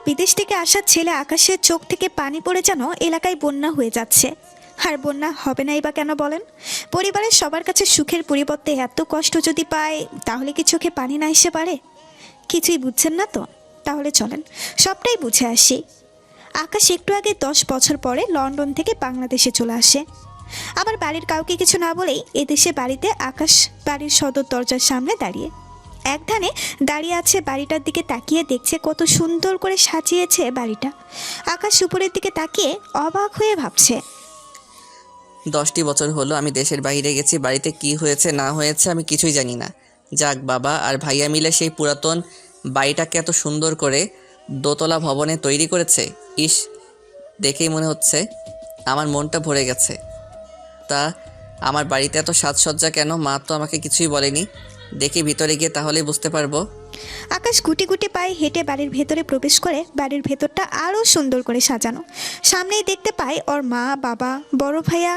বিদেশ থেকে আসা ছেলে আকাশের চোখ থেকে পানি পড়ে যেন এলাকায় বন্যা হয়ে যাচ্ছে। আর বন্যা হবে নাই বা কেন বলেন? পরিবারের সবার কাছে সুখের পরিবর্তে এত কষ্ট যদি পায়, তাহলে কি চোখে পানি না এসে পারে? কিছুই বুঝছেন না তো? তাহলে চলেন সবটাই বুঝে আসি। আকাশ একটু আগে 10 বছর পরে লন্ডন থেকে বাংলাদেশে চলে আসে। আবার বাড়ির কাউকে কিছু না বলেই এদেশে বাড়িতে আকাশ বাড়ির সদর দরজার সামনে দাঁড়িয়ে একধানে দাঁড়িয়ে আছে, বাড়িটার দিকে তাকিয়ে দেখছে কত সুন্দর করে সাজিয়েছে বাড়িটা। আকাশ উপরের দিকে তাকিয়ে অবাক হয়ে ভাবছে, 10টি বছর হলো আমি দেশের বাইরে গেছি, বাড়িতে কি হয়েছে না হয়েছে আমি কিছুই জানি না। যাক, বাবা আর ভাইয়া মিলে সেই পুরাতন বাড়িটাকে এত সুন্দর করে দোতলা ভবনে তৈরি করেছে। ইস, দেখেই মনে হচ্ছে আমার মনটা ভরে গেছে। তা আমার বাড়িতে এত সাজসজ্জা কেন? মা তো আমাকে কিছুই বলেনি। দেখি ভিতরে গিয়ে তাহলেই বুঝতে পারবো। আকাশ গুটি গুটি পায়ে হেঁটে বাড়ির ভেতরে প্রবেশ করে বাড়ির ভেতরটা আরও সুন্দর করে সাজানো। সামনেই দেখতে পায় ওর মা, বাবা, বড় ভাইয়া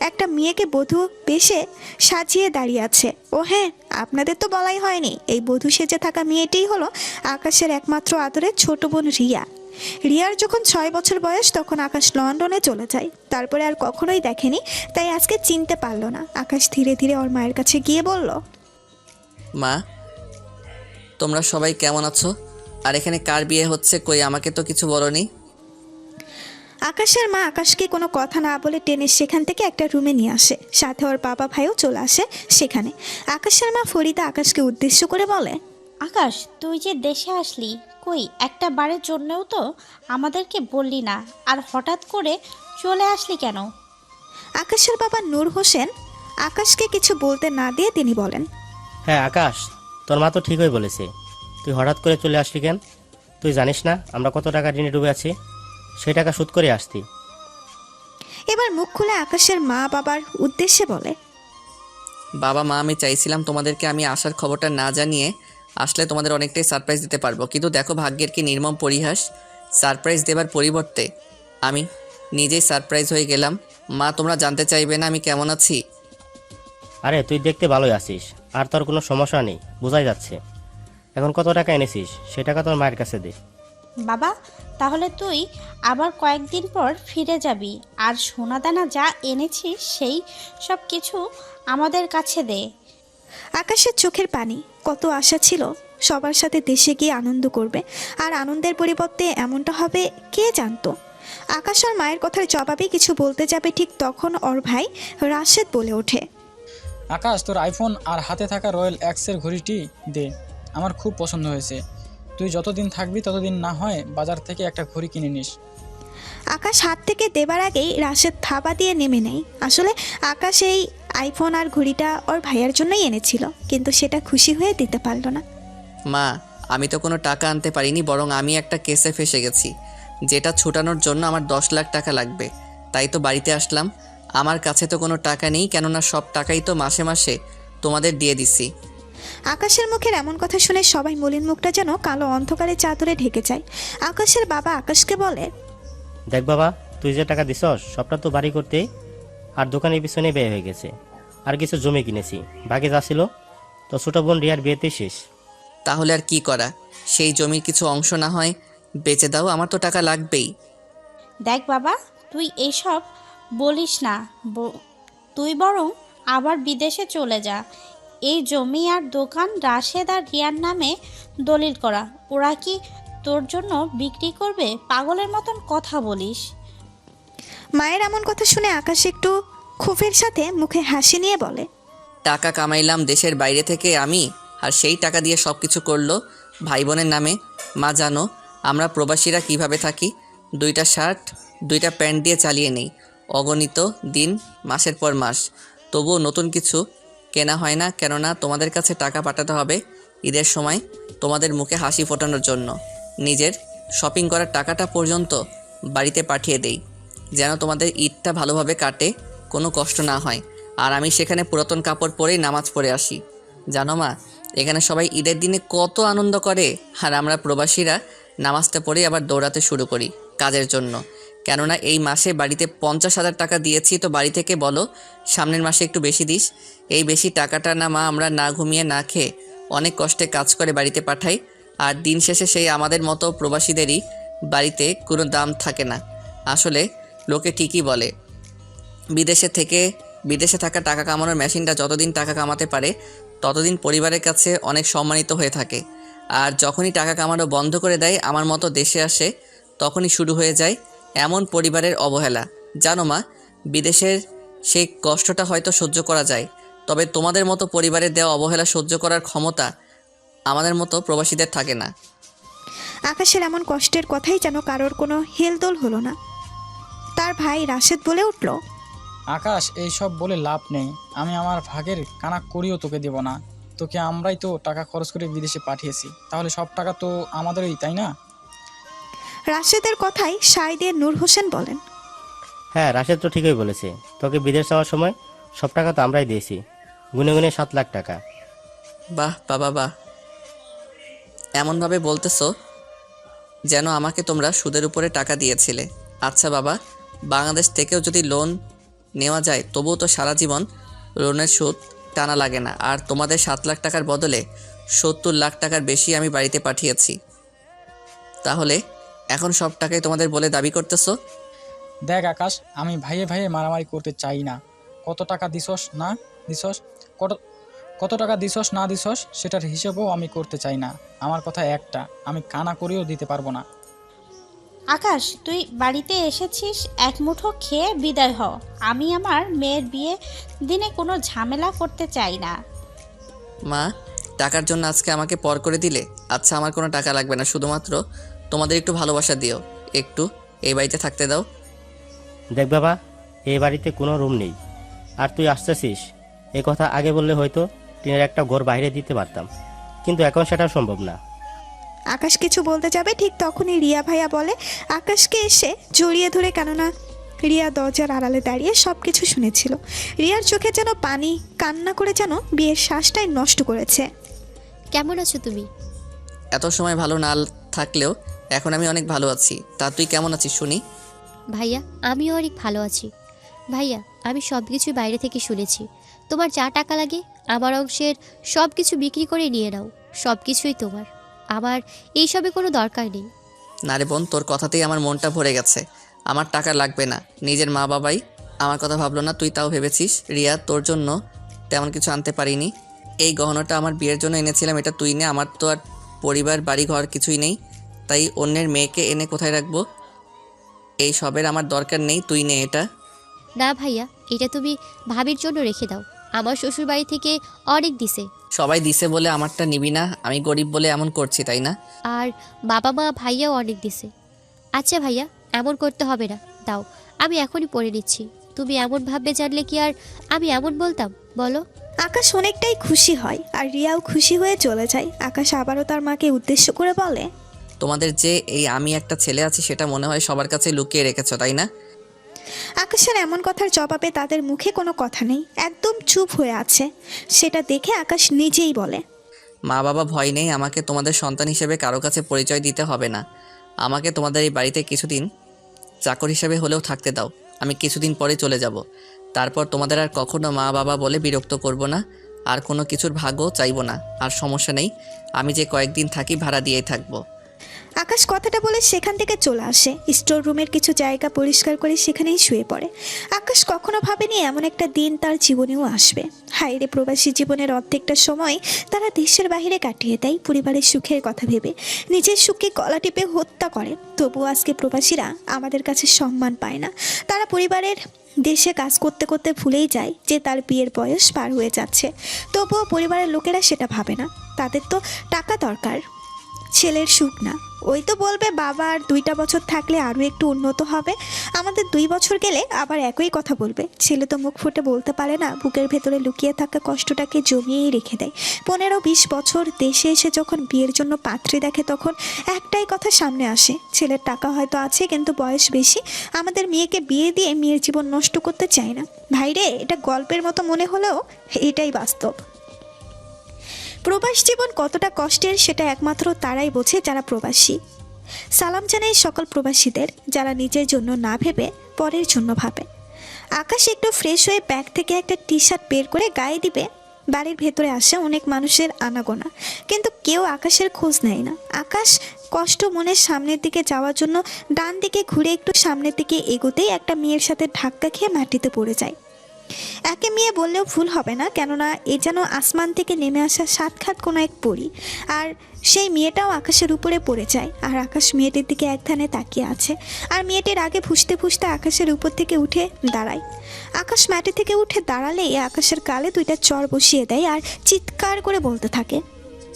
একটা মেয়েকে বধূ বেশে সাজিয়ে দাঁড়িয়ে আছে। ও হ্যাঁ, আপনাদের তো বলাই হয়নি, এই বধূ সেজে থাকা মেয়েটিই হলো আকাশের একমাত্র আদরের ছোট বোন রিয়া। রিয়ার যখন 6 বছর বয়স তখন আকাশ লন্ডনে চলে যায়, তারপরে আর কখনোই দেখেনি, তাই আজকে চিনতে পারলো না। আকাশ ধীরে ধীরে ওর মায়ের কাছে গিয়ে বলল, মা, তোমরা সবাই কেমন আছো? আর এখানে কার বিয়ে হচ্ছে? কই, আমাকে তো কিছু বলোনি। আকাশের মা আকাশকে কোনো কথা না বলে টেনে সেখান থেকে একটা রুমে নিয়ে আসে, সাথে ওর বাবা ভাইও চলে আসে সেখানে। আকাশের মা ফরিদা আকাশকে উদ্দেশ্য করে বলে, আকাশ, তুই যে দেশে আসলি, কই একটা বারের জন্যও তো আমাদেরকে বললি না, আর হঠাৎ করে চলে আসলি কেন? আকাশের বাবা নূর হোসেন আকাশকে কিছু বলতে না দিয়ে তিনি বলেন, হ্যাঁ আকাশ, তোর মা তো ঠিকই বলেছে। তুই হঠাৎ করে চলে আসলি কেন? তুই জানিস না আমরা কত টাকা ঋণে ডুবে আছি? সেই টাকা শোধ করে আসতি। এবার মুখ খুলে আকাশের মা বাবার উদ্দেশ্যে বলে, বাবা মা, আমি চাইছিলাম তোমাদেরকে আমি আসার খবরটা না জানিয়ে আসলে তোমাদের অনেকটাই সারপ্রাইজ দিতে পারবো, কিন্তু দেখো ভাগ্যের কি নির্মম পরিহাস। সারপ্রাইজ দেবার পরিবর্তে আমি নিজেই সারপ্রাইজ হয়ে গেলাম। মা, তোমরা জানতে চাইবে না আমি কেমন আছি? আরে তুই দেখতে ভালোই আছিস, আর তোর কোনো সমস্যা নেই, বোঝাই যাচ্ছে। এখন কত টাকা এনেছিস সে টাকা তোর মায়ের কাছে দে। বাবা, তাহলে তুই আবার কয়েকদিন পর ফিরে যাবি, আর সোনাদানা যা এনেছিস সেই সব কিছু আমাদের কাছে দে। আকাশের চোখের পানি, কত আশা ছিল সবার সাথে দেশে গিয়ে আনন্দ করবে, আর আনন্দের পরিবর্তে এমনটা হবে কে জানতো। আকাশ আর মায়ের কথার জবাবে কিছু বলতে যাবে, ঠিক তখন ওর ভাই রাশেদ বলে ওঠে, আকাশ, তোর আইফোন আর হাতে থাকা রয়্যাল এক্সের ঘড়িটি দে, আমার খুব পছন্দ হয়েছে। তুই যতদিন থাকবি ততদিন না হয় বাজার থেকে একটা ঘড়ি কিনে নিস। আকাশ হাত থেকে দেবার আগেই রাশেদ থাবা দিয়ে নেমে নেয়। আসলে আকাশ এই আইফোন আর ঘড়িটা ওর ভাইয়ার জন্যই এনেছিল, কিন্তু সেটা খুশি হয়ে দিতে পারলো না। মা, আমি তো কোনো টাকা আনতে পারিনি, বরং আমি একটা কেসে ফেসে গেছি, যেটা ছুটানোর জন্য আমার 10 লাখ টাকা লাগবে। তাই তো বাড়িতে আসলাম। আমার কাছে তো কোনো টাকা নেই, কেননা সব টাকাই তো মাসে মাসে তোমাদের দিয়ে দিছি। আকাশের মুখের এমন কথা শুনে সবাই মলিন মুখটা যেন কালো অন্ধকারে চাদরে ঢেকে যায়। আকাশের বাবা আকাশকে বলে, দেখ বাবা, তুই যে টাকা দিছস সবটা তো বাড়ি করতে আর দোকানের পিছনে ব্যয় হয়ে গেছে। আর কিছু জমি কিনেছি, বাকি যা ছিল তো ছোট বোন রিয়ার বিয়েতে শেষ। তাহলে আর কি করা? সেই জমির কিছু অংশ না হয় বেচে দাও, আমার তো টাকা লাগবেই। দেখ বাবা, তুই এইসব বলিস না, তুই বরং আবার বিদেশে চলে যা। এই জমি আর দোকান রাশেদ আর রিয়ার নামে দলিল করা, ওরা কি তোর জন্য বিক্রি করবে? পাগলের মতন কথা বলিস। মায়ের এমন কথা শুনে আকাশ একটু ক্ষোভের সাথে মুখে হাসি নিয়ে বলে, টাকা কামাইলাম দেশের বাইরে থেকে আমি, আর সেই টাকা দিয়ে সব কিছু করলো ভাই বোনের নামে। মা, জানো আমরা প্রবাসীরা কিভাবে থাকি? 2টা শার্ট 2টা প্যান্ট দিয়ে চালিয়ে নেই অগণিত দিন, মাসের পর মাস, তবুও নতুন কিছু কেনা হয় না, কেননা তোমাদের কাছে টাকা পাঠাতে হবে ঈদের সময় তোমাদের মুখে হাসি ফোটানোর জন্য। নিজের শপিং করার টাকাটা পর্যন্ত বাড়িতে পাঠিয়ে দেই, যেন তোমাদের ঈদটা ভালোভাবে কাটে, কোনো কষ্ট না হয়। আর আমি সেখানে পুরাতন কাপড় পরেই নামাজ পড়ে আসি। জানো মা, এখানে সবাই ঈদের দিনে কত আনন্দ করে, আর আমরা প্রবাসীরা নামাজটা পড়ে আবার দৌড়াতে শুরু করি কাজের জন্য, কেননা এই মাসে বাড়িতে 50,000 টাকা দিয়েছি, তো বাড়ি থেকে বলো সামনের মাসে একটু বেশি দিস। এই বেশি টাকাটা না মা আমরা না ঘুমিয়ে না খেয়ে অনেক কষ্টে কাজ করে বাড়িতে পাঠাই, আর দিন শেষে সেই আমাদের মতো প্রবাসীদেরই বাড়িতে কোনো দাম থাকে না। আসলে লোকে ঠিকই বলে, বিদেশে থাকা টাকা কামানোর মেশিনটা যতদিন টাকা কামাতে পারে ততদিন পরিবারের কাছে অনেক সম্মানিত হয়ে থাকে। আর যখনই টাকা কামানো বন্ধ করে দেয় আমার মতো দেশে আসে, তখনই শুরু হয়ে যায় এমন পরিবারের অবহেলা। জানো মা, বিদেশের সেই কষ্টটা হয়তো সহ্য করা যায়, তবে তোমাদের মতো পরিবারের দেওয়া অবহেলা সহ্য করার ক্ষমতা আমাদের মতো প্রবাসীদের থাকে না। আকাশের এমন কষ্টের কথাই যেন কারোর কোনো হেলদোল হলো না। তার ভাই রাশেদ বলে উঠল, আকাশ, এই সব বলে লাভ নেই। আমি আমার ভাগের কানা করিও তোকে দেব না। তোকে আমরাই তো টাকা খরচ করে বিদেশে পাঠিয়েছি, তাহলে সব টাকা তো আমাদেরই, তাই না? রাশেদের কথাই সায় দিয়ে নূর হোসেন বলেন, হ্যাঁ, রাশেদ তো ঠিকই বলেছে। তোকে বিদেশ যাওয়ার সময় সব টাকা তো আমরাই দিয়েছি, গুনে গুনে 7 লাখ টাকা। বাহ বাবা বাহ, এমনভাবে বলতেছো যেন আমাকে তোমরা সুদের উপরে টাকা দিয়েছিলে। আচ্ছা বাবা, বাংলাদেশ থেকেও যদি লোন নেওয়া যায় তবুও তো সারা জীবন লোনের সুদ টানা লাগে না। আর তোমাদের 7 লাখ টাকার বদলে 70 লাখ টাকার বেশি আমি বাড়িতে পাঠিয়েছি, তাহলে এখন সব টাকাই তোমাদের বলে দাবি করতেছো? দেখ আকাশ, আমি ভাইয়ে ভাইয়ে মারামারি করতে চাই না। কত টাকা দিছস না দিছস, কত টাকা দিছস না দিছস সেটার হিসেবও আমি করতে চাই না। আমার কথা একটা, আমি কানা করেও দিতে পারবো না। আকাশ, তুই বাড়িতে এসেছিস, এক মুঠো খেয়ে বিদায় হ। আমি আমার মেয়ের বিয়ে দিনে কোনো ঝামেলা করতে চাই না। মা, টাকার জন্য আজকে আমাকে পর করে দিলে? আচ্ছা, আমার কোনো টাকা লাগবে না, শুধুমাত্র তোমাদের একটু ভালোবাসা দিও, একটু এই বাড়িতে থাকতে দাও। দেখ বাবা, এই বাড়িতে কোনো রুম নেই, আর তুই আসতেছিস এ কথা আগে বললে হয়তো টিনের একটা ঘর বাইরে দিতে পারতাম, কিন্তু এখন সেটা সম্ভব না। আকাশ কিছু বলতে যাবে ঠিক তখনই রিয়া ভাইয়া বলে আকাশকে এসে জড়িয়ে ধরে, কেননা রিয়া দরজার আড়ালে দাঁড়িয়ে সব কিছু শুনেছিল। রিয়ার চোখে যেন পানি, কান্না করে যেন বিয়ের শ্বাসটাই নষ্ট করেছে। কেমন আছো তুমি? এত সময় ভালো না থাকলেও এখন আমি অনেক ভালো আছি। তা তুই কেমন আছিস শুনি? ভাইয়া, আমিও অনেক ভালো আছি। ভাইয়া, আমি সব কিছুই বাইরে থেকে শুনেছি। তোমার যা টাকা লাগে আমার অংশের সব কিছু বিক্রি করে নিয়ে নাও, সব কিছুই তোমার। আমার এইসবে কোনো দরকার নেই। না রে বোন, তোর কথাতেই আমার মনটা ভরে গেছে। আমার টাকা লাগবে না, নিজের মা বাবাই আমার কথা ভাবলো না, তুই তাও ভেবেছিস। রিয়া, তোর জন্য তেমন কিছু আনতে পারিনি। এই গহনাটা আমার বিয়ের জন্য এনেছিলাম, এটা তুই নে। আমার তো আর পরিবার বাড়ি ঘর কিছুই নেই, তাই অন্যের মেয়েকে এনে কোথায় রাখবো? এই সবের আমার দরকার নেই, তুই নে এটা। না ভাইয়া, এটা তুমি ভাবির জন্য রেখে দাও। আমার শ্বশুর বাড়ি থেকে অনেক দিছে, সবাই দিছে বলে আমারটা নিবি না? আমি গরিব বলে এমন করছি, তাই না? আর বাবা মা ভাইয়াও অনেক দিছে। আচ্ছা ভাইয়া, এমন করতে হবে না, দাও, আমি এখনই পড়ে নিচ্ছি। তুমি এমন ভাববে জানলে কি আর আমি এমন বলতাম বলো? আকাশ অনেকটাই খুশি হয় আর রিয়াও খুশি হয়ে চলে যায়। আকাশ আবারও তার মাকে উদ্দেশ্য করে বলে, তোমাদের যে এই আমি একটা ছেলে আছি সেটা মনে হয় সবার কাছে লুকিয়ে রেখেছো, তাই না? আকাশের এমন কথার জবাবে তাদের মুখে কোনো কথা নেই, একদম চুপ হয়ে আছে। সেটা দেখে আকাশ নিজেই বলে, মা বাবা ভয় নেই, আমাকে তোমাদের সন্তান হিসেবে কারো কাছে পরিচয় দিতে হবে না। আমাকে তোমাদের এই বাড়িতে কিছুদিন চাকর হিসেবে হলেও থাকতে দাও। আমি কিছুদিন পরে চলে যাব, তারপর তোমাদের আর কখনো মা বাবা বলে বিরক্ত করব না, আর কোনো কিছুর ভাগও চাইবো না। আর সমস্যা নেই, আমি যে কয়েকদিন থাকি ভাড়া দিয়েই থাকবো। আকাশ কথাটা বলে সেখান থেকে চলে আসে। স্টোর রুমের কিছু জায়গা পরিষ্কার করে সেখানেই শুয়ে পড়ে। আকাশ কখনো ভাবেনি এমন একটা দিন তার জীবনেও আসবে। হায়রে, প্রবাসী জীবনের অর্ধেকটা সময় তারা দেশের বাইরে কাটিয়ে দেয় পরিবারের সুখের কথা ভেবে, নিজের সুখকে গলা টিপে হত্যা করে। তবুও আজকে প্রবাসীরা আমাদের কাছে সম্মান পায় না। তারা পরিবারের দেশে কাজ করতে করতে ভুলেই যায় যে তার বিয়ের বয়স পার হয়ে যাচ্ছে। তবুও পরিবারের লোকেরা সেটা ভাবে না। তাদের তো টাকা দরকার, ছেলের সুখ না। ওই তো বলবে বাবা আর 2টা বছর থাকলে আরও একটু উন্নত হবে, আমাদের 2 বছর গেলে আবার একই কথা বলবে। ছেলে তো মুখ ফুটে বলতে পারে না, বুকের ভেতরে লুকিয়ে থাকা কষ্টটাকে জমিয়েই রেখে দেয়। 15-20 বছর দেশে এসে যখন বিয়ের জন্য পাত্রী দেখে তখন একটাই কথা সামনে আসে, ছেলের টাকা হয়তো আছে কিন্তু বয়স বেশি, আমাদের মেয়েকে বিয়ে দিয়ে মেয়ের জীবন নষ্ট করতে চায় না। ভাইরে, এটা গল্পের মতো মনে হলেও এটাই বাস্তব। প্রবাস জীবন কতটা কষ্টের সেটা একমাত্র তারাই বোঝে যারা প্রবাসী। সালাম জানাই সকল প্রবাসীদের যারা নিজের জন্য না ভেবে পরের জন্য ভাবে। আকাশ একটু ফ্রেশ হয়ে ব্যাগ থেকে একটা টি-শার্ট বের করে গায়ে দিবে। বাড়ির ভেতরে আসে অনেক মানুষের আনাগোনা, কিন্তু কেউ আকাশের খোঁজ নেয় না। আকাশ কষ্ট মনে সামনের দিকে যাওয়ার জন্য ডান দিকে ঘুরে একটু সামনের দিকে এগোতেই একটা মেয়ের সাথে ধাক্কা খেয়ে মাটিতে পড়ে যায়। একে মেয়ে বললেও ভুল হবে না, কেননা এ যেন আসমান থেকে নেমে আসা সাক্ষাৎ কোনো এক পরী। আর সেই মেয়েটাও আকাশের উপরে পড়ে যায়, আর আকাশ মেয়েটির দিকে এক ধ্যানে তাকিয়ে আছে। আর মেয়েটির আগে ফুসতে ফুসতে আকাশের উপর থেকে উঠে দাঁড়ায়। আকাশ মাটি থেকে উঠে দাঁড়ালেই আকাশের গালে দুইটা চর বসিয়ে দেয় আর চিৎকার করে বলতে থাকে,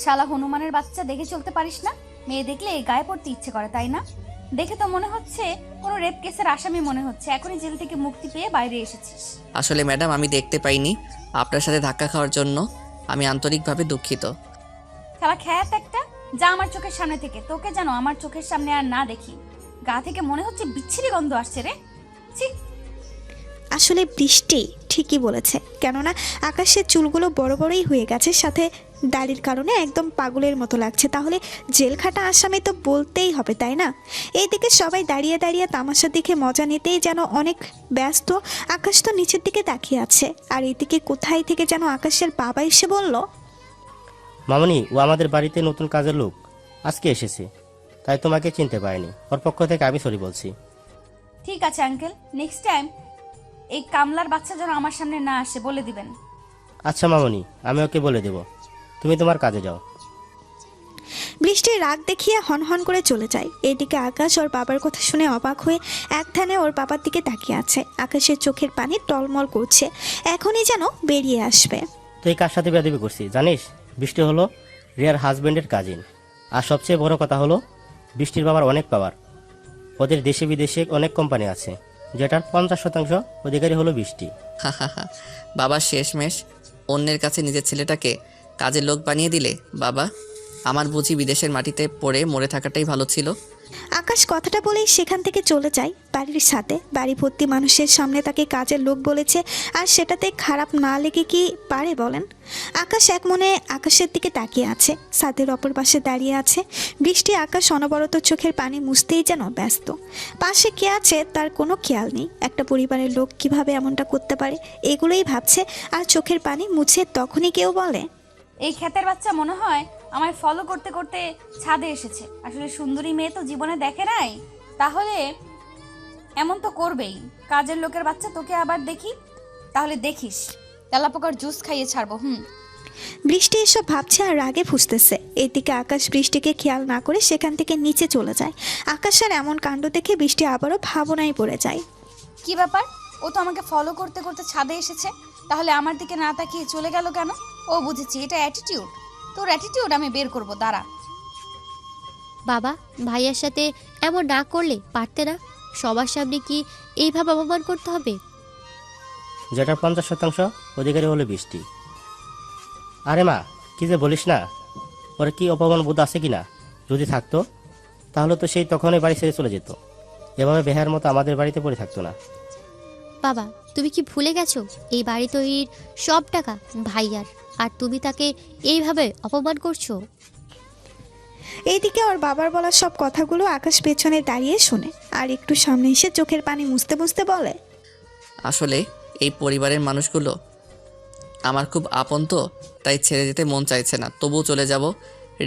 শালা হনুমানের বাচ্চা, দেখে চলতে পারিস না? মেয়ে দেখলে এই গায়ে পড়তে ইচ্ছে করে, তাই না? দেখে তো মনে হচ্ছে কোনো রেপ কেসের আসামি মনে হচ্ছে। এখনই জেল থেকে মুক্তি পেয়ে বাইরে এসেছিস। আসলে ম্যাডাম আমি দেখতে পাইনি, আপনার সাথে ধাক্কা খাওয়ার জন্য আমি আন্তরিকভাবে দুঃখিত। শালা খ্যাত একটা, যা আমার চোখের সামনে থেকে। তোকে যেন আমার চোখের সামনে আর না দেখি। গা থেকে মনে হচ্ছে বিচ্ছিরি গন্ধ আসছে রে। ছি। আসলে বৃষ্টি ঠিকই বলেছে, কেননা আকাশের চুলগুলো বড় বড়ই হয়ে গেছে, সাথে দাড়ির কারণে একদম পাগলের মতো লাগছে। তাহলে জেলখাটা আসামি তো বলতেই হবে, তাই না? এইদিকে সবাই দাঁড়িয়ে দাঁড়িয়ে তামাশার দিকে মজা নিতেই যেন অনেক ব্যস্ত। আকাশ তো নিচের দিকে তাকিয়ে আছে, আর এইদিকে কোথায় থেকে যেন আকাশের বাবা এসে বলল, মামনি, ও আমাদের বাড়িতে নতুন কাজের লোক, আজকে এসেছে, তাই তোমাকে চিনতে পারিনি। ওর পক্ষ থেকে আমি সরি বলছি। ঠিক আছে আঙ্কেল, নেক্সট টাইম এই কামলার বাচ্চা যেন আমার সামনে না আসে, বলে দিবেন। আচ্ছা মামনি, আমি ওকে বলে দেব, তুমি তোমার কাজে যাও। বৃষ্টির রাগ দেখিয়ে হনহন করে চলে যায়। এদিকে আকাশ ওর বাবার কথা শুনে অবাক হয়ে এক ধ্যানে ওর বাবার দিকে তাকিয়ে আছে। আকাশের চোখের পানি টলমল করছে, এখনই যেন বেরিয়ে আসবে। তুই কার সাথে বেয়াদবি করছিস জানিস? বৃষ্টি হলো রিয়ার হাজবেন্ডের কাজিন। আর সবচেয়ে বড় কথা হলো, বৃষ্টির বাবার অনেক পাওয়ার। ওদের দেশে বিদেশে অনেক কোম্পানি আছে, যেটার 50% অধিকারী হলো বৃষ্টি। বাবা শেষমেশ অন্যের কাছে নিজের ছেলেটাকে কাজের লোক বানিয়ে দিলে। বাবা, আমার বুঝি বিদেশের মাটিতে পড়ে মরে থাকাটাই ভালো ছিল। আকাশ কথাটা বলেই সেখান থেকে চলে যায় বাড়ির সাথে। বাড়ি ভর্তি মানুষের সামনে তাকে কাজের লোক বলেছে, আর সেটাতে খারাপ না লেগে কি পারে বলেন? আকাশ এক মনে আকাশের দিকে তাকিয়ে আছে, ছাদের অপর পাশে দাঁড়িয়ে আছে বৃষ্টি। আকাশ অনবরত চোখের পানি মুছতেই যেন ব্যস্ত। পাশে কে আছে তার কোনো খেয়াল নেই। একটা পরিবারের লোক কিভাবে এমনটা করতে পারে, এগুলোই ভাবছে আর চোখের পানি মুছে তখনই কেউ বলে, এই ক্ষেতের বাচ্চা মনে হয় আমায় ফলো করতে করতে ছাদে এসেছে। আসলে সুন্দরী মেয়ে তো জীবনে দেখে নাই, তাহলে এমন তো করবেই। কাজের লোকের বাচ্চা, তোকে আবার দেখি, তাহলে দেখিস তেলাপোকার জুস খাইয়ে ছাড়বো। বৃষ্টি এসব ভাবছে আর রাগে ফুসতেছে। এদিকে আকাশ বৃষ্টিকে খেয়াল না করে সেখান থেকে নিচে চলে যায়। আকাশের এমন কাণ্ড দেখে বৃষ্টি আবারও ভাবনায় পড়ে যায়। কি ব্যাপার, ও তো আমাকে ফলো করতে করতে ছাদে এসেছে, তাহলে আমার দিকে না তাকিয়ে চলে গেল কেন? ও বুঝেছি, এটা অ্যাটিটিউড। তোর অ্যাটিটিউড আমি বের করবো, দাঁড়া। বাবা, ভাইয়ার সাথে এমন না করলে পারতে না? সবার সামনে কি এইভাবে অপমান করতে হবে? যেটার 50% অধিকারী হলো বৃষ্টি। আরে মা, কি যে বলিস না, ওর কি অপমান বোধ আছে কিনা? যদি থাকতো তাহলে তো সেই তখনই বাড়ি ছেড়ে চলে যেত, এভাবে বেহার মতো আমাদের বাড়িতে পড়ে থাকতো না। বাবা, তুমি কি ভুলে গেছো এই বাড়ি তৈরির সব টাকা ভাইয়ার, আর তুমি তাকে এইভাবে অপমান করছো? এইদিকে ওর বাবার বলা সব কথাগুলো আকাশ পেছনে দাঁড়িয়ে শুনে, আর একটু সামনে এসে চোখের পানি মুছতে মুছতে বলে, আসলে এই পরিবারের মানুষগুলো আমার খুব আপন, তো তাই ছেড়ে যেতে মন চাইছে না। তবুও চলে যাব।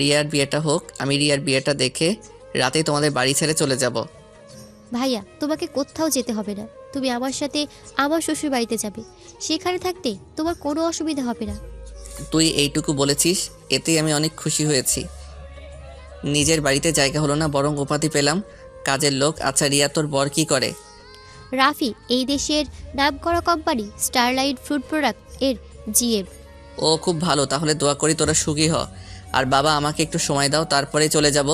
রিয়ার বিয়েটা হোক, আমি রিয়ার বিয়েটা দেখে রাতেই তোমাদের বাড়ি ছেড়ে চলে যাব। ভাইয়া, তোমাকে কোথাও যেতে হবে না, তুমি আমার সাথে আমার শ্বশুর বাড়িতে যাবে। সেখানে থাকতে তোমার কোনো অসুবিধা হবে না। তুই এইটুকু বলেছিস, এতেই আমি অনেক খুশি হয়েছি। নিজের বাড়িতে জায়গা হলো না, বরং উপাধি পেলাম কাজের লোক। আচ্ছা রিয়া, তোর বর কি করে? রাফি এই দেশের নামকরা কোম্পানি স্টারলাইট ফ্রুট প্রোডাক্ট এর জিএম। ও খুব ভালো, তাহলে দোয়া করি তোরা সুখী হ। আর বাবা, আমাকে একটু সময় দাও, তারপরে চলে যাব।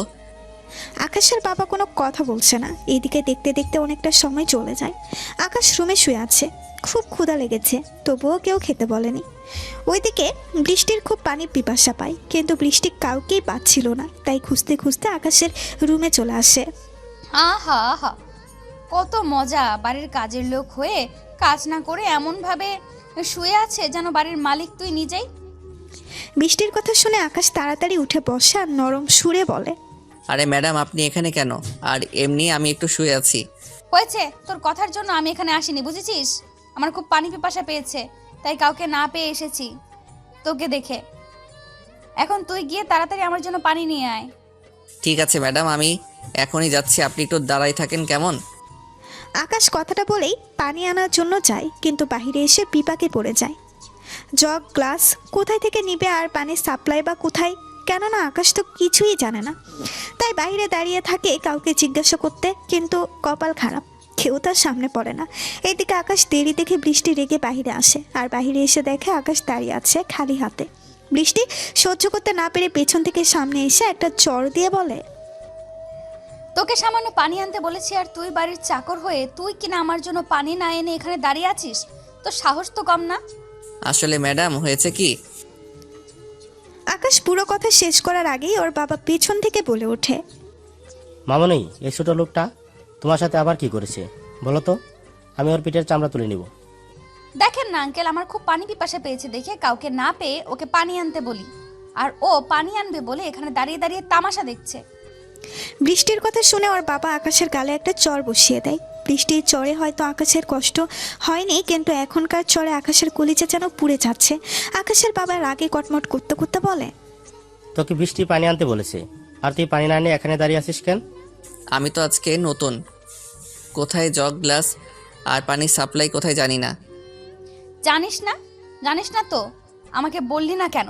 আকাশের বাবা কোনো কথা বলছে না। এইদিকে দেখতে দেখতে অনেকটা সময় চলে যায়। আকাশ রুমে শুয়ে আছে, খুব ক্ষুধা লেগেছে, তবুও কেউ খেতে বলেনি। ওইদিকে বৃষ্টির খুব পানির পিপাসা পায়, কিন্তু বৃষ্টি কাউকেই পাচ্ছিল না। তাই খুঁজতে খুঁজতে আকাশের রুমে চলে আসে। আহা আহা, কত মজা! বাড়ির কাজের লোক হয়ে কাজ না করে এমন ভাবে শুয়ে আছে যেন বাড়ির মালিক তুই নিজেই। বৃষ্টির কথা শুনে আকাশ তাড়াতাড়ি উঠে বসে আর নরম সুরে বলে, আরে ম্যাডাম, আপনি এখানে কেন? আর এমনি আমি একটু শুয়ে আছি। হয়েছে, তোর কথার জন্য আমি এখানে আসিনি, বুঝেছিস? আমার খুব পানি পিপাসা পেয়েছে, তাই কাউকে না পেয়ে এসেছি তোকে দেখে। এখন তুই গিয়ে তাড়াতাড়ি আমার জন্য পানি নিয়ে আয়। ঠিক আছে ম্যাডাম, আমি এখনই যাচ্ছি, আপনি একটু দাঁড়াই থাকেন কেমন? আকাশ কথাটা বলেই পানি আনার জন্য যায়, কিন্তু বাইরে এসে বিপাকে পড়ে যায়। জগ গ্লাস কোথায় থেকে নিবে আর পানির সাপ্লাই বা কোথায়, কেননা আকাশ তো কিছুই জানে না। তাই বাইরে দাঁড়িয়ে থাকে কাউকে জিজ্ঞাসা করতে, কিন্তু কপাল খারাপ, কেউ তার সামনে পড়ে না। এদিকে আকাশ দেরি দেখে বৃষ্টি রেগে বাইরে আসে, আর বাইরে এসে দেখে আকাশ দাঁড়িয়ে আছে খালি হাতে। বৃষ্টি সহ্য করতে না পেরে পেছন থেকে সামনে এসে একটা চড় দিয়ে বলে, তোকে সামান্য পানি আনতে বলেছি আর তুই বাড়ির চাকর হয়ে তুই কিনা আমার জন্য পানি না এনে এখানে দাঁড়িয়ে আছিস? তোর সাহস তো কম না। আসলে ম্যাডাম হয়েছে কি, আকাশ পুরো কথা শেষ করার আগেই ওর বাবা পেছন থেকে বলে ওঠে, মামনি, এই ছোট লোকটা তোমার সাথে আবার কি করেছে বলো তো? আমি ওর পিঠের চামড়া তুলে নিব। দেখেন না আঙ্কেল, আমার খুব পানি পিপাসা পেয়েছে দেখে কাউকে না পেয়ে ওকে পানি আনতে বলি, আর ও পানি আনবে বলে এখানে দাঁড়িয়ে দাঁড়িয়ে তামাশা দেখছে। বৃষ্টির কথা শুনে ওর বাবা আকাশের গালে একটা চড় বসিয়ে দেয়। বৃষ্টির চড়ে হয়তো আকাশের কষ্ট হয়নি, কিন্তু এখনকার চড়ে আকাশের কলিজা যেন পুড়ে যাচ্ছে। আকাশের বাবা রাগে কটমট করতে করতে বলে, তোকে বৃষ্টি পানি আনতে বলেছে, আর তুই পানি না নিয়ে এখানে দাঁড়িয়ে আছিস কেন? আমি তো আজকে নতুন, কোথায় জগ গ্লাস আর পানির সাপ্লাই কোথায় জানি না। জানিস না? জানিস না তো আমাকে বললি না কেন?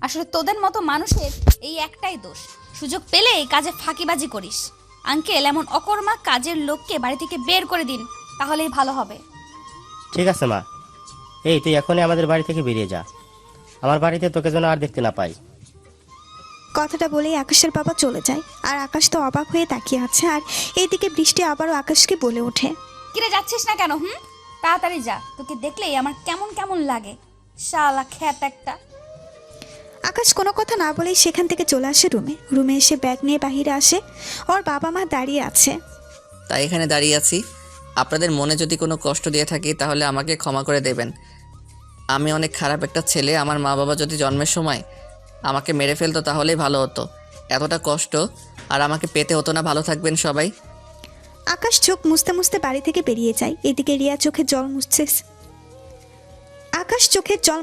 আসলে তোদের মতো মানুষের এই একটাই দোষ, সুযোগ পেলে এই কাজে ফাঁকিবাজি করিস। আঙ্কেল, এমন অকর্মা কাজের লোককে বাড়ি থেকে বের করে দিন, তাহলেই ভালো হবে। ঠিক আছে মা, এই তুই এখনই আমাদের বাড়ি থেকে বেরিয়ে যা, আমার বাড়িতে তোকে যেন আর দেখতে না পাই। কথাটা বলেই আকাশের বাবা চলে যায়, আর আকাশ তো অবাক হয়ে তাকিয়ে আছে। আর এইদিকে বৃষ্টি আবারও আকাশকে বলে ওঠে, কিরে যাচ্ছিস না কেন? তাড়াতাড়ি যা, তোকে দেখলেই আমার কেমন কেমন লাগে, শালা খ্যাত একটা। আকাশ কোনো কথা না বলেই সেখান থেকে চলে আসে রুমে এসে ব্যাগ নিয়ে বাহিরে আসে। ওর বাবা মা দাঁড়িয়ে আছে। তাই এখানে দাঁড়িয়ে আছি, আপনাদের মনে যদি কোনো কষ্ট দিয়ে থাকি তাহলে আমাকে ক্ষমা করে দেবেন। আমি অনেক খারাপ একটা ছেলে, আমার মা বাবা যদি জন্মের সময় আমাকে মেরে ফেলতো তাহলেই ভালো হতো, এতটা কষ্ট আর আমাকে পেতে হতো না। ভালো থাকবেন সবাই। আকাশ চোখ মুছতে মুছতে বাড়ি থেকে বেরিয়ে যায়। এদিকে রিয়া চোখের জল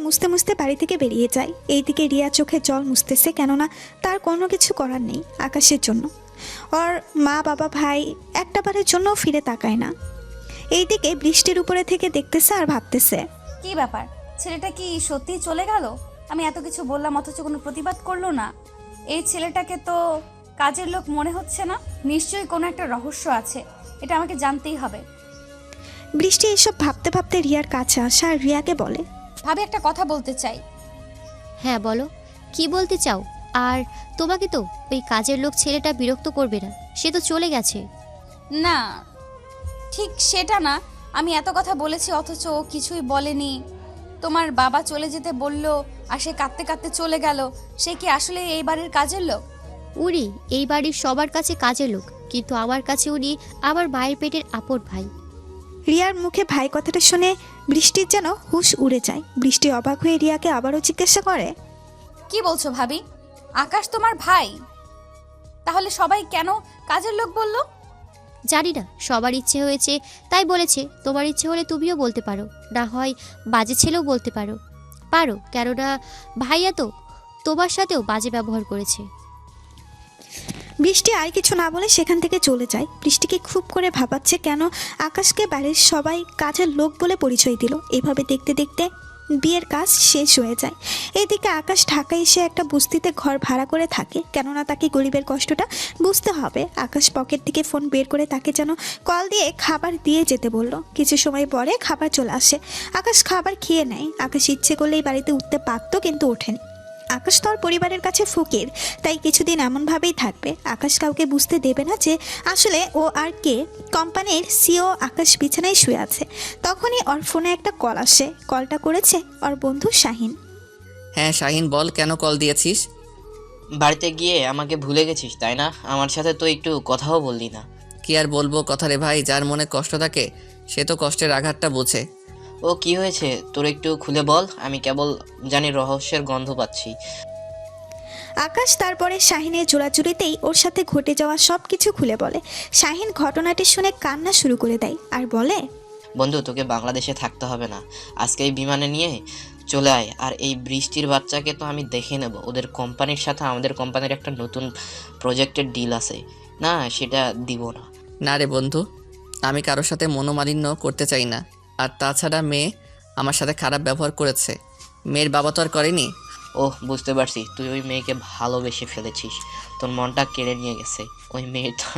মুছতে বাড়ি থেকে বেরিয়ে যায়। এইদিকে রিয়া চোখের জল মুছতেছে, কেননা তার কোনো কিছু করার নেই আকাশের জন্য। ওর মা বাবা ভাই একটাবারের জন্য ফিরে তাকায় না। এইদিকে বৃষ্টির উপরে থেকে দেখতেছে আর ভাবতেছে, কি ব্যাপার, ছেলেটা কি সত্যিই চলে গেল? আমি এত কিছু বললাম অথচ কোনো প্রতিবাদ করলো না। এই ছেলেটাকে তো কাজের লোক মনে হচ্ছে না, নিশ্চয়ই কোনো একটা রহস্য আছে, এটা আমাকে জানতেই হবে। বৃষ্টি এসব ভাবতে ভাবতে রিয়ার কাছে আসে আর রিয়াকে বলে, ভাবি, একটা কথা বলতে চাই। হ্যাঁ বলো, কি বলতে চাও? আর তোমাকে তো ওই কাজের লোক ছেলেটা বিরক্ত করবে না, সে তো চলে গেছে। না, ঠিক সেটা না, আমি এত কথা বলেছি অথচ ও কিছুই বলেনি। তোমার বাবা চলে যেতে বলল আর সে কাঁদতে কাঁদতে চলে গেল, সে কি আসলে এই বাড়ির কাজের লোক? উনি এই বাড়ির সবার কাছে কাজের লোক, কিন্তু আমার কাছে উনি আমার মায়ের পেটের আপন ভাই। রিয়ার মুখে ভাই কথাটা শুনে বৃষ্টির যেন হুঁশ উড়ে যায়। বৃষ্টি অবাক হয়ে রিয়াকে আবারও জিজ্ঞাসা করে, কি বলছো ভাবি? আকাশ তোমার ভাই? তাহলে সবাই কেন কাজের লোক বলল? জানি না, সবার ইচ্ছে হয়েছে তাই বলেছে। তোমার ইচ্ছে হলে তুমিও বলতে পারো, না হয় বাজে ছেলেও বলতে পারো, কেননা ভাইয়া তো তোমার সাথেও বাজে ব্যবহার করেছে। বৃষ্টি আর কিছু না বলে সেখান থেকে চলে যায়। বৃষ্টিকে খুব করে ভাবাচ্ছে কেন আকাশকে বাড়ির সবাই কাজের লোক বলে পরিচয় দিল। এভাবে দেখতে দেখতে বিয়ের কাজ শেষ হয়ে যায়। এদিকে আকাশ ঢাকায় এসে একটা বস্তিতে ঘর ভাড়া করে থাকে, কেননা তাকে গরিবের কষ্টটা বুঝতে হবে। আকাশ পকেট থেকে ফোন বের করে তাকে যেন কল দিয়ে খাবার দিয়ে যেতে বলল। কিছু সময় পরে খাবার চলে আসে। আকাশ খাবার খেয়ে নেয়। আকাশ ইচ্ছে করলেই বাড়িতে উঠতে পারতো, কিন্তু ওঠেনি। আকাশ তো আর পরিবারের কাছে ফকির, তাই কিছুদিন এমনভাবেই থাকবে। আকাশ কাউকে বুঝতে দেবে না যে আসলে ও আর কে। কোম্পানির সিও আকাশ বিছানায় শুয়ে আছে। তখনই ওর ফোনে একটা কল আসে। কলটা করেছে ওর বন্ধু শাহিন। হ্যাঁ শাহিন, বল কেন কল দিয়েছিস? বাড়িতে গিয়ে আমাকে ভুলে গেছিস তাই না? আমার সাথে তো একটু কথাও বললি না। কি আর বলবো কথা রে ভাই, যার মনে কষ্ট থাকে সে তো কষ্টের আঘাতটা বোঝে। ও কি হয়েছে তোর একটু খুলে বল, আমি কেবল জানি রহস্যের গন্ধ পাচ্ছি। আকাশ তারপরে শাহিনের জোড়াজুড়িতেই ওর সাথে ঘটে যাওয়া সব কিছু খুলে বলে। শাহিন ঘটনাটি শুনে কান্না শুরু করে দেয় আর বলে, বন্ধু, তোকে বাংলাদেশে থাকতে হবে না, আজকে এই বিমানে নিয়ে চলে আয়। আর এই বৃষ্টির বাচ্চাকে তো আমি দেখে নেব। ওদের কোম্পানির সাথে আমাদের কোম্পানির একটা নতুন প্রজেক্টের ডিল আছে না, সেটা দিব না। না রে বন্ধু, আমি কারোর সাথে মনোমালিন্য করতে চাই না। আর তাছাড়া মেয়ে আমার সাথে খারাপ ব্যবহার করেছে, মেয়ের বাবা তো আর করেনি। ওহ, বুঝতে পারছি, তুই ওই মেয়েকে ভালোবেসে ফেলেছিস, তোর মনটা কেড়ে নিয়ে গেছে ওই মেয়েটা,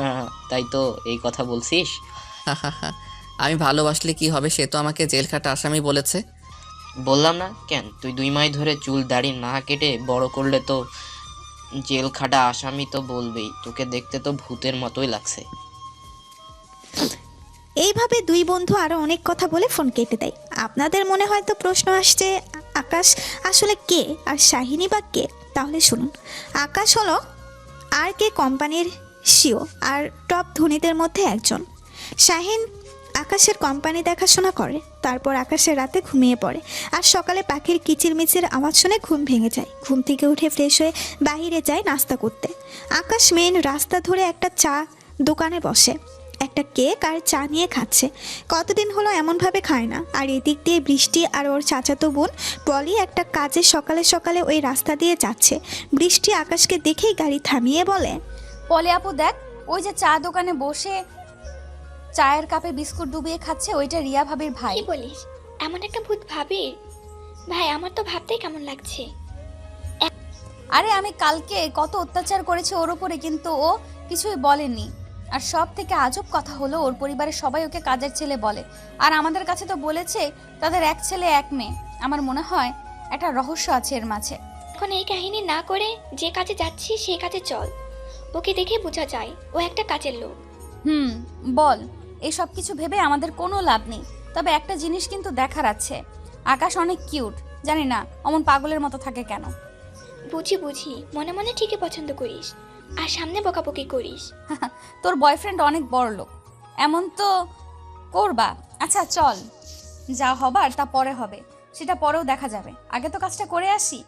তাই তো এই কথা বলছিস। আমি ভালোবাসলে কি হবে, সে তো আমাকে জেল খাটা আসামি বলেছে। বললাম না কেন, তুই 2 মাস ধরে চুল দাড়ি না কেটে বড় করলে তো জেল খাটা আসামি তো বলবেই। তোকে দেখতে তো ভূতের মতোই লাগছে। এইভাবে দুই বন্ধু আরও অনেক কথা বলে ফোন কেটে দেয়। আপনাদের মনে হয়তো প্রশ্ন আসছে, আকাশ আসলে কে আর শাহিনী বা কে? তাহলে শুনুন, আকাশ হলো আর কে কোম্পানির সিও আর টপ ধনীদের মধ্যে একজন। শাহিন আকাশের কোম্পানি দেখাশোনা করে, তারপর আকাশের রাতে ঘুমিয়ে পড়ে আর সকালে পাখির কিচিরমিচির আওয়াজ শুনে ঘুম ভেঙে যায়। ঘুম থেকে উঠে ফ্রেশ হয়ে বাইরে যায় নাস্তা করতে। আকাশ মেন রাস্তা ধরে একটা চা দোকানে বসে, একটা কেক আর চা নিয়ে খাচ্ছে। কতদিন হলো এমনভাবে খায় না। আর এদিক দিয়ে বৃষ্টি আর ওর চাচাতো বোন পলি একটা কাজে সকালে সকালে ওই রাস্তা দিয়ে যাচ্ছে। বৃষ্টি আকাশকে দেখেই গাড়ি থামিয়ে বলে, পলি আপু দেখ, ওই যে চা দোকানে বসে চায়ের কাপে বিস্কুট ডুবিয়ে খাচ্ছে, ওইটা রিয়া ভাবির ভাই। কি বলিস? এমন একটা ভূত ভাবি? ভাই, আমার তো ভাবতেই কেমন লাগছে। আরে আমি কালকে কত অত্যাচার করেছি ওর উপরে, কিন্তু ও কিছুই বলেনি। আর সব থেকে আজব কথা হলো, ওর পরিবারের সবাই ওকে কাজের ছেলে বলে। আর আমাদের কাছে তো বলেছে তাদের এক ছেলে এক মেয়ে। আমার মনে হয় একটা রহস্য আছে এর মাঝে। এখন এই কাহিনী না করে যে কাজে যাচ্ছি সেই কাজে চল। ওকে দেখে বোঝা যায় ও একটা কাজের লোক। বল। এই সব কিছু ভেবে আমাদের কোনো লাভ নেই। তবে একটা জিনিস কিন্তু দেখার আছে, আকাশ অনেক কিউট। জানি না অমন পাগলের মতো থাকে কেন। বুঝি বুঝি, মনে মনে ঠিকই পছন্দ করিস আর সামনে বকাবকি করিস। তোর বয়ফ্রেন্ড অনেক বড় লোক, এমন তো করবা। আচ্ছা চল, যা হবার তা পরে হবে, সেটা পরেও দেখা যাবে। আগে তো কাজটা করে আসি।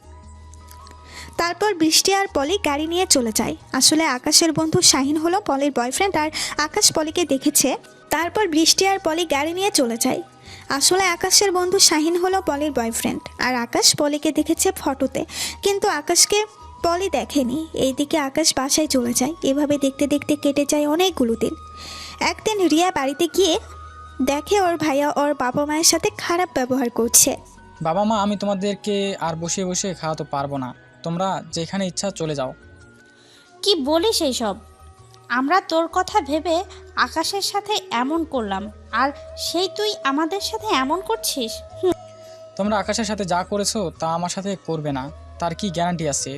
তারপর বৃষ্টি আর পলি গাড়ি নিয়ে চলে যায়। আসলে আকাশের বন্ধু শাহিন হলো পলির বয়ফ্রেন্ড আর আকাশ পলিকে দেখেছে। তারপর বৃষ্টি আর পলি গাড়ি নিয়ে চলে যায়। আসলে আকাশের বন্ধু শাহিন হলো পলির বয়ফ্রেন্ড আর আকাশ পলিকে দেখেছে ফটোতে, কিন্তু আকাশকে পলি দেখেনি। এইদিকে আকাশ বাসায় চলে যায়। এভাবে দেখতে দেখতে কেটে যায় অনেকগুলো দিন। একদিন রিয়া বাড়িতে গিয়ে দেখে ওর ভাইয়া ওর বাবা মায়ের সাথে খারাপ ব্যবহার করছে। বাবা মা, আমি তোমাদেরকে আর বসে বসে খাওয়াতে পারবো না, তোমরা যেখানে ইচ্ছা চলে যাও। কি বলিস এইসব? আমরা তোর কথা ভেবে আকাশের সাথে এমন করলাম, আর সেই তুই আমাদের সাথে এমন করছিস? তোমরা আকাশের সাথে যা করেছো তা আমার সাথে করবে না, তার কি গ্যারান্টি আছে?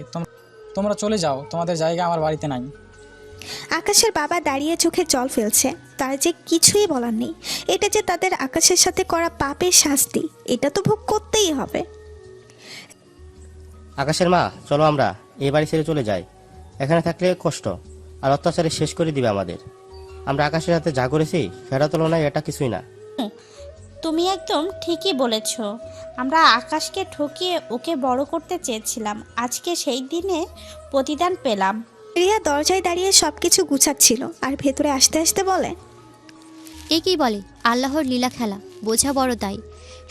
তোমরা চলে যাও, তোমাদের জায়গা আমার বাড়িতে নাই। আকাশের বাবা দাঁড়িয়ে চোখে জল ফেলছে। তার যে কিছুই বলার নেই। এটা যে তাদের আকাশের সাথে করা পাপের শাস্তি, এটা তো ভোগ করতেই হবে। আকাশের মা, চলো আমরা এই বাড়ি ছেড়ে চলে যাই। এখানে থাকলে কষ্ট আর অত্যাচারে শেষ করে দিবে আমাদের। আমরা আকাশের সাথে যা করেছি সেটা তুলনায় এটা কিছুই না। তুমি একদম ঠিকই বলেছ। আমরা আকাশকে ঠকিয়ে ওকে বড় করতে চেয়েছিলাম, আজকে সেই দিনে প্রতিদান পেলাম। রিয়া দরজায় দাঁড়িয়ে সবকিছু গুছাচ্ছিল আর ভেতরে আসতে আসতে বলে, একেই বলে আল্লাহর লীলা খেলা, বোঝা বড় তাই।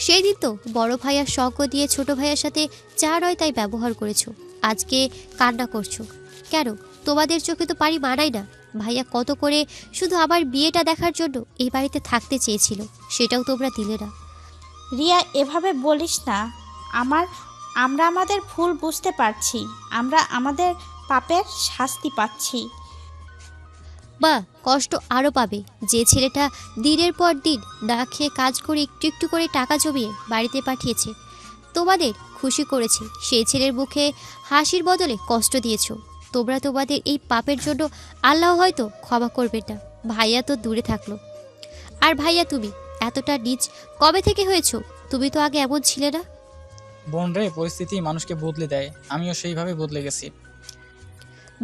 সেই দিন তো বড় ভাইয়ার সঙ্গ দিয়ে ছোট ভাইয়ার সাথে যা রয় তাই ব্যবহার করেছো, আজকে কান্না করছো কেন? তোমাদের চোখে তো পারি মানায় না। ভাইয়া কত করে শুধু আমার বিয়েটা দেখার জন্য এই বাড়িতে থাকতে চেয়েছিল, সেটাও তোমরা দিলে না। রিয়া, এভাবে বলিস না। আমরা আমাদের ভুল বুঝতে পারছি, আমরা আমাদের পাপের শাস্তি পাচ্ছি। বা কষ্ট আরও পাবে যে ছেলেটা দিনের পর দিন না খেয়ে কাজ করে একটু একটু করে টাকা জমিয়ে বাড়িতে পাঠিয়েছে, তোমাদের খুশি করেছে। সেই ছেলের মুখে হাসির বদলে কষ্ট দিয়েছো। তোমরা তোমাদের এই পাপের জন্য আল্লাহ হয়তো ক্ষমা করবেন না। ভাইয়া তো দূরে থাকলো, আর ভাইয়া তুমি এতটা নিচ কবে থেকে হয়েছো? তুমি তো আগে এমন ছিলে না। বোন রে, পরিস্থিতি মানুষকে বদলে দেয়, আমিও সেইভাবে বদলে গেছি।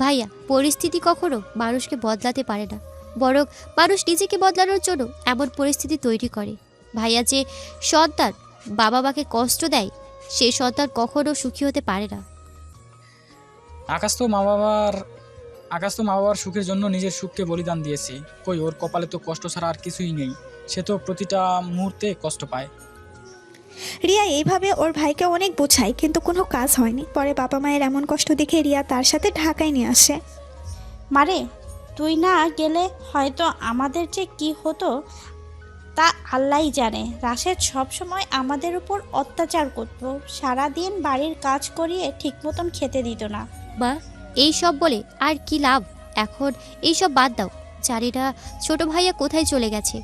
ভাইয়া, পরিস্থিতি কখনো মানুষকে বদলাতে পারে না, বরং মানুষ নিজেকে বদলানোর জন্য এমন পরিস্থিতি তৈরি করে। ভাইয়া যে সন্তান বাবা মাকে কষ্ট দেয়, সেই সন্তান কখনো সুখী হতে পারে না। আকাশ তো মা বাবার আকাশ তো মা বাবার সুখের জন্য নিজের সুখকে বলিদান দিয়েছে। কই, ওর কপালে তো কষ্ট ছাড়া আর কিছুই নেই। সে তো প্রতিটা মুহূর্তে কষ্ট পায়। রিয়া এইভাবে ওর ভাইকে অনেক বোঝায়, কিন্তু কোনো কাজ হয়নি। পরে বাবা মায়ের এমন কষ্ট দেখে রিয়া তার সাথে ঢাকায় নিয়ে আসে। মারে, তুই না গেলে হয়তো আমাদের যে কি হতো তা আল্লাহই জানে। রাশেদ সবসময় আমাদের উপর অত্যাচার করত, সারাদিন বাড়ির কাজ করিয়ে ঠিক মতন খেতে দিত না। মা, এই সব বলে আর কি লাভ? এখন এই সব বাদ দাও। জানি না ছোট ভাইয়া কোথায় চলে গেছে,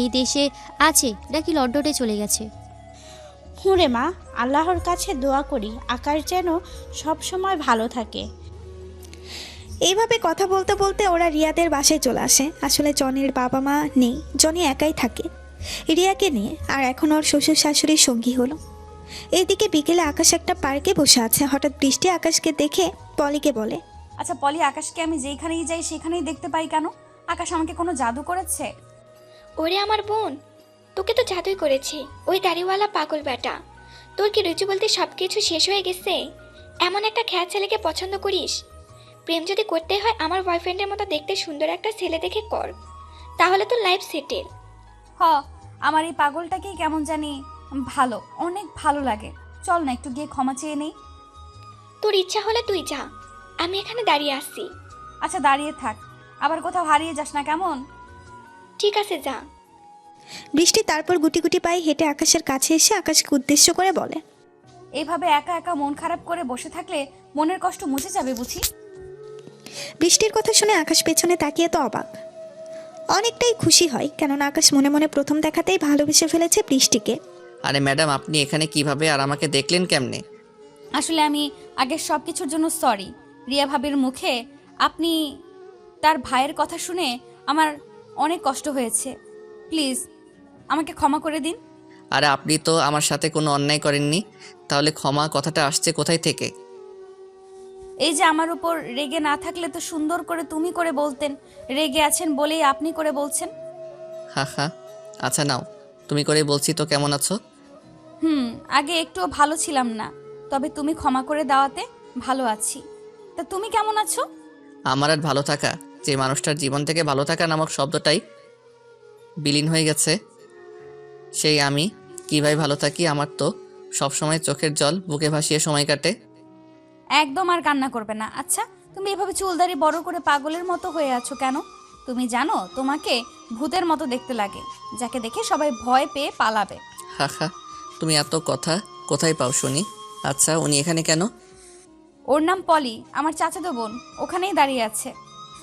এই দেশে আছে নাকি লন্ডনে চলে গেছে। হুঁরে মা, আল্লাহর কাছে দোয়া করি আকাশ যেন সব সময় ভালো থাকে। এইভাবে কথা বলতে বলতে ওরা রিয়াদের বাসায় চলে আসে। আসলে জনির বাবা মা নেই, জনি একাই থাকে রিয়াকে নিয়ে, আর এখন ওর শ্বশুর শাশুড়ির সঙ্গী হলো। এইদিকে বিকেলে আকাশ একটা পার্কে বসে আছে। হঠাৎ বৃষ্টি আকাশকে দেখে পলিকে বলে, আচ্ছা পলি, আকাশকে আমি যেখানেই যাই সেখানেই দেখতে পাই কেন? আকাশ আমাকে কোনো জাদু করেছে? ওরে আমার বোন, তোকে তো জাদুই করেছে ওই দাড়িওয়ালা পাগল বেটা। তোর কি রুচি বলতে সব কিছু শেষ হয়ে গেছে? এমন একটা খ্যাত ছেলেকে পছন্দ করিস? প্রেম যদি করতে হয় আমার বয়ফ্রেন্ডের মতো দেখতে সুন্দর একটা ছেলে দেখে কর, তাহলে তো লাইফ সেটেল। আমার এই পাগলটাকেই কেমন জানি ভালো, অনেক ভালো লাগে। চল না একটু গিয়ে ক্ষমা চেয়ে নেই। তোর ইচ্ছা হলে তুই যা, আমি এখানে দাঁড়িয়ে আসছি। আচ্ছা দাঁড়িয়ে থাক, আবার কোথাও হারিয়ে যাস না কেমন? ঠিক আছে, যা। বৃষ্টি তারপর গুটি গুটি পায়ে হেঁটে আকাশের কাছে এসে আকাশকে উদ্দেশ্য করে বলে, এইভাবে একা একা মন খারাপ করে বসে থাকলে মনের কষ্ট মুছে যাবে বুঝি। বৃষ্টির কথা শুনে আকাশ পেছনে তাকিয়ে তো অবাক, অনেকটাই খুশি হয়, কেননা আকাশ মনে মনে প্রথম দেখাতেই ভালোবেসে ফেলেছে বৃষ্টিকে। আরে ম্যাডাম, আপনি এখানে কিভাবে আর আমাকে দেখলেন কেমনে? আসলে আমি আগের সব কিছুর জন্য সরি। রিয়া ভাবির মুখে আপনি তার ভাইয়ের কথা শুনে আমার অনেক কষ্ট হয়েছে। প্লিজ আমাকে ক্ষমা করে দিন। আরে আপনি তো আমার সাথে কোনো অন্যায় করেননি, তাহলে ক্ষমা কথাটা আসছে কোথায় থেকে? এই যে আমার উপর রেগে না থাকলে তো সুন্দর করে তুমি করে বলতেন, রেগে আছেন বলেই আপনি করে বলছেন। হা হা, আচ্ছা নাও, তুমি করে বলছি তো কেমন আছো? আগে একটুও ভালো ছিলাম না, তবে তুমি ক্ষমা করে দেওয়াতে ভালো আছি। তা তুমি কেমন আছো? আমার আর ভালো থাকা, যে মানুষটার জীবন থেকে ভালো থাকা নামক শব্দটাই বিলীন হয়ে গেছে, সেই আমি কীভাবে ভালো থাকি? আমার তো সবসময় চোখের জল বুকে ভাসিয়ে সময় কাটে। একদম আর কান্না করবে না। আচ্ছা তুমি এভাবে চুলদারি বড় করে পাগলের মতো হয়ে আছো কেন? তুমি জানো তোমাকে ভূতের মতো দেখতে লাগে, যাকে দেখে সবাই ভয় পেয়ে পালাবে। হা হা, তুমি এত কথা কোথায় পাও শুনি? আচ্ছা উনি এখানে কেন? ওর নাম পলি, আমার চাচাতো বোন, ওখানেই দাঁড়িয়ে আছে।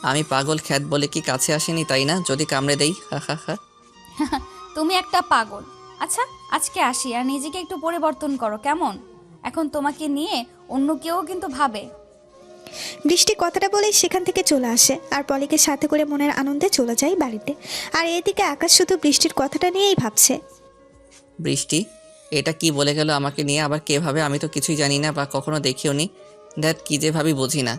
আমি পাগল খ্যাত বলে কি কাছে আসেনি তাই না? যদি কামড়ে দেই? হা হা হা। তুমি একটা পাগল। আচ্ছা আজকে আসি, আর নিজেকে একটু পরিবর্তন করো কেমন? এখন তোমাকে নিয়ে অন্য কেউ কিন্তু ভাবে। বৃষ্টি কথাটা বলেই সেখান থেকে চলে আসে, আর পলিকে সাথে করে মনের আনন্দে চলে যায় বাড়িতে। আর এদিকে আকাশ শুধু বৃষ্টির কথাটা নিয়েই ভাবছে। বৃষ্টি এটা কি বলে গেল আমাকে নিয়ে? আবার কে ভাবে? আমি তো কিছুই জানি না বা কখনো দেখিও নি। দ্যাট কি যে ভাবি বুঝি না।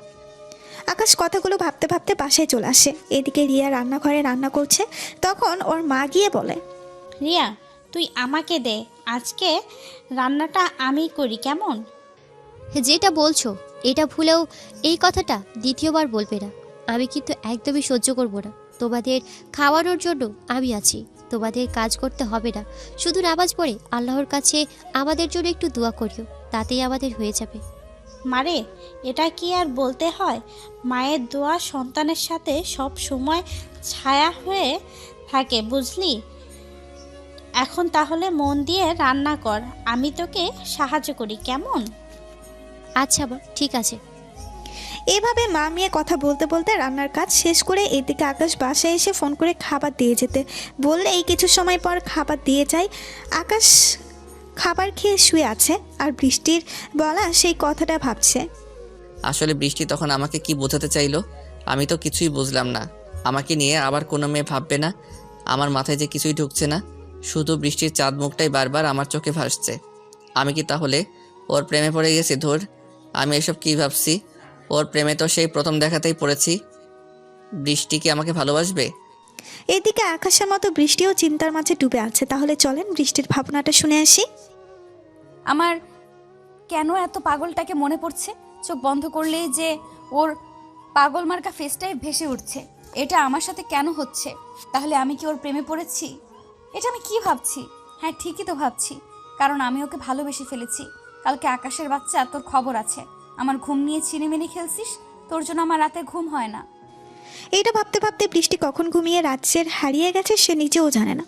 আকাশ কথাগুলো ভাবতে ভাবতে বাসায় চলে আসে। এদিকে রিয়া রান্নাঘরে রান্না করছে, তখন ওর মা গিয়ে বলে, রিয়া, তুই আমাকে দে, আজকে রান্নাটা আমি করি কেমন? যেটা বলছো এটা ভুলেও এই কথাটা দ্বিতীয়বার বলবে না। আমি কিন্তু একদমই সহ্য করব না। তোমাদের খাওয়ানোর জন্য আমি আছি, তোমাদের কাজ করতে হবে না। শুধু নামাজ পড়ে আল্লাহর কাছে আমাদের জন্য একটু দোয়া করিও, তাতেই আমাদের হয়ে যাবে। মারে, এটা কি আর বলতে হয়? মায়ের দোয়া সন্তানের সাথে সব সময় ছায়া হয়ে থাকে, বুঝলি? এখন তাহলে মন দিয়ে রান্না কর, আমি তোকে সাহায্য করি কেমন? আচ্ছা মা, ঠিক আছে। এভাবে মা মেয়ে কথা বলতে বলতে রান্নার কাজ শেষ করে এদিকে আকাশ বাসায় এসে ফোন করে খাবার দিয়ে যেতে বললে এই কিছু সময় পর খাবার দিয়ে যায়। আকাশ খাবার খেয়ে শুয়ে আছে, আর বৃষ্টির বলা সেই কথাটা ভাবছে। আসলে বৃষ্টি তখন আমাকে কি বোঝাতে চাইলো আমি তো কিছুই বুঝলাম না। আমাকে নিয়ে আবার কোনো মেয়ে ভাববে না? আমার মাথায় যে কিছুই ঢুকছে না, শুধু বৃষ্টির চাঁদ মুখটাই বারবার আমার চোখে ভাসছে। আমি কি তাহলে ওর প্রেমে পড়ে গেছি? ধুর, আমি এসব কী ভাবছি? ওর প্রেমে তো সেই প্রথম দেখাতেই পড়েছি। বৃষ্টি কি আমাকে ভালোবাসবে? এদিকে আকাশের মতো বৃষ্টিও চিন্তার মাঝে ডুবে আছে। তাহলে চলেন বৃষ্টির ভাবনাটা শুনে আসি। আমার কেন এত পাগলটাকে মনে পড়ছে? চোখ বন্ধ করলেই যে ওর পাগল মার্কা ফেসটাই ভেসে উঠছে। এটা আমার সাথে কেন হচ্ছে? তাহলে আমি কি ওর প্রেমে পড়েছি? এটা আমি কি ভাবছি? হ্যাঁ, ঠিকই তো ভাবছি, কারণ আমি ওকে ভালোবেসে ফেলেছি। কালকে আকাশের বাচ্চা, তোর খবর আছে। আমার ঘুম নিয়ে ছিনিমিনি খেলছিস, তোর জন্য আমার রাতে ঘুম হয় না। এটা ভাবতে ভাবতে বৃষ্টি কখন ঘুমিয়ে রাজ্যের হারিয়ে গেছে সে নিজেও জানে না।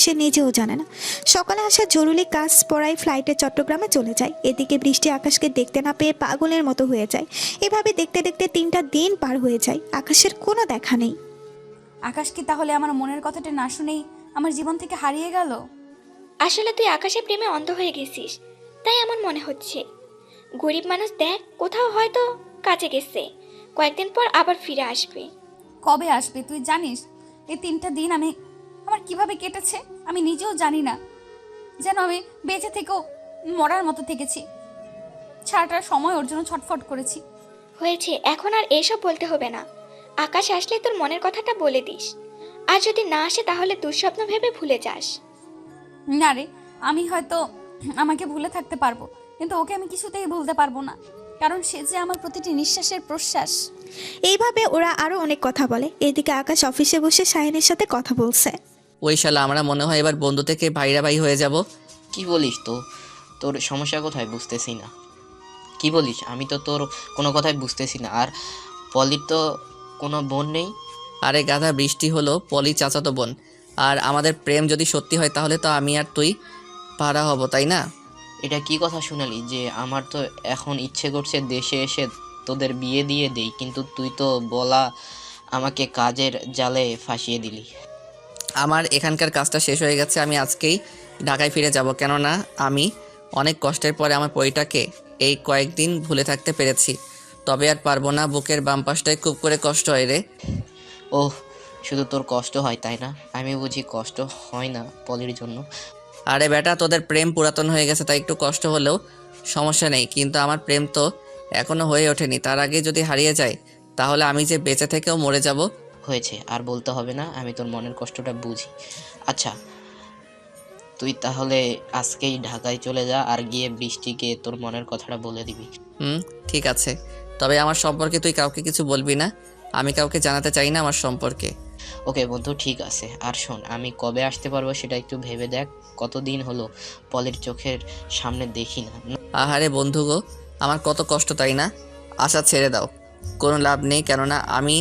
সে নিজেও জানে না। সকালে আসা জরুরি কাজ পড়ায় ফ্লাইটে চট্টগ্রামে চলে যায়। এদিকে বৃষ্টি আকাশকে দেখতে না পেয়ে পাগলের মতো হয়ে যায়। এভাবে দেখতে দেখতে 3টা দিন পার হয়ে যায়, আকাশের কোনো দেখা নেই। আকাশ কি তাহলে আমার মনের কথাটা না শুনেই আমার জীবন থেকে হারিয়ে গেল? আসলে তুই আকাশের প্রেমে অন্ধ হয়ে গেছিস, তাই আমার মনে হচ্ছে। গরিব মানুষ দেখ, কোথাও হয়তো কাজে গেছে, কয়েকদিন পর আবার ফিরে আসবে। কবে আসবে তুই জানিস? এই 3টা দিন আমার কিভাবে কেটেছে আমি নিজেও জানি না। যেন আমি বেঁচে থেকেও মরার মতো থেকেছি। সারাটা সময় ওর জন্য ছটফট করেছি। হয়েছে, এখন আর এসব বলতে হবে না। আকাশ আসলে তোর মনের কথাটা বলে দিস, আর যদি না আসে তাহলে দুঃস্বপ্ন ভেবে ভুলে যাস। না রে, আমি হয়তো আমাকে ভুলে থাকতে পারবো, কিন্তু ওকে আমি কিছুতেই ভুলতে পারবো না, কারণ সে যে আমার প্রতিটি নিঃশ্বাসের প্রশ্বাস। এইভাবে ওরা আরো অনেক কথা বলে। এদিকে আকাশ অফিসে বসে শাহিনের সাথে কথা বলছে। ওই শালা, আমরা মনে হয় এবার বন্ধু থেকে ভাইরা ভাই হয়ে যাব। কি বলিস তো? তোর সমস্যা কোথায় বুঝতেছি না। কি বলিস? আমি তো তোর কোনো কথাই বুঝতেছি না। আর পলির তো কোনো বোন নেই। আরে গাধা, বৃষ্টি হলো পলি চাচাতো বোন। আর আমাদের প্রেম যদি সত্যি হয় তাহলে তো আমি আর তুই পাড়া হব, তাই না? এটা কি কথা শুনালি যে আমার তো এখন ইচ্ছে করছে দেশে এসে তোদের বিয়ে দিয়ে দেই, কিন্তু তুই তো বলা আমাকে কাজের জালে ফাঁসিয়ে দিলি। আমার এখানকার কাজটা শেষ হয়ে গেছে, আমি আজকেই ঢাকায় ফিরে যাব। কেননা আমি অনেক কষ্টের পরে আমার পরিটাকে এই কয়েকদিন ভুলে থাকতে পেরেছি। তবে আর পারবো না, বুকের বাম পাশটায় খুব করে কষ্ট হয় রে। ওহ, শুধু তোর কষ্ট হয় তাই না? আমি বুঝি কষ্ট হয় না পলির জন্য। আরে বেটা, তোদের প্রেম পুরাতন হয়ে গেছে তাই একটু কষ্ট হলেও সমস্যা নেই, কিন্তু আমার প্রেম তো এখনো হয়ে ওঠেনি। তার আগে যদি হারিয়ে যায় তাহলে আমি যে বেঁচে থেকেও মরে যাব। হয়েছে, আর বলতে হবে না, আমি তোর মনের কষ্টটা বুঝি। আচ্ছা, তুই তাহলে আজকেই ঢাকায় চলে যা, আর গিয়ে বৃষ্টিকে তোর মনের কথাটা বলে দিবি। ঠিক আছে, তবে আমার সম্পর্কে তুই কাউকে কিছু বলবি না। আমি কাউকে জানাতে চাই না আমার সম্পর্কে। ওকে বন্ধু, ঠিক আছে। আর শোন, আমি কবে আসতে পারবো সেটা একটু ভেবে দেখ। কতদিন হলো পলির চোখের সামনে দেখি না। আহারে বন্ধু গো, আমার কত কষ্ট, তাই না? আশা ছেড়ে দাও, কোনো লাভ নেই। কেননা আমি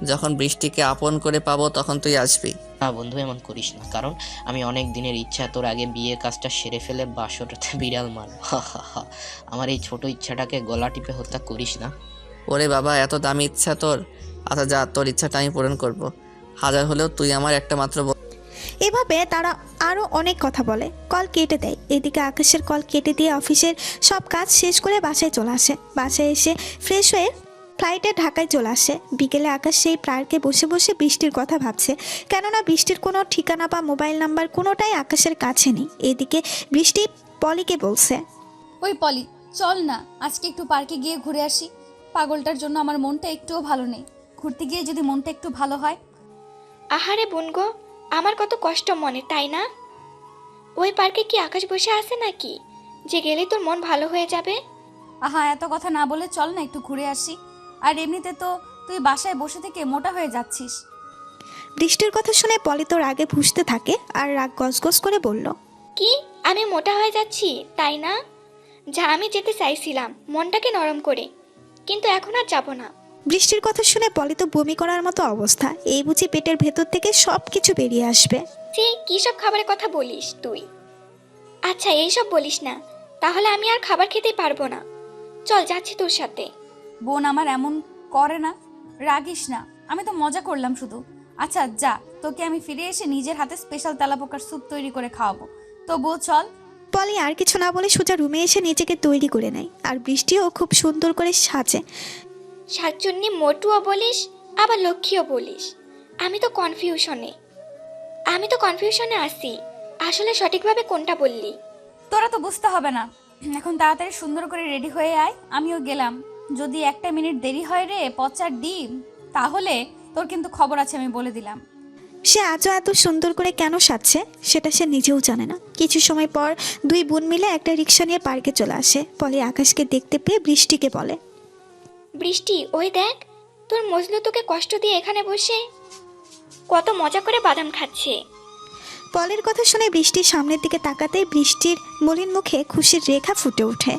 যখন বৃষ্টিকে আপন করে পাবো তখন তুই আসবি। না বন্ধু, এমন করিস না, কারণ আমি অনেক দিনের ইচ্ছা তোর আগে বিয়ে কাজটা সেরে ফেলে বাসরতে বিড়াল মার। আমার এই ছোট ইচ্ছাটাকে গলা টিপে হত্যা করিস না। ওরে বাবা, এত দামি ইচ্ছা তোর? আচ্ছা যা, তোর ইচ্ছাটা আমি পূরণ করব। হাজার হলেও তুই আমার একটা মাত্র এভাবে তারা আরো অনেক কথা বলে। কল কেটে দেয়। এদিকে আকাশের কল কেটে দিয়ে অফিসের সব কাজ শেষ করে বাসায় চলে আসে। বাসায় এসে ফ্রেশ হয়ে ফ্লাইটে ঢাকায় চলে আসে। বিকেলে আকাশ সেই পার্কে বসে বসে বৃষ্টির কথা ভাবছে, কেননা বৃষ্টির কোনো ঠিকানা বা মোবাইল নাম্বার কোনোটাই আকাশের কাছে নেই। এদিকে বৃষ্টি পলিকে বলছে, ওই পলি, চল না আজকে একটু পার্কে গিয়ে ঘুরে আসি। পাগলটার জন্য আমার মনটা একটুও ভালো নেই। ঘুরতে গিয়ে যদি মনটা একটু ভালো হয়। আহারে বোন গো, আমার কত কষ্ট মনে, তাই না? ওই পার্কে কি আকাশ বসে আছে নাকি যে গেলে তোর মন ভালো হয়ে যাবে? আহা, এত কথা না বলে চল না একটু ঘুরে আসি। আর এমনিতে তো তুই বাসায় বসে থেকে মোটা হয়ে যাচ্ছিস। বৃষ্টির কথা শুনে পলি তোর আগে ফুঁসতে থাকে আর রাগ গজগজ করে বলল, কি আমি মোটা হয়ে যাচ্ছি তাই না? যা, আমি যেতে চাইছিলাম মনটাকে নরম করে, কিন্তু এখন আর যাব না। বৃষ্টির কথা শুনে পলি তো বমি করার মতো অবস্থা। এই বুঝি পেটের ভেতর থেকে সব কিছু বেরিয়ে আসবে। যে কি সব খাবারের কথা বলিস তুই? আচ্ছা এইসব বলিস না, তাহলে আমি আর খাবার খেতে পারবো না। চল যাচ্ছি তোর সাথে। বোন আমার এমন করে না, রাগিস না, আমি তো মজা করলাম শুধু। আচ্ছা যা, তোকে আমি ফিরে এসে নিজের হাতে স্পেশাল তেলাপোকার স্যুপ তৈরি করে খাওয়াবো। তো বউ চল। পলি আর কিছু না বলে সোজা রুমে এসে নিজেকে তৈরি করে নেয়। আর বৃষ্টিও খুব সুন্দর করে সাজে। শাকচুন্নি মোটুও বলিস আবার লক্ষ্মীও বলিস, আমি তো কনফিউশনে আছি আসলে সঠিকভাবে কোনটা বললি। তোরা তো বুঝতে হবে না, এখন তাড়াতাড়ি সুন্দর করে রেডি হয়ে আয়, আমিও গেলাম। যদি 1 মিনিট দেরি হয় রে পচার ডিম, তাহলে তোর কিন্তু খবর আছে, আমি বলে দিলাম। সে আজও এত সুন্দর করে কেন সাজছে সেটা সে নিজেও জানে না। কিছু সময় পর দুই বোন মিলে একটা রিক্সা নিয়ে পার্কে চলে আসে। পলি আকাশকে দেখতে পেয়ে বৃষ্টিকে বলে, বৃষ্টি ওই দেখ, তোর মজনু তোকে কষ্ট দিয়ে এখানে বসে কত মজা করে বাদাম খাচ্ছে। পলের কথা শুনে বৃষ্টির সামনের দিকে তাকাতেই বৃষ্টির মলিন মুখে খুশির রেখা ফুটে ওঠে।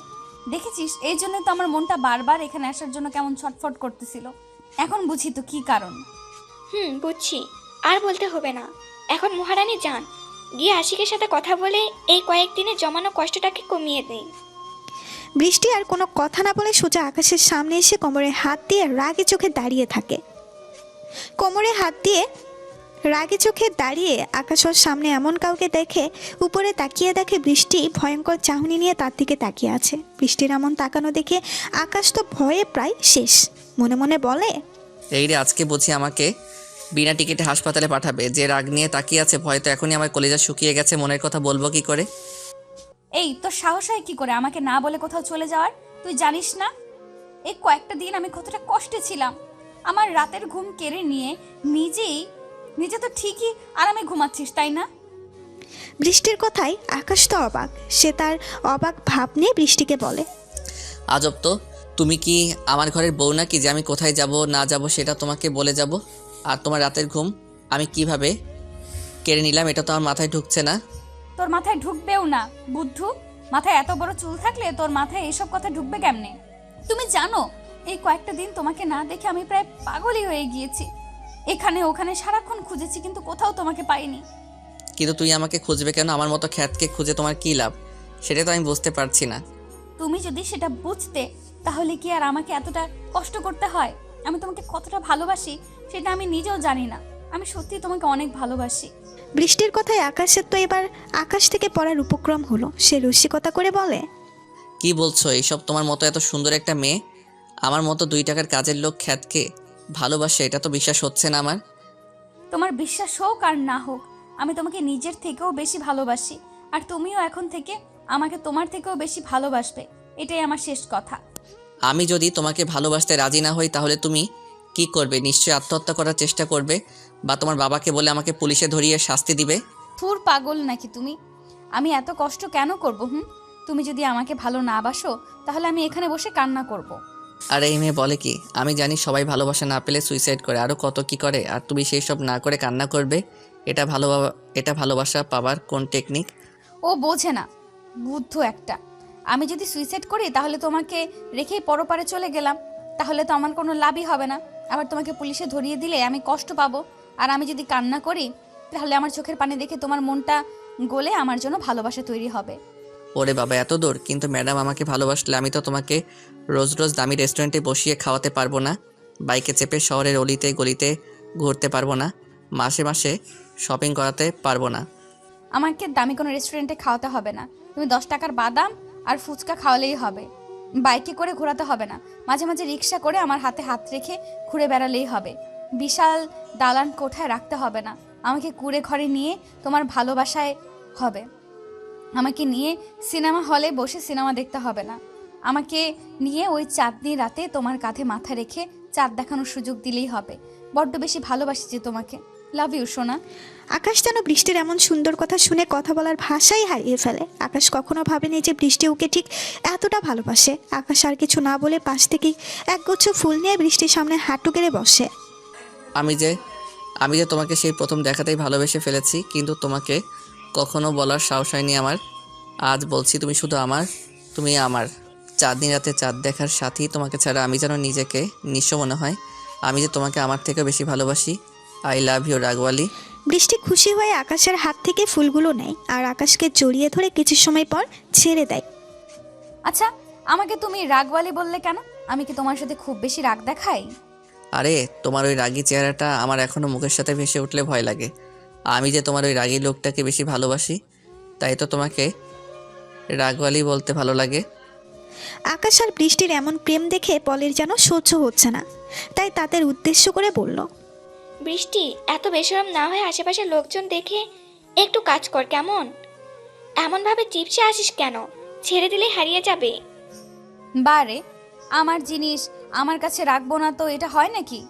দেখেছিস, এই জন্য তো আমার মনটা বারবার এখানে আসার জন্য কেমন ছটফট করতেছিল। এখন বুঝি তো কি কারণ। বুঝছি, আর বলতে হবে না। এখন মহারানী যান, গিয়ে আশিকের সাথে কথা বলে এই কয়েকদিনে জমানো কষ্টটাকে কমিয়ে দেই। বৃষ্টি আর কোনো কথা না বলে সোজা আকাশের সামনে এসে কোমরে হাত দিয়ে রাগে চোখে দাঁড়িয়ে থাকে। কোমরে হাত দিয়ে রাগে চোখে দাঁড়িয়ে আকাশ ওর সামনে এমন কাউকে দেখে উপরে তাকিয়ে দেখে বৃষ্টি ভয়ঙ্কর চাহনি নিয়ে তার দিকে তাকিয়ে আছে। বৃষ্টির এমন তাকানো দেখে আকাশ তো ভয়ে প্রায় শেষ। মনে মনে বলে, এই রে, আজকে বুঝি আমাকে বিনা টিকিটে হাসপাতালে পাঠাবে। যে রাগ নিয়ে তাকিয়ে আছে, ভয় তো এখনই আমার কলিজা শুকিয়ে গেছে। মনের কথা বলবো কি করে? এই তোর সাহস হয় কি করে আমাকে না বলে কোথাও চলে যাওয়ার? তুই জানিস না এই কয়েকটা দিন আমি কতটা কষ্টে ছিলাম। আমার রাতের ঘুম কেড়ে নিয়ে নিজে তো ঠিকই আরামে ঘুমাচ্ছিস, তাই না? বৃষ্টির কথায় আকাশ তো অবাক। সে তার অবাক ভাব নিয়ে বৃষ্টিকে বলে, আজব তো, তুমি কি আমার ঘরের বউ নাকি যে আমি কোথায় যাব না যাব সেটা তোমাকে বলে যাব? আর তোমার রাতের ঘুম আমি কিভাবে কেড়ে নিলাম এটা তো আমার মাথায় ঢুকছে না। তোর মাথায় ঢুকবেও না বুদ্ধু। মাথায় এত বড় চুল থাকলে তোর মাথায় এইসব কথা ঢুকবে কেমনে? তুমি জানো এই কয়েকটা দিন তোমাকে না দেখে আমি প্রায় পাগলই হয়ে গিয়েছি। এখানে ওখানে সারাক্ষণ খুঁজেছি কিন্তু কোথাও তোমাকে পাইনি। কিন্তু তুই আমাকে খুঁজবে কেন? আমার মতো খ্যাতকে খুঁজে তোমার কী লাভ সেটা তো আমি বুঝতে পারছি না। তুমি যদি সেটা বুঝতে তাহলে কি আর আমাকে এতটা কষ্ট করতে হয়? আমি তোমাকে কতটা ভালোবাসি সেটা আমি নিজেও জানি না। আমি সত্যি তোমাকে অনেক ভালোবাসি। বৃষ্টির কথায় আকাশের তো এবার আকাশ থেকে পড়ার উপক্রম হলো। সে রসিকতা করে বলে, কি বলছো এইসব? তোমার মতো এত সুন্দর একটা মেয়ে আমার মতো 2 টাকার কাজের লোক খ্যাতকে ভালোবাসে, এটা তো বিশ্বাস হচ্ছে না আমার। তোমার বিশ্বাস হোক আর না হোক, আমি তোমাকে নিজের থেকেও বেশি ভালোবাসি। আর তুমিও এখন থেকে আমাকে তোমার থেকেও বেশি ভালোবাসবে, এটাই আমার শেষ কথা। আমি যদি তোমাকে ভালোবাসতে রাজি না হই তাহলে তুমি কি করবে? নিশ্চয়ই আত্মহত্যা করার চেষ্টা করবে, বা তোমার বাবাকে বলে আমাকে পুলিশে ধরিয়ে শাস্তি দিবে। থুর পাগল নাকি তুমি? আমি এত কষ্ট কেন করব? তুমি যদি আমাকে ভালো না বাসো তাহলে আমি এখানে বসে কান্না করব। আর এই মেয়ে বলে কি? আমি জানি সবাই ভালোবাসা না পেলে সুইসাইড করে, আরও কত কি করে, আর তুমি সেই সব না করে কান্না করবে? এটা ভালোবাসা পাবার কোন টেকনিক? ও বোঝে না, বুদ্ধ একটা। আমি যদি সুইসাইড করি তাহলে তোমাকে রেখেই পরপারে চলে গেলাম, তাহলে তো আমার কোনো লাভই হবে না। আবার তোমাকে পুলিশে ধরিয়ে দিলে আমি কষ্ট পাবো। আর আমি যদি কান্না করি তাহলে আমার চোখের পানি দেখে তোমার মনটা গলে আমার জন্য ভালোবাসা তৈরি হবে। ওরে বাবা, এত দূর? কিন্তু ম্যাডাম, আমাকে ভালোবাসলে আমি তো তোমাকে রোজ রোজ দামি রেস্টুরেন্টে বসিয়ে খাওয়াতে পারবো না, বাইকে চেপে শহরের অলিতে গলিতে ঘুরতে পারবো না, মাসে মাসে শপিং করাতে পারবো না। আমাকে দামি কোনো রেস্টুরেন্টে খাওয়াতে হবে না। তুমি 10 টাকার বাদাম আর ফুচকা খাওয়ালেই হবে। বাইকে করে ঘোরাতে হবে না, মাঝে মাঝে রিক্সা করে আমার হাতে হাত রেখে ঘুরে বেড়ালেই হবে। বিশাল দালান কোঠায় রাখতে হবে না, আমাকে কুড়ে ঘরে নিয়ে তোমার ভালোবাসায় হবে। আমাকে নিয়ে সিনেমা হলে বসে সিনেমা দেখতে হবে না, আমাকে নিয়ে ওই চাঁদনি রাতে তোমার কাঁধে মাথা রেখে চাঁদ দেখানোর সুযোগ দিলেই হবে। বড্ড বেশি ভালোবাসি যে তোমাকে। লাভ ইউ সোনা। আকাশ যেন বৃষ্টির এমন সুন্দর কথা শুনে কথা বলার ভাষাই হারিয়ে ফেলে। আকাশ কখনো ভাবেনি যে বৃষ্টি ওকে ঠিক এতটা ভালোবাসে। আকাশ আর কিছু না বলে পাশ থেকেই একগুচ্ছ ফুল নিয়ে বৃষ্টির সামনে হাঁটু গেড়ে বসে। আমি যে তোমাকে সেই প্রথম দেখাতেই ভালোবেসে ফেলেছি, কিন্তু তোমাকে কখনো বলার সাহস হয়নি আমার। আজ বলছি, তুমি শুধু আমার, তুমি আমার। চাঁদনি রাতে চাঁদ দেখার সাথেই তোমাকে ছাড়া আমি যেন নিজেকে নিঃস্ব মনে হয়। আমি যে তোমাকে আমার থেকে বেশি ভালোবাসি। আই লাভ ইউ রাগওয়ালি। বৃষ্টি খুশি হয়ে আকাশের হাত থেকে ফুলগুলো নেয় আর আকাশকে জড়িয়ে ধরে কিছু সময় পর ছেড়ে দেয়। আচ্ছা, আমাকে তুমি রাগওয়ালি বললে কেন? আমি কি তোমার সাথে খুব বেশি রাগ দেখাই? আরে, তোমার ওই রাগী চেহারাটা আমার এখনও মুখের সাথে ভেসে উঠলে ভয় লাগে। আমি যে তোমার ওই রাগী লোকটাকে বেশি ভালোবাসি, তাই তো তোমাকে রাগওয়ালি বলতে ভালো লাগে। আকাশ আর বৃষ্টির এমন প্রেম দেখে পলের যেন সহ্য হচ্ছে না, তাই তাদের উদ্দেশ্য করে বলল, বৃষ্টি, এত বেশরম না হয়ে আশেপাশের লোকজন দেখে একটু কাজ কর কেমন? এমনভাবে চিপসে আসিস কেন? ছেড়ে দিলে হারিয়ে যাবে। বারে, আমার জিনিস আমার কাছে রাখবো না তো এটা হয় নাকি?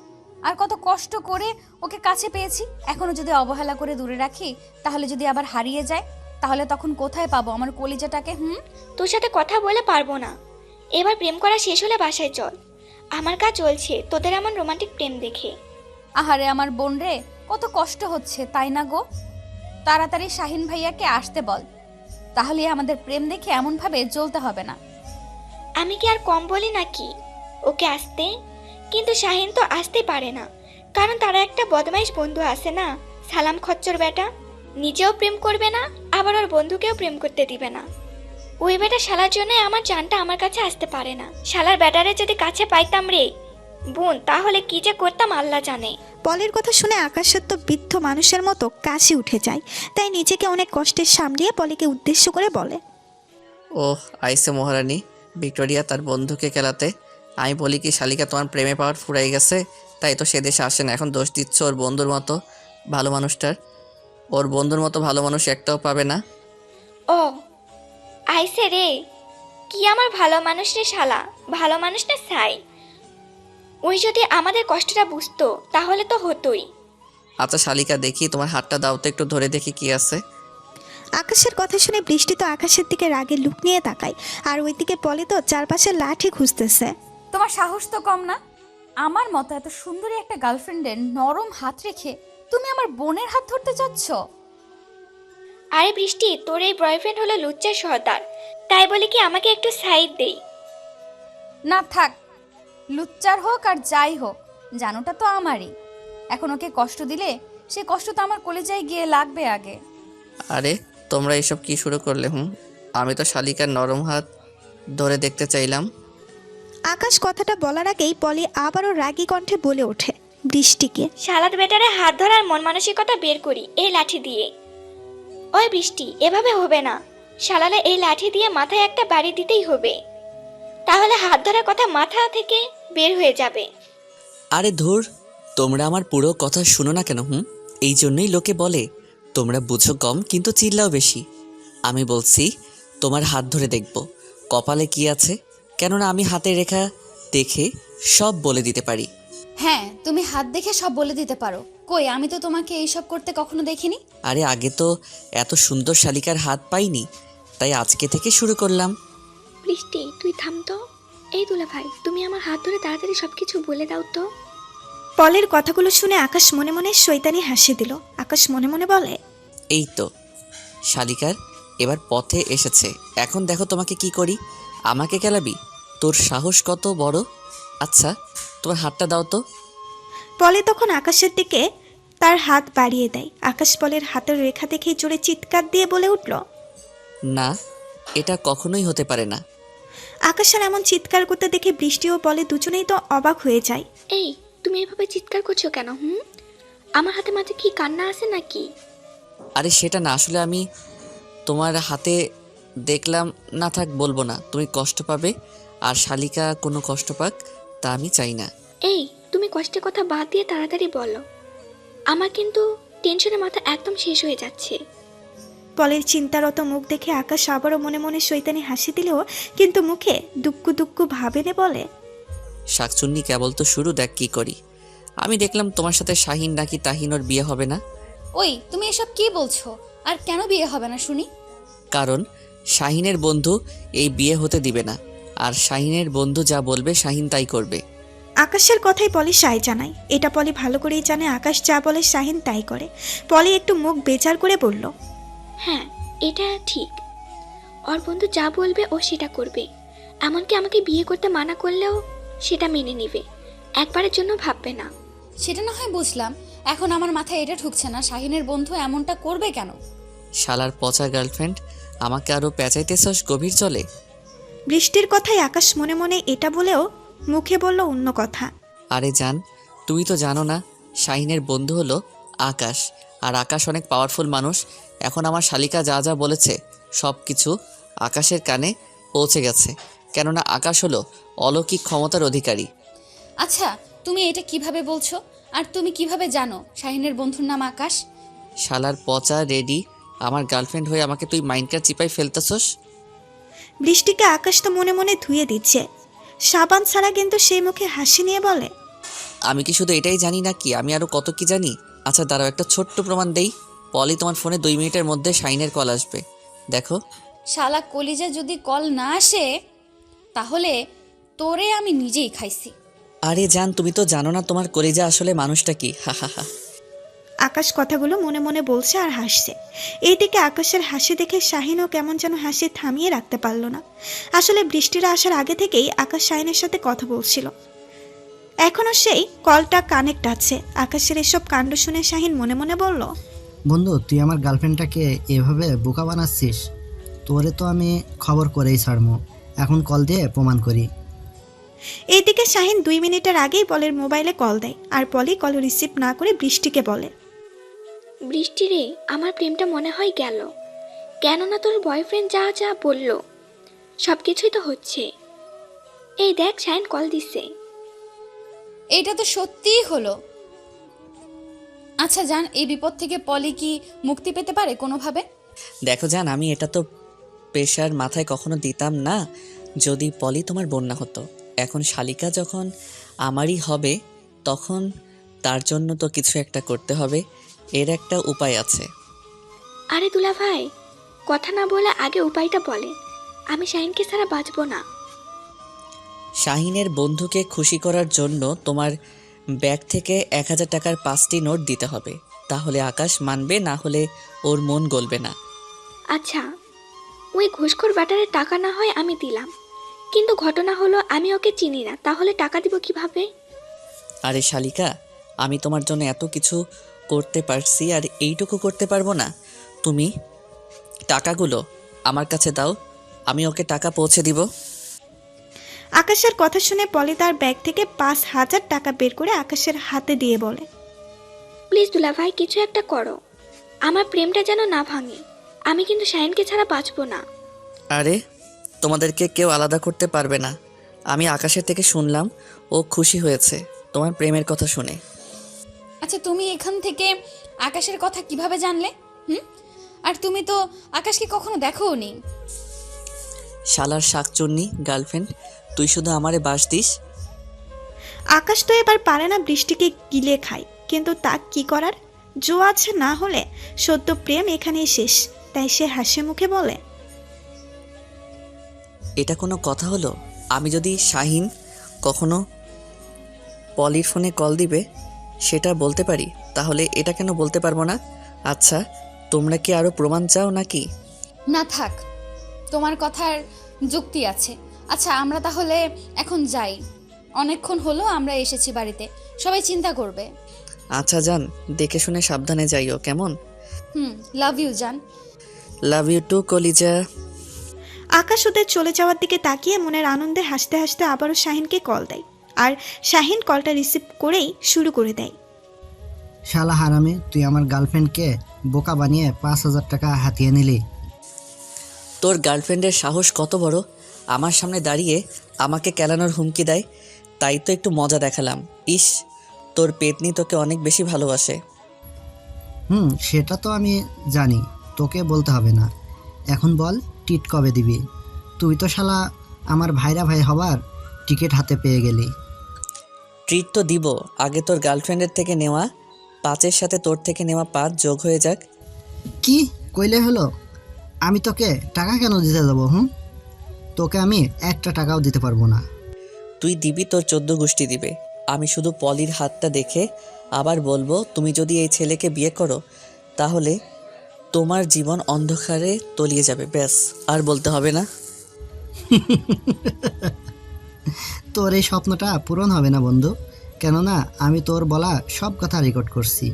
আর কত কষ্ট করে ওকে কাছে পেয়েছি। এখনো যদি অবহেলা করে দূরে রাখি, তাহলে যদি আবার হারিয়ে যায়, তাহলে তখন কোথায় পাবো আমার কলিজাটাকে? তোর সাথে কথা বলে পারবো না। এবার প্রেম করা শেষ হলে বাসায় চল। আমার কাজ চলছে তোদের এমন রোমান্টিক প্রেম দেখে। আহারে আমার বোন রে, কত কষ্ট হচ্ছে তাই না গো? তাড়াতাড়ি শাহিন ভাইয়াকে আসতে বল, তাহলে আমাদের প্রেম দেখে এমন ভাবে জ্বলতে হবে না। আমি কি আর কম বলি নাকি ওকে আসতে? কিন্তু শাহিন তো আসতে পারে না, কারণ তারা একটা বদমাইশ বন্ধু আছে না, সালাম খচ্চর বেটা। নিজেও প্রেম করবে না, আবার ওর বন্ধুকেও প্রেম করতে দিবে না। ওই বেটা শালার জন্য আমার জানটা আমার কাছে আসতে পারে না। শালার বেটারে যদি কাছে পাইতাম রে বোন, তাহলে কি যে করতাম আল্লাহ জানে। পলের কথা শুনে আকাশের তো বৃদ্ধ মানুষের মতো কাশি উঠে যায়। তাই নিজেকে অনেক কষ্টের সামলিয়ে পলিকে উদ্দেশ্য করে বলে, ওহ আইসে মহারানী ভিক্টোরিয়া তার বন্ধুকে খেলাতে। আমি বলি কি শালিকা তোমার প্রেমে পাওয়ার ফুরাই গেছে, তাই তো সে দেশে আসে না। এখন দোষ দিচ্ছ ওর বন্ধুর মতো ভালো মানুষটার। ওর বন্ধুর মতো ভালো মানুষ একটাও পাবে না। ও আইসে রে, কি আমার ভালো মানুষ রে শালা, ভালো মানুষ না চাই। ওই যদি আমাদের কষ্টটা বুঝতো তাহলে তো হতোই। আচ্ছা শালিকা দেখি তোমার হাতটা দাও তো, একটু ধরে দেখি কি আছে। আকাশের কথা শুনে বৃষ্টি তো আকাশের দিকে রাগে লুক নিয়ে তাকায়, আর ওইদিকে পলি তো চারপাশে লাঠি খুঁজতেছে। তোমার সাহস তো কম না। আমার মতো এত সুন্দরী একটা গার্লফ্রেন্ডের নরম হাত রেখে তুমি আমার বোনের হাত ধরতে চাচ্ছ? আরে বৃষ্টি, তোর এই বয়ফ্রেন্ড হলো লুচ্চার সর্দার, তাই বলে কি আমাকে একটু সাইড দেই? না থাক, লুচ্চার হোক আর যাই হোক, জানোটা তো আমারই। এখন ওকে কষ্ট দিলে সে কষ্ট তো আমার কলেজায় গিয়ে লাগবে আগে। আরে তোমরা এসব কি শুরু করলে? আমি তো শালিকার নরম হাত ধরে দেখতে চাইলাম। আকাশ কথাটা বলার আগেই পলি আবারও রাগী কণ্ঠে বলে ওঠে বৃষ্টিকে, শালার বেটারে হাত ধরার মন মানসিকতা বের করি এই লাঠি দিয়ে। ওই বৃষ্টি, এভাবে হবে না। শালালে এই লাঠি দিয়ে মাথায় একটা বাড়ি দিতেই হবে, তাহলে হাত ধরার কথা মাথা থেকে বের হয়ে যাবে। আরে ধুর, তোমরা আমার পুরো কথা শুনো না কেন? এই জন্যই লোকে বলে তোমরা বুঝো কম কিন্তু চিল্লাও বেশি। আমি বলছি তোমার হাত ধরে দেখব কপালে কি আছে, কেননা আমি হাতের রেখা দেখে সব বলে দিতে পারি। হ্যাঁ, তুমি হাত দেখে সব বলে দিতে পারো। কই, আমি তো তোমাকে এইসব করতে কখনো দেখিনি। আরে আগে তো এত সুন্দর শালিকার হাত পাইনি, তাই আজকে থেকে শুরু করলাম। বৃষ্টি তুই থাম তো। এই দুলা ভাই, তুমি আমার হাত ধরে তাড়াতাড়ি সবকিছু বলে দাও তো। পলের কথাগুলো শুনে আকাশ মনে মনে শয়তানি হাসি দিল। আকাশ মনে মনে বলে, এই তো শালিকার এবার পথে এসেছে, এখন দেখো তোমাকে কি করি। আমাকে কেলাবি? তোর সাহস কত বড়! আচ্ছা তোমার হাতটা দাও তো। পলে তখন আকাশের দিকে তার হাত বাড়িয়ে দেয়। আকাশ পলের হাতের রেখা দেখে জোরে চিৎকার দিয়ে বলে উঠল, না, এটা কখনোই হতে পারে না। আকাশের এমন চিৎকার করতে দেখে বৃষ্টি ও পলে দুজনেই তো অবাক হয়ে যায়। এই তুমি এভাবে চিৎকার করছো কেন? আমার হাতে মাঝে কি কান্না আছে নাকি? আরে সেটা না, আসলে আমি তোমার হাতে দেখলাম। না থাক, বলবো না, তুমি কষ্ট পাবে, আর শালিকা কোনো কষ্ট পাক তা আমি চাই না। এই তুমি কষ্টের কথা বাদ দিয়ে তাড়াতাড়ি বলো, আমার কিন্তু টেনশনে মাথা একদম শেষ হয়ে যাচ্ছে। পলের চিন্তারত মুখ দেখে আকাশ আবারও মনে মনে শয়তানি হাসি দিলেও কিন্তু মুখে দুক্কু দুক্কু ভাবেনে বলে, শাকচুন্নি কেবল তো শুরু, দেখ কি করি। আমি দেখলাম তোমার সাথে শাহিন নাকি তাহিনোর বিয়ে হবে না। ওই তুমি এসব কি বলছো? আর কেন বিয়ে হবে না শুনি? কারণ শাহিনের বন্ধু এই বিয়ে হতে দিবে না, আর শাহিনের বন্ধু যা বলবে শাহিন তাই করবে। আকাশের কথাই পলি সায় জানায়। এটা পলি ভালো করেই জানে আকাশ যা বলে শাহিন তাই করে। পলি একটু মুখ বেচার করে বলল, হ্যাঁ এটা ঠিক, ওর বন্ধু যা বলবে ও সেটা করবে। এমনকি আমাকে বিয়ে করতে মানা করলেও সেটা মেনে নিবে, একবারের জন্য ভাববে না। সেটা না হয় বুঝলাম, এখন আমার মাথায় এটা ঢুকছে না শাহিনের বন্ধু এমনটা করবে কেন। শালার পচা গার্লফ্রেন্ড, আমাকে আরো পেঁচাইতেছস গভীর চলে। বৃষ্টির কথাই আকাশ মনে মনে এটা বলেও মুখে বলল অন্য কথা। আরে জান, তুমি তো জানো না শাহিনের বন্ধু হলো আকাশ, আর আকাশ অনেক পাওয়ারফুল মানুষ। এখন আমার শালিকা যা যা বলেছে সব কিছু আকাশের কানে পৌঁছে গেছে, কেননা আকাশ হলো অলৌকিক ক্ষমতার অধিকারী। আচ্ছা, তুমি এটা কিভাবে বলছো? আর তুমি কিভাবে জানো শাহিনের বন্ধুর নাম আকাশ? শালার পচা রেডি, আমার গার্লফ্রেন্ড হয়ে আমাকে তুই মাইন্ডকার চিপাই ফেলতেছস। বৃষ্টিকে আকাশ তো মনে মনে ধুয়ে দিচ্ছে সাবান ছাড়া, কিন্তু সেই মুখে হাসি নিয়ে বলে, আমি কি শুধু এটাই জানি না কি আমি আরও কত কি জানি? আচ্ছা দাঁড়াও, একটা ছোট্ট প্রমাণ দেই। পলি, তোমার ফোনে 2 মিনিটের মধ্যে শাইনের কল আসবে, দেখো। শালা কলিজা যদি কল না আসে তাহলে তোরে আমি নিজেই খাইছি। আরে জান, তুমি তো জানো না তোমার কলিজা আসলে মানুষটা কি। হা হা হা। আকাশ কথাগুলো মনে মনে বলছে আর হাসছে। এইদিকে আকাশের হাসি দেখে শাহিনও কেমন যেন হাসি থামিয়ে রাখতে পারল না। আসলে বৃষ্টিরা আসার আগে থেকেই আকাশ শাহিনের সাথে কথা বলছিল। এখনো সেই কলটা কানেক্ট আছে। আকাশের এসব কাণ্ড শুনে শাহিন মনে মনে বলল, বন্ধু, তুই আমার গার্লফ্রেন্ডটাকে এভাবে বোকা বানাচ্ছিস? তোরে তো আমি খবর করেই ছাড়বো, এখন কল দিয়ে প্রমাণ করি। এইদিকে শাহিন 2 মিনিটের আগেই পলের মোবাইলে কল দেয় আর পলি কল রিসিভ না করে বৃষ্টিকে বলে, বৃষ্টি রে, আমার প্রেমটা মনে হয় গেল। কেননা তোর বয়ফ্রেন্ড যা যা বলল সব কিছুই তো হচ্ছে। এই দেখ, শাইন কল দিচ্ছে। এটা তো সত্যিই হলো। আচ্ছা জান, এই বিপদ থেকে পলি কি মুক্তি পেতে পারে কোনোভাবে? দেখো জান, আমি এটা তো প্রেশার মাথায় কখনো দিতাম না যদি পলি তোমার বোন না হতো। এখন শালিকা যখন আমারই হবে, তখন তার জন্য তো কিছু একটা করতে হবে। এর একটা উপায় আছে। আরে দুলা ভাই, কথা না বলে আগে উপায়টা বলে। আমি শাইনকে ছাড়া বাঁচবো না। শাহিনের বন্ধুকে খুশি করার জন্য তোমার ব্যাগ থেকে 1000 টাকার 5টি নোট দিতে হবে। তাহলে আকাশ মানবে, না হলে ওর মন গলবে না। আচ্ছা, ওই ঘুষখোর ব্যাটারের টাকা না হয় আমি দিলাম, কিন্তু ঘটনা হলো আমি ওকে চিনি না, তাহলে টাকা দিব কিভাবে? আরে শালিকা, আমি তোমার জন্য এত কিছু করতে পারছি আর এইটুকু করতে পারবো না? তুমি টাকাগুলো আমার কাছে দাও, আমি ওকে টাকা পৌঁছে দিব। আকাশের কথা শুনে পলি তার ব্যাগ থেকে 5,000 টাকা বের করে আকাশের হাতে দিয়ে বলে, প্লিজ দুলা ভাই, কিছু একটা করো, আমার প্রেমটা যেন না ভাঙে। আমি কিন্তু শাইনকে ছাড়া বাঁচবো না। আরে তোমাদেরকে কেউ আলাদা করতে পারবে না। আমি আকাশের থেকে শুনলাম ও খুশি হয়েছে তোমার প্রেমের কথা শুনে। আচ্ছা, তুমি এখান থেকে আকাশের কথা কিভাবে জানলে? আর তুমি তো আকাশকে কখনো দেখোওনি। শালার শাকচুন্নি গার্লফ্রেন্ড, তুই শুধু আমারে বাস দিস। আকাশ তো এবার পারে না বৃষ্টিকে গিলে খায়, কিন্তু তা কি করার? জো আছে না হলে সদ্য প্রেম এখানেই শেষ। তাই সে হাসি মুখে বলে, এটা কোনো কথা হলো? আমি যদি শাহিন কখনো পলির ফোনে কল দিবে সেটা বলতে পারি, তাহলে এটা কেন বলতে পারবো না? আচ্ছা, তোমরা কি আরও প্রমাণ চাও নাকি? না থাক, তোমার কথার যুক্তি আছে। আচ্ছা, আমরা তাহলে এখন যাই। অনেকক্ষণ হলো আমরা এসেছি বাড়িতে, সবাই চিন্তা করবে। আচ্ছা যান, দেখে শুনে সাবধানে যাইও, কেমন? লাভ ইউ জান। লাভ ইউ টু কলিজা। আকাশ ওদের চলে যাওয়ার দিকে তাকিয়ে মনের আনন্দে হাসতে হাসতে আবারও শাহিনকে কল দেয় আর শাহিন কলটা রিসিভ করেই শুরু করে দেয়, শালা হারামি, তুই আমার গার্লফ্রেন্ডকে বোকা বানিয়ে 5,000 টাকা হাতিয়ে নিলি। তোর গার্লফ্রেন্ডের সাহস কত বড়, আমার সামনে দাঁড়িয়ে আমাকে কেলানোর হুমকি দেয়। তাই তো একটু মজা দেখালাম। ইস, তোর পেতনি তোকে অনেক বেশি ভালোবাসে। সেটা তো আমি জানি, তোকে বলতে হবে না। এখন বল, টিট কবে দিবি? তুই তো শালা আমার ভাইরা ভাই হবার টিকিট হাতে পেয়ে গেলি। ট্রিট তো দিব, আগে তোর গার্লফ্রেন্ডের থেকে নেওয়া 5-এর সাথে তোর থেকে নেওয়া 5 যোগ হয়ে যাক। কি কইলে হলো? আমি তোকে টাকা কেন দিতে যাবো? তোকে আমি একটা টাকাও দিতে পারবো না। তুই দিবি, তোর 14 গোষ্ঠী দিবে। আমি শুধু পলির হাতটা দেখে আবার বলবো, তুমি যদি এই ছেলেকে বিয়ে করো তাহলে তোমার জীবন অন্ধকারে তলিয়ে যাবে। ব্যাস, আর বলতে হবে না। তোর এই স্বপ্নটা পূরণ হবে না বন্ধু, কেননা আমি তোর বলা সব কথা রেকর্ড করছি।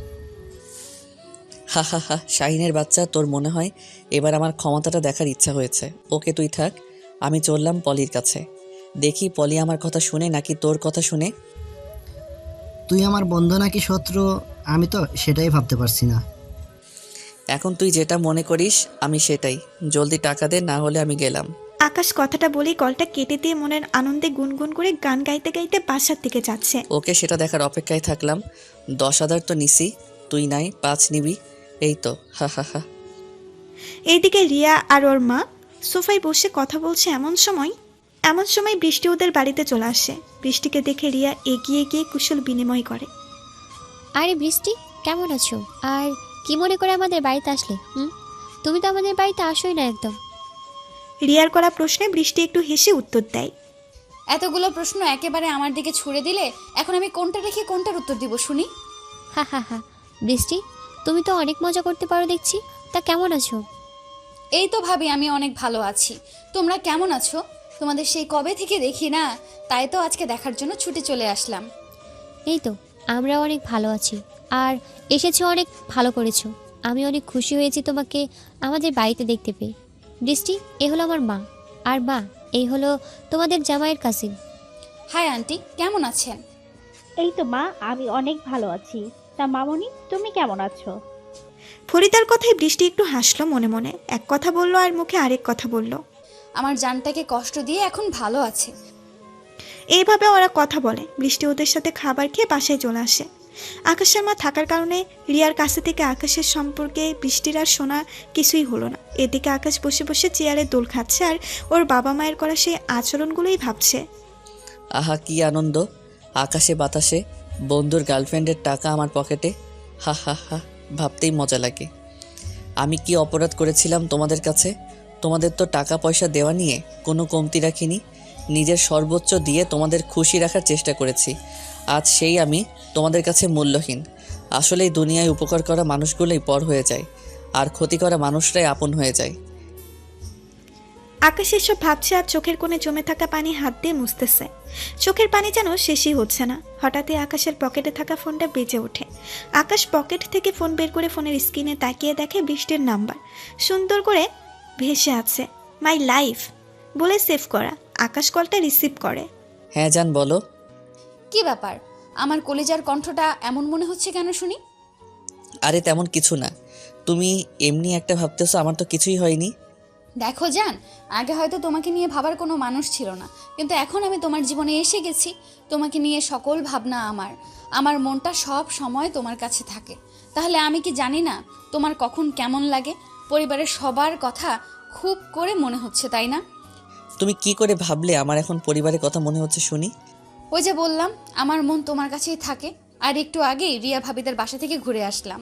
হা হা হা, শাহিনের বাচ্চা, তোর মনে হয় এবার আমার ক্ষমতাটা দেখার ইচ্ছা হয়েছে। ওকে তুই থাক, আমি চললাম পলির কাছে। দেখি পলি আমার কথা শুনে নাকি তোর কথা শুনে। তুই আমার বন্ধু নাকি শত্রু, আমি তো সেটাই ভাবতে পারছি না। এখন তুই যেটা মনে করিস আমি সেটাই। জলদি টাকা দে, না হলে আমি গেলাম। আকাশ কথাটা বলেই কলটা কেটে দিয়ে মনের আনন্দে গুনগুন করে গান গাইতে গাইতে বাসার দিকে যাচ্ছে। ওকে সেটা দেখার অপেক্ষায় থাকলাম। 10,000 তো নিছি, তুই নাই 5 নিবি, এই তো। হা হা হা। এইদিকে রিয়া আর ওর মা সোফায় বসে কথা বলছে। এমন সময় এমন সময় বৃষ্টি ওদের বাড়িতে চলে আসে। বৃষ্টিকে দেখে রিয়া এগিয়ে গিয়ে কুশল বিনিময় করে। আরে বৃষ্টি, কেমন আছো? আর কি মনে করে আমাদের বাড়িতে আসলে? তুমি তো আমাদের বাড়িতে আসোই না একদম। রিয়ার করা প্রশ্নে বৃষ্টি একটু হেসে উত্তর দেয়। এতগুলো প্রশ্ন একেবারে আমার দিকে ছুড়ে দিলে এখন আমি কোনটা রেখে কোনটার উত্তর দিব শুনি? হা হা হা। বৃষ্টি, তুমি তো অনেক মজা করতে পারো দেখছি। তা কেমন আছো? এই তো ভাবি আমি অনেক ভালো আছি। তোমরা কেমন আছো? তোমাদের সেই কবে থেকে দেখি না, তাই তো আজকে দেখার জন্য ছুটে চলে আসলাম। এই তো আমরা অনেক ভালো আছি। আর এসেছো, অনেক ভালো করেছো। আমি অনেক খুশি হয়েছি তোমাকে আমাদের বাড়িতে দেখতে পেয়ে। বৃষ্টি, এ হলো আমার মা। আর মা, এই হলো তোমাদের জামাইয়ের কাজিন। হাই আন্টি, কেমন আছেন? এই তো মা, আমি অনেক ভালো আছি। তা মামনি, তুমি কেমন আছো? ফরিদার কথায় বৃষ্টি একটু হাসলো মনে মনে। এক কথা বলল আর মুখে আরেক কথা বলল। আমার জানটাকে কষ্ট দিয়ে এখন ভালো আছে। এইভাবে ওরা কথা বলে। বৃষ্টি ওদের সাথে খাবার খেয়ে বাসায় চলে আসে। আকাশের মা থাকার কারণে রিয়ার কাছে থেকে আকাশের সম্পর্কে বৃষ্টির আর শোনা কিছুই হলো না। এদিকে আকাশ বসে বসে চেয়ারে দোল খাচ্ছে আর ওর বাবা মায়ের করা সেই আচরণগুলোই ভাবছে। আহা কি আনন্দ, আকাশে বাতাসে বন্ধুর গার্লফ্রেন্ডের টাকা আমার পকেটে। হা হা হা, ভাবতেই মজা লাগে। আমি কি অপরাধ করেছিলাম তোমাদের কাছে? তোমাদের তো টাকা পয়সা দেওয়া নিয়ে কোনো কমতি রাখিনি। নিজের সর্বোচ্চ দিয়ে তোমাদের খুশি রাখার চেষ্টা করেছি। আজ সেই আমি তোমাদের কাছে মূল্যহীন। আসলে এই দুনিয়ায় উপকার করা মানুষগুলোই পর হয়ে যায়, আর ক্ষতি করা মানুষরাই আপন হয়ে যায়। আকাশ এসব ভাবছে আর চোখের কোণে জমে থাকা পানি হাত দিয়ে মুছতেছে। চোখের পানি যেন শেষই হচ্ছে না। হঠাৎই আকাশের পকেটে থাকা ফোনটা বেজে ওঠে। আকাশ পকেট থেকে ফোন বের করে ফোনের স্ক্রিনে তাকিয়ে দেখে বৃষ্টির নাম্বার সুন্দর করে ভেসে আছে। মাই লাইফ বলে সেভ করা। আকাশ কলটা রিসিভ করে। হ্যাঁ জান, বলো। কি ব্যাপার, আমার কলিজার কণ্ঠটা এমন মনে হচ্ছে কেন শুনি? আরে তেমন কিছু না, তুমি এমনি একটা ভাবতেছো, আমার তো কিছুই হয়নি। দেখো জান, আগে হয়তো তোমাকে নিয়ে ভাবার কোনো মানুষ ছিল না, কিন্তু এখন আমি তোমার জীবনে এসে গেছি। তোমাকে নিয়ে সকল ভাবনা আমার মনটা সব সময় তোমার কাছে থাকে। তাহলে আমি কি জানি না তোমার কখন কেমন লাগে? পরিবারের সবার কথা খুব করে মনে হচ্ছে, তাই না? তুমি কি করে ভাবলে আমার এখন পরিবারের কথা মনে হচ্ছে শুনি? ওই যে বললাম, আমার মন তোমার কাছেই থাকে। আর একটু আগেই রিয়া ভাবিদের বাসা থেকে ঘুরে আসলাম।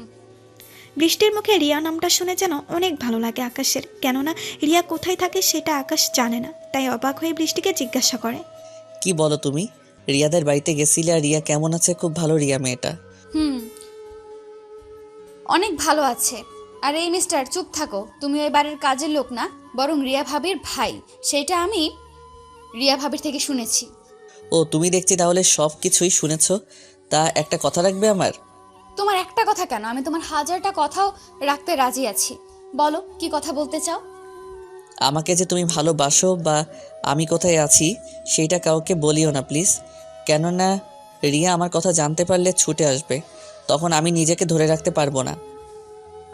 বৃষ্টির মুখে রিয়া নামটা শুনে যেন অনেক ভালো লাগে আকাশের। কেননা রিয়া কোথায় থাকে সেটা আকাশ জানে না, তাই অবাক হয়ে বৃষ্টিকে জিজ্ঞাসা করে। কি বলো তুমি? রিয়াদের বাড়িতে গেছিলে আর রিয়া কেমন আছে? খুব ভালো রিয়া মেয়েটা। অনেক ভালো আছে। আর এই মিস্টার, চুপ থাকো। তুমি ওই বাড়ির কাজের লোক না, বরং রিয়া ভাবির ভাই। সেটা আমি রিয়া ভাবির থেকে শুনেছি। ও, তুমি দেখছি তাহলে সব কিছুই শুনেছো। তা একটা কথা রাখবে আমার? তোমার একটা কথা কেন, আমি তোমার 1000টা কথাও রাখতে রাজি আছি। বলো, কি কথা বলতে চাও? আমাকে যে তুমি ভালোবাসো বা আমি কোথায় আছি সেইটা কাউকে বলিও না প্লিজ। কেননা রিয়া আমার কথা জানতে পারলে ছুটে আসবে, তখন আমি নিজেকে ধরে রাখতে পারবো না।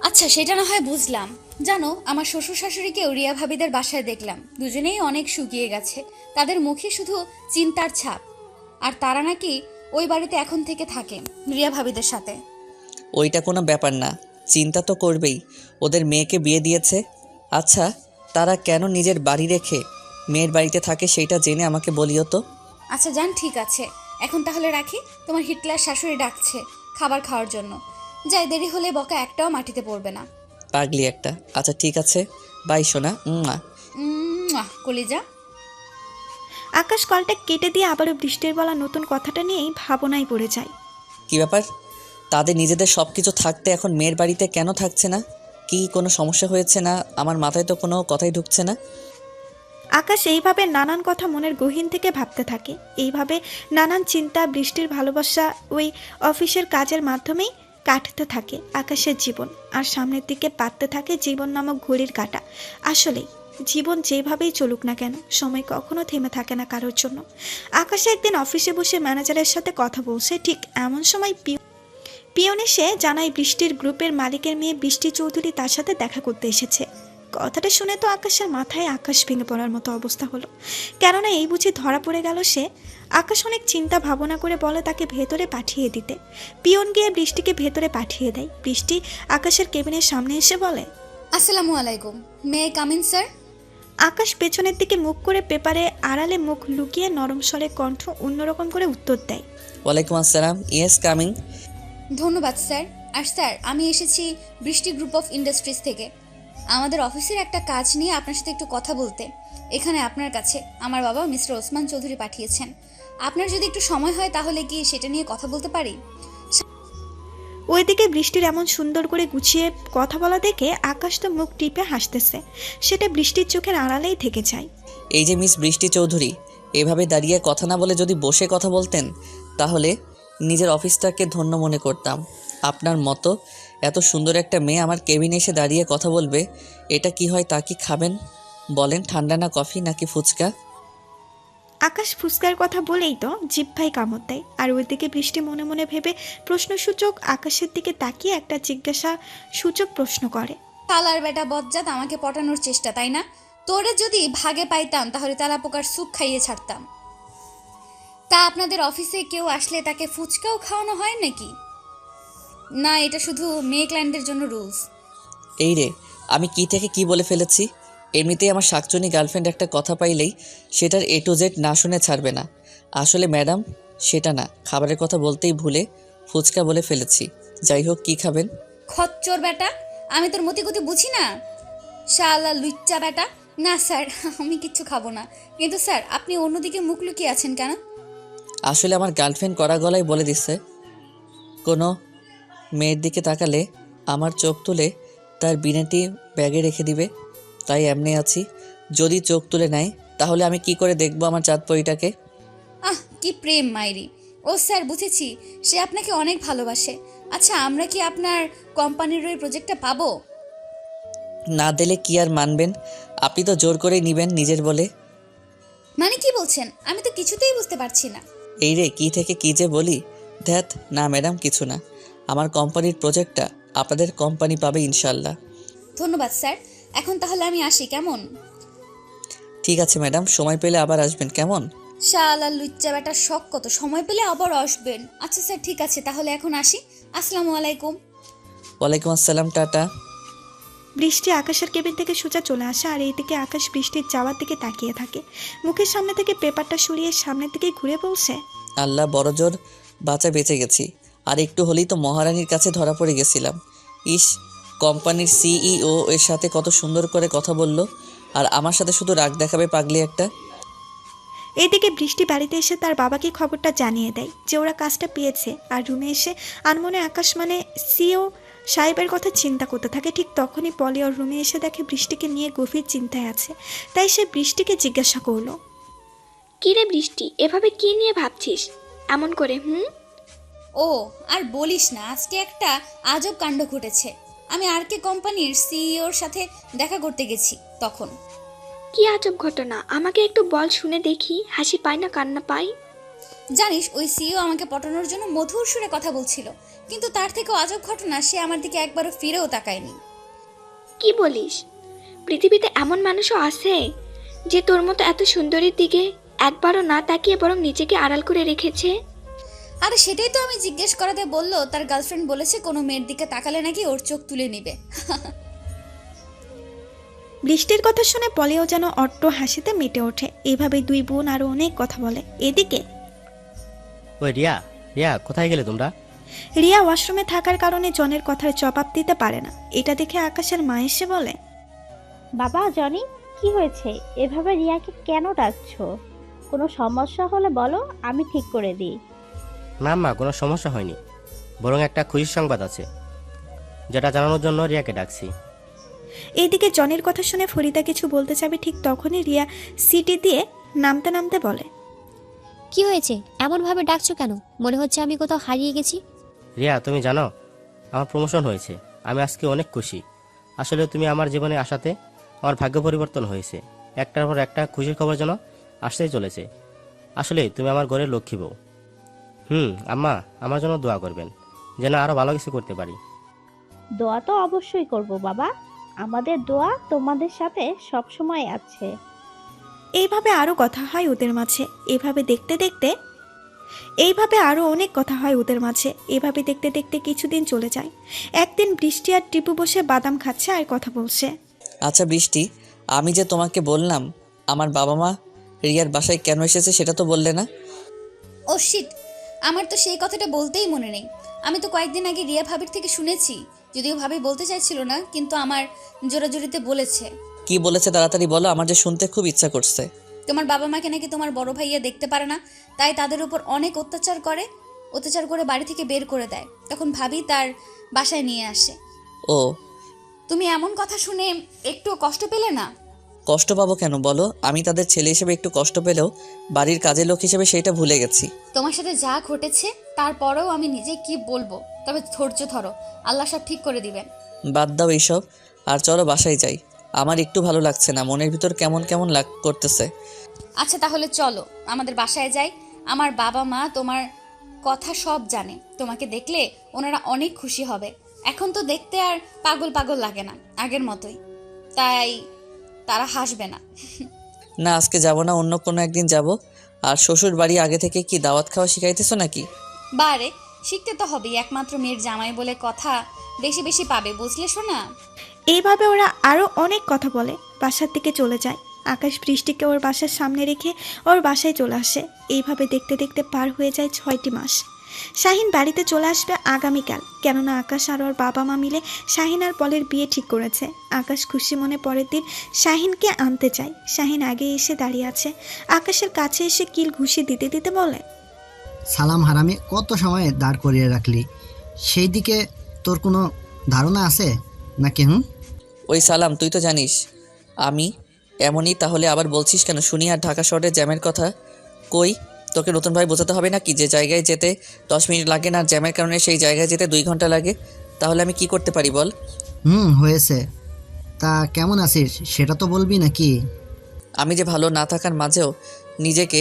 আচ্ছা, সেটা না হয় বুঝলাম। জানো, আমার শ্বশুর শাশুড়িকেও রিয়া ভাবিদের বাসায় দেখলাম। দুজনেই অনেক শুকিয়ে গেছে। তাদের মুখে শুধু চিন্তার ছাপ। আর তারা নাকি ওই বাড়িতে এখন থেকে থাকে রিয়া ভাবিদের সাথে। ওইটা কোনো ব্যাপার না, চিন্তা তো করবেই। ওদের মেয়েকে বিয়ে দিয়েছে। আচ্ছা, তারা কেন নিজের বাড়ি রেখে মেয়ের বাড়িতে থাকে সেইটা জেনে আমাকে বলিও তো। আচ্ছা যান, ঠিক আছে। এখন তাহলে রাখি, তোমার হিটলার শাশুড়ি ডাকছে খাবার খাওয়ার জন্য। যাই, দেরি হলে বকা একটাও মাটিতে পড়বে না। পাগলি একটা। আচ্ছা ঠিক আছে, বাই সোনা। কলিজা। আকাশ কলটা কেটে দিয়ে আবারও বৃষ্টির বলা নতুন কথাটা নিয়েই ভাবনায় পড়ে যায়। কি ব্যাপার? তাদের নিজেদের সব কিছু থাকতে এখন মেয়ের বাড়িতে কেন থাকছে না? কি কোনো সমস্যা হয়েছে না? আমার মাথায় তো কোনো কথাই ঢুকছে না। আকাশ এইভাবে নানান কথা মনের গহীন থেকে ভাবতে থাকে। এইভাবে নানান চিন্তা, বৃষ্টির ভালোবাসা, ওই অফিসের কাজের মাধ্যমেই কাটতে থাকে আকাশের জীবন। আর সামনের দিকে পাততে থাকে জীবন নামক ঘড়ির কাঁটা। আসলেই জীবন যেভাবেই চলুক না কেন, সময় কখনো থেমে থাকে না কারোর জন্য। আকাশে একদিন অফিসে বসে ম্যানেজারের সাথে কথা বলছে। ঠিক এমন সময় পিয়ন এসে জানায় বৃষ্টির গ্রুপের মালিকের মেয়ে বৃষ্টি চৌধুরী তার সাথে দেখা করতে এসেছে। কথাটা শুনে তো আকাশের মাথায় আকাশ ভেঙে পড়ার মতো অবস্থা হলো। কেননা এই বুঝি ধরা পড়ে গেল সে। আকাশ অনেক চিন্তা ভাবনা করে বলে তাকে ভেতরে পাঠিয়ে দিতে। পিয়ন গিয়ে বৃষ্টিকে ভেতরে পাঠিয়ে দেয়। বৃষ্টি আকাশের কেবিনের সামনে এসে বলে, আসসালামু আলাইকুম, মে কামিন স্যার? আকাশ পেছনের দিকে মুখ করে পেপারে আড়ালে মুখ লুকিয়ে নরম স্বরে কণ্ঠ অন্যরকম করে উত্তর দেয়। ওয়ালাইকুম আসসালাম, ইয়েস কামিং। ধন্যবাদ স্যার। আর স্যার, আমি এসেছি বৃষ্টি গ্রুপ অফ ইন্ডাস্ট্রিজ থেকে। আমাদের অফিসের একটা কাজ নিয়ে আপনার সাথে একটু কথা বলতে এখানে আপনার কাছে আমার বাবা মিস্টার ওসমান চৌধুরী পাঠিয়েছেন। আপনার যদি একটু সময় হয় তাহলে কি সেটা নিয়ে কথা বলতে পারি? ওইদিকে বৃষ্টির এমন সুন্দর করে গুছিয়ে কথা বলা দেখে আকাশ তো মুখ টিপে হাসতেছে। সেটা বৃষ্টির চোখের আড়ালেই থেকে যায়। এই যে মিস বৃষ্টি চৌধুরী, এভাবে দাঁড়িয়ে কথা না বলে যদি বসে কথা বলতেন তাহলে নিজের অফিসটাকে ধন্য মনে করতাম। আপনার মতো এত সুন্দর একটা মেয়ে আমার কেবিনে এসে দাঁড়িয়ে কথা বলবে, এটা কি হয়? তা কি খাবেন বলেন? ঠান্ডা না কফি নাকি ফুচকা? আকাশ ফুসকার কথা বলেই তো জিহ্বায় কামড় দেয়। আর ওইদিকে বৃষ্টি মনে মনে ভেবে প্রশ্নসূচক আকাশের দিকে তাকিয়ে একটা জিজ্ঞাসা সূচক প্রশ্ন করে। কালার বেটা বজ্জাত আমাকে পটানোর চেষ্টা, তাই না? তোরে যদি ভাগে পাইতাম তাহলে তেলাপোকার স্যুপ খাইয়ে ছাড়তাম। তা আপনাদের অফিসে কেউ আসলে তাকে ফুচকাও খাওয়ানো হয় নাকি? না, এটা শুধু মেয়ে ক্লায়েন্টদের জন্য রুলস। এই রে, আমি কি থেকে কি বলে ফেলেছি। এমনিতেই আমার শাকচুনি গার্লফ্রেন্ড একটা কথা পাইলেই সেটার A to Z না শুনে ছাড়বে না। আসলে ম্যাডাম সেটা না, খাবারের কথা বলতেই ভুলে ফুচকা বলে ফেলেছি। যাই হোক, কি খাবেন? খচ্চর বেটা, আমি তোর মতিগতি বুঝি না? শালা লুচ্চা বেটা। না স্যার, আমি কিচ্ছু খাবো না। কিন্তু স্যার, আপনি অন্যদিকে মুখ লুকিয়ে আছেন কেন? আসলে আমার গার্লফ্রেন্ড কড়া গলায় বলে দিচ্ছে কোনো মেয়ের দিকে তাকালে আমার চোখ তুলে তার বিনাটি ব্যাগে রেখে দিবে, তাই এমনি আছি। যদি চোখ তুলে নেয় তাহলে আমি কি করে দেখবো আমার চাঁদপরিটাকে? আহ, কি প্রেম মাইরি। ও স্যার, বুঝেছি, সে আপনাকে অনেক ভালোবাসে। আচ্ছা, আমরা কি আপনার কোম্পানির ওই প্রজেক্টটা পাবো? না দিলে কি আর মানবেন? আপনি তো জোর করেই নিবেন নিজের বলে। মানে কি বলছেন? আমি তো কিছুতেই বুঝতে পারছি না। এই রে, কি থেকে কি যে বলি। ধ্যাত, না ম্যাডাম, কিছু না। আমার কোম্পানির প্রজেক্টটা আপনাদের কোম্পানি পাবে ইনশাল্লাহ। ধন্যবাদ স্যার। এখন তাহলে আমি আসি, কেমন? ঠিক আছে ম্যাডাম, সময় পেলে আবার আসবেন, কেমন? শালা লুচ্চা বেটা, শখ কত, সময় পেলে আবার আসবেন। আচ্ছা স্যার, ঠিক আছে, তাহলে এখন আসি। আসসালামু আলাইকুম। ওয়ালাইকুম আসসালাম, টাটা। বৃষ্টি আকাশের কেবিন থেকে সোজা চলে আসে। আর এইদিকে আকাশ বৃষ্টির যাওয়ার দিকে তাকিয়ে থাকে। মুখের সামনে থেকে পেপারটা সরিয়ে সামনের দিকে ঘুরে বলছে, আল্লাহ বড় জোর বাঁচা বেঁচে গেছি। আর একটু হলেই তো মহারানীর কাছে ধরা পড়ে গেছিলাম। ইস, কোম্পানির CEO এর সাথে কত সুন্দর করে কথা বলল, আর আমার সাথে শুধু রাগ দেখাবে পাগলি একটা। এইদিকে বৃষ্টি বাড়িতে এসে তার বাবাকে খবরটা জানিয়ে দেয় যে ওরা কাজটা পেয়েছে। আর রুমে এসে আনমনে আকাশ মানে CEO সাহেবের কথা চিন্তা করতে থাকে। ঠিক তখনই পলি ওর রুমে এসে দেখে বৃষ্টিকে নিয়ে গভীর চিন্তায় আছে। তাই সে বৃষ্টিকে জিজ্ঞাসা করলো, কি রে বৃষ্টি, এভাবে কি নিয়ে ভাবছিস এমন করে? ও আর বলিস না, আজকে একটা আজব কাণ্ড ঘটেছে। আমি RK কোম্পানির CEOর সাথে দেখা করতে গেছি। তখন কি আজব ঘটনা, আমাকে একটু বল, শুনে দেখি হাসি পায় না কান্না পাই। জানিস, ওই CEO আমাকে পটানোর জন্য মধুর সুরে কথা বলছিল। কিন্তু তার থেকেও আজব ঘটনা, সে আমার দিকে একবারও ফিরেও তাকায়নি। কি বলিস? পৃথিবীতে এমন মানুষও আছে যে তোর মতো এত সুন্দরীর দিকে একবারও না তাকিয়ে বরং নিজেকে আড়াল করে রেখেছে? আরে সেটাই তো আমি জিজ্ঞেস করাতে বললো তার গার্লফ্রেন্ড বলেছে কোনো মেয়ের দিকে তাকালে নাকি ওর চোখ তুলে নিবে। বৃষ্টির কথা শুনে পলিও যেন অট্ট হাসিতে মেতে ওঠে। এইভাবে দুই বোন আরো অনেক কথা বলে। এদিকে ওই রিয়া, রিয়া কোথায় গেলে তোমরা? রিয়া ওয়াশরুমে থাকার কারণে জনের কথার জবাব দিতে পারে না। এটা দেখে আকাশের মা এসে বলে, বাবা জনি, কি হয়েছে? এভাবে রিয়াকে কেন ডাকছো? কোনো সমস্যা হলে বলো, আমি ঠিক করে দিই। না মা, কোনো সমস্যা হয়নি, বরং একটা খুশির সংবাদ আছে যেটা জানানোর জন্য রিয়াকে ডাকছি। এইদিকে জনের কথা শুনে ফরিদা কিছু বলতে যাবে, ঠিক তখনই রিয়া সিটি দিয়ে নামতে নামতে বলে, কি হয়েছে? এমনভাবে ডাকছো কেন? মনে হচ্ছে আমি কোথাও হারিয়ে গেছি। রিয়া, তুমি জানো আমার প্রমোশন হয়েছে। আমি আজকে অনেক খুশি। আসলে তুমি আমার জীবনে আসাতে আমার ভাগ্য পরিবর্তন হয়েছে। একটার পর একটা খুশির খবর যেন আসতেই চলেছে। আসলে তুমি আমার ঘরের লক্ষ্মী বউ। আম্মা, আমার জন্য দোয়া করবেন যেন আরও ভালো কিছু করতে পারি। দোয়া তো অবশ্যই করব বাবা, আমাদের দোয়া তোমাদের সাথে সব সময় আছে। এইভাবে আরো কথা হয় ওদের মাঝে। এইভাবে আরো অনেক কথা হয় ওদের মাঝে। এভাবে দেখতে দেখতে কিছুদিন চলে যায়। একদিন বৃষ্টি আর টিপু বসে বাদাম খাচ্ছে আর কথা বলছে। আচ্ছা বৃষ্টি, আমি যে তোমাকে বললাম আমার বাবা মা রিয়ার বাসায় কেন এসেছে সেটা তো বললে না। ও শিট, আমার তো সেই কথাটা বলতেই মনে নেই। আমি তো কয়েকদিন আগে রিয়া ভাবির থেকে শুনেছি, যদিও ভাবি বলতে চাইছিল না, কিন্তু আমার জোরাজুরিতে বলেছে। কি বলেছে তাড়াতাড়ি বলো, আমার যে শুনতে খুব ইচ্ছা করছে। তোমার বাবা মাকে নাকি তোমার বড় ভাইয়া দেখতে পারে না, তাই তাদের উপর অনেক অত্যাচার করে বাড়ি থেকে বের করে দেয়। তখন ভাবি তার বাসায় নিয়ে আসে। ও, তুমি এমন কথা শুনে একটু কষ্ট পেলে না? কষ্ট পাবো কেন বলো? আমি তাদের ছেলে হিসেবে একটু কষ্ট পেলেও বাড়ির কাজের লোক হিসেবে সেটা ভুলে গেছি। তোমার সাথে যা ঘটেছে তারপরেও আমি নিজে কি বলবো, তবে ধৈর্য ধরো, আল্লাহ সব ঠিক করে দিবেন। বাদ দাও এইসব, আর চলো বাসায় যাই। আমার একটু ভালো লাগছে না, মনের ভিতর কেমন কেমন করতেছে। আচ্ছা তাহলে চলো আমাদের বাসায় যাই। আমার বাবা মা তোমার কথা সব জানে, তোমাকে দেখলে ওনারা অনেক খুশি হবে। এখন তো দেখতে আর পাগল পাগল লাগে না, আগের মতোই, তাই তারা হাসবে না। না, আজকে যাব না, অন্য কোনো একদিন যাব। আর শ্বশুর বাড়ি আগে থেকে কি দাওয়াত খাওয়া শিখাইতেছো নাকি? বারে, শিখতে তো হবেই, একমাত্র মেয়ের জামাই বলে কথা বেশি বেশি পাবে, বুঝলে শোনা? এইভাবে ওরা আরও অনেক কথা বলে বাসার দিকে চলে যায়। আকাশ বৃষ্টিকে ওর বাসার সামনে রেখে ওর বাসায় চলে আসে। এইভাবে দেখতে দেখতে পার হয়ে যায় 6টি মাস। শাহিন বাড়িতে চলে আসবে আগামীকাল, কেননা আকাশ আর ওর বাবা মা মিলে শাহিন আর পলের বিয়ে ঠিক করেছে। আকাশ খুশি মনে পরের দিন শাহিনকে আনতে চায়। শাহিন আগে এসে দাঁড়িয়ে আছে, আকাশের কাছে এসে কিল ঘুষি দিতে দিতে বলে, সালাম হারামি, কত সময় দাঁড় করিয়ে রাখলি? সেই দিকে তোর কোনো ধারণা আছে নাকি? ওই সালাম, তুই তো জানিস আমি এমনই, তাহলে আবার বলছিস কেন শুনি? আর ঢাকা শহরের জ্যামের কথা কই? তোকে নতুনভাবে বোঝাতে হবে নাকি যে জায়গায় যেতে 10 মিনিট লাগে না, আর জ্যামের কারণে সেই জায়গায় যেতে 2 ঘন্টা লাগে? তাহলে আমি কি করতে পারি বল? হয়েছে। তা কেমন আছিস সেটা তো বলবি নাকি? আমি যে ভালো না থাকার মাঝেও নিজেকে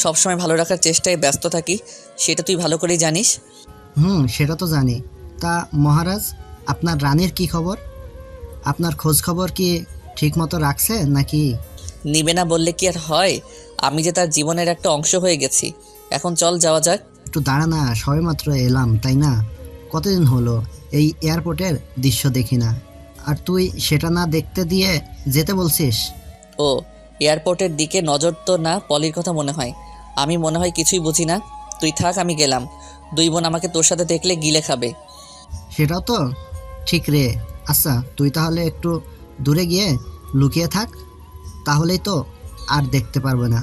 সবসময় ভালো রাখার চেষ্টায় ব্যস্ত থাকি, সেটা তুই ভালো করেই জানিস। সেটা তো জানি। তা মহারাজ, আপনার রানীর কি খবর? আপনার খোঁজ খবর কি ঠিক মতো রাখছে নাকি? নিবে না বললে কি আর হয়? আমি যে তার জীবনের একটা অংশ হয়ে গেছি। এখন চল যাওয়া যাক। একটু দাঁড়া না, সবেমাত্র এলাম তাই না? কতদিন হলো এই এয়ারপোর্টের দৃশ্য দেখি না, আর তুই সেটা না দেখতে দিয়ে যেতে বলছিস? ও, এয়ারপোর্টের দিকে নজর তো না, পলির কথা মনে হয়। আমি মনে হয় কিছুই বুঝি না। তুই থাক, আমি গেলাম। 2 বোন আমাকে তোর সাথে দেখলে গিলে খাবে। সেটাও তো ঠিক রে। আচ্ছা, তুই তাহলে একটু দূরে গিয়ে লুকিয়ে থাক, তাহলেই তো আর দেখতে পারবে না।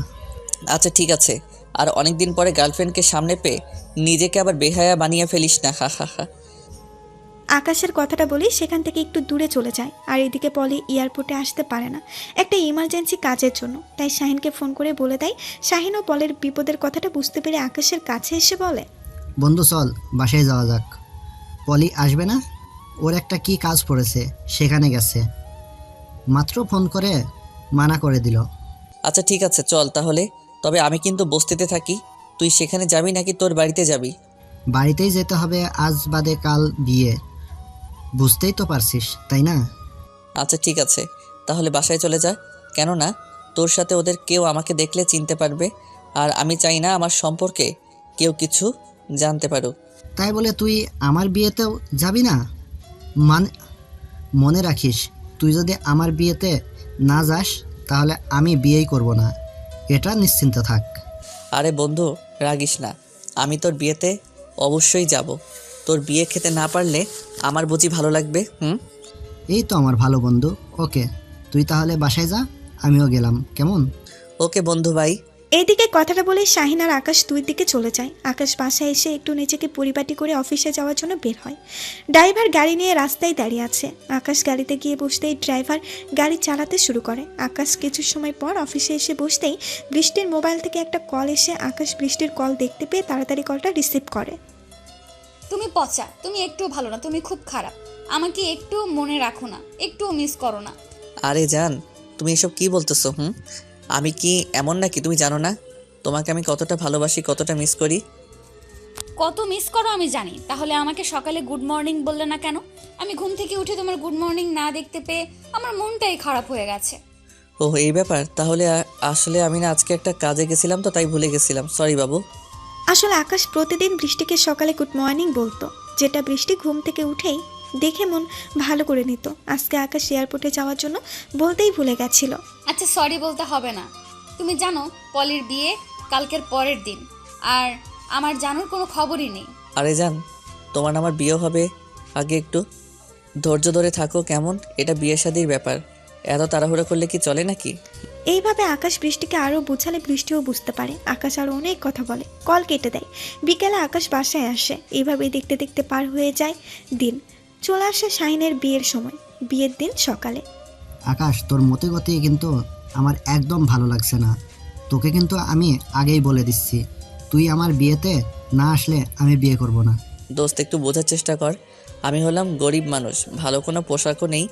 আচ্ছা ঠিক আছে। আর অনেক দিন পরে গার্লফ্রেন্ডকে সামনে পেয়ে নিজেকে আবার বেহায়া বানিয়ে ফেলিস না, হা হা হা। আকাশের কথাটা বলি সেখান থেকে একটু দূরে চলে যায়। আর এদিকে পলি এয়ারপোর্টে আসতে পারে না একটা ইমার্জেন্সি কাজের জন্য, তাই শাহিনকে ফোন করে বলে দেয়। শাহিন ও পলের বিপদের কথাটা বুঝতে পেরে আকাশের কাছে এসে বলে, বন্ধু চল বাসায় যাওয়া যাক। পলি আসবে না, ওর একটা কি কাজ পড়েছে, সেখানে গেছে। মাত্র ফোন করে মানা করে দিল। আচ্ছা ঠিক আছে চল তাহলে, তবে আমি কিন্তু বস্তিতে থাকি। তুই সেখানে যাবি নাকি তোর বাড়িতে যাবি? বাড়িতেই যেতে হবে, আজ বাদে কাল বিয়ে, বুঝতেই তো পারছিস তাই না? আচ্ছা ঠিক আছে, তাহলে বাসায় চলে যা। কেননা তোর সাথে ওদের কেউ আমাকে দেখলে চিনতে পারবে, আর আমি চাই না আমার সম্পর্কে কেউ কিছু জানতে পারুক। তাই বলে তুই আমার বিয়েতেও যাবি না? মনে রাখিস, তুই যদি আমার বিয়েতে না যাস তাহলে আমি বিয়েই করব না, এটা নিশ্চিন্ত থাক। আরে বন্ধু রাগিস না, আমি তোর বিয়েতে অবশ্যই যাব। তোর বিয়ে খেতে না পারলে আমার বুঝি ভালো লাগবে? এই তো আমার ভালো বন্ধু। ওকে, তুই তাহলে বাসায় যা, আমিও গেলাম, কেমন? ওকে বন্ধু ভাই। এইদিকে কথাটা বলে শাহিন আর আকাশ দুই দিকে চলে যায়। আকাশ বাসায় এসে একটু নিজেকে পরিপাটি করে অফিসে যাওয়ার জন্য বের হয়। ড্রাইভার গাড়ি নিয়ে রাস্তায় দাঁড়িয়ে আছে। আকাশ গাড়িতে গিয়ে বসতেই ড্রাইভার গাড়ি চালাতে শুরু করে। আকাশ কিছু সময় পর অফিসে এসে বসতেই বৃষ্টির মোবাইল থেকে একটা কল এসে আকাশ বৃষ্টির কল দেখতে পেয়ে তাড়াতাড়ি কলটা রিসিভ করে। তুমি পচা, তুমি একটু ভালো না, তুমি খুব খারাপ। আমাকে একটু মনে রাখো না, একটু মিস করো না। আরে জান, তুমি এসব কি বলতেছো? আমি কি এমন নাকি তুমি জানো না তোমাকে আমি কতটা ভালোবাসি, কতটা মিস করি? কত মিস করো আমি জানি, তাহলে আমাকে সকালে গুড মর্নিং বললে না কেন? আমি ঘুম থেকে উঠে তোমার গুড মর্নিং না দেখতে পেয়ে আমার মনটাই খারাপ হয়ে গেছে। ও এই ব্যাপার, তাহলে আসলে আমি না আজকে একটা কাজে গেছিলাম তো, তাই ভুলে গেছিলাম, সরি বাবু। আসলে আকাশ প্রতিদিন বৃষ্টিকে সকালে গুড মর্নিং বলতো, যেটা বৃষ্টি ঘুম থেকে উঠেই দেখে মন ভালো করে নিত। আজকে আকাশ এয়ারপোর্টে যাওয়ার জন্য বলতেই ভুলে গেছিল। আচ্ছা সরি বলতে হবে না। তুমি জানো পলির বিয়ে কালকের পরের দিন, আর আমার জানার কোনো খবরই নেই। আরে জান, তোমার আমার বিয়ে হবে, আগে একটু ধৈর্য ধরে থাকো কেমন? এটা বিয়ে শাদির ব্যাপার, এত তাড়াহুড়ো করলে কি চলে নাকি? এইভাবে আকাশ বৃষ্টিকে আরও বুঝালে বৃষ্টিও বুঝতে পারে। আকাশ আরও অনেক কথা বলে, কল কেটে দেয়। বিকেলে আকাশ বাসায় আসে। এইভাবেই দেখতে দেখতে পার হয়ে যায় দিন। চলে আসে শাহিনের বিয়ের সময়। বিয়ের দিন সকালে। আকাশ, তোর মতে গতি কিন্তু আমার একদম ভালো লাগছে না। তোকে কিন্তু আমি আগেই বলে দিচ্ছি, তুই আমার বিয়েতে না আসলে আমি বিয়ে করব না। দোস্ত একটু বোঝার চেষ্টা কর, আমি হলাম গরিব মানুষ, ভালো কোনো পোশাকও নেই।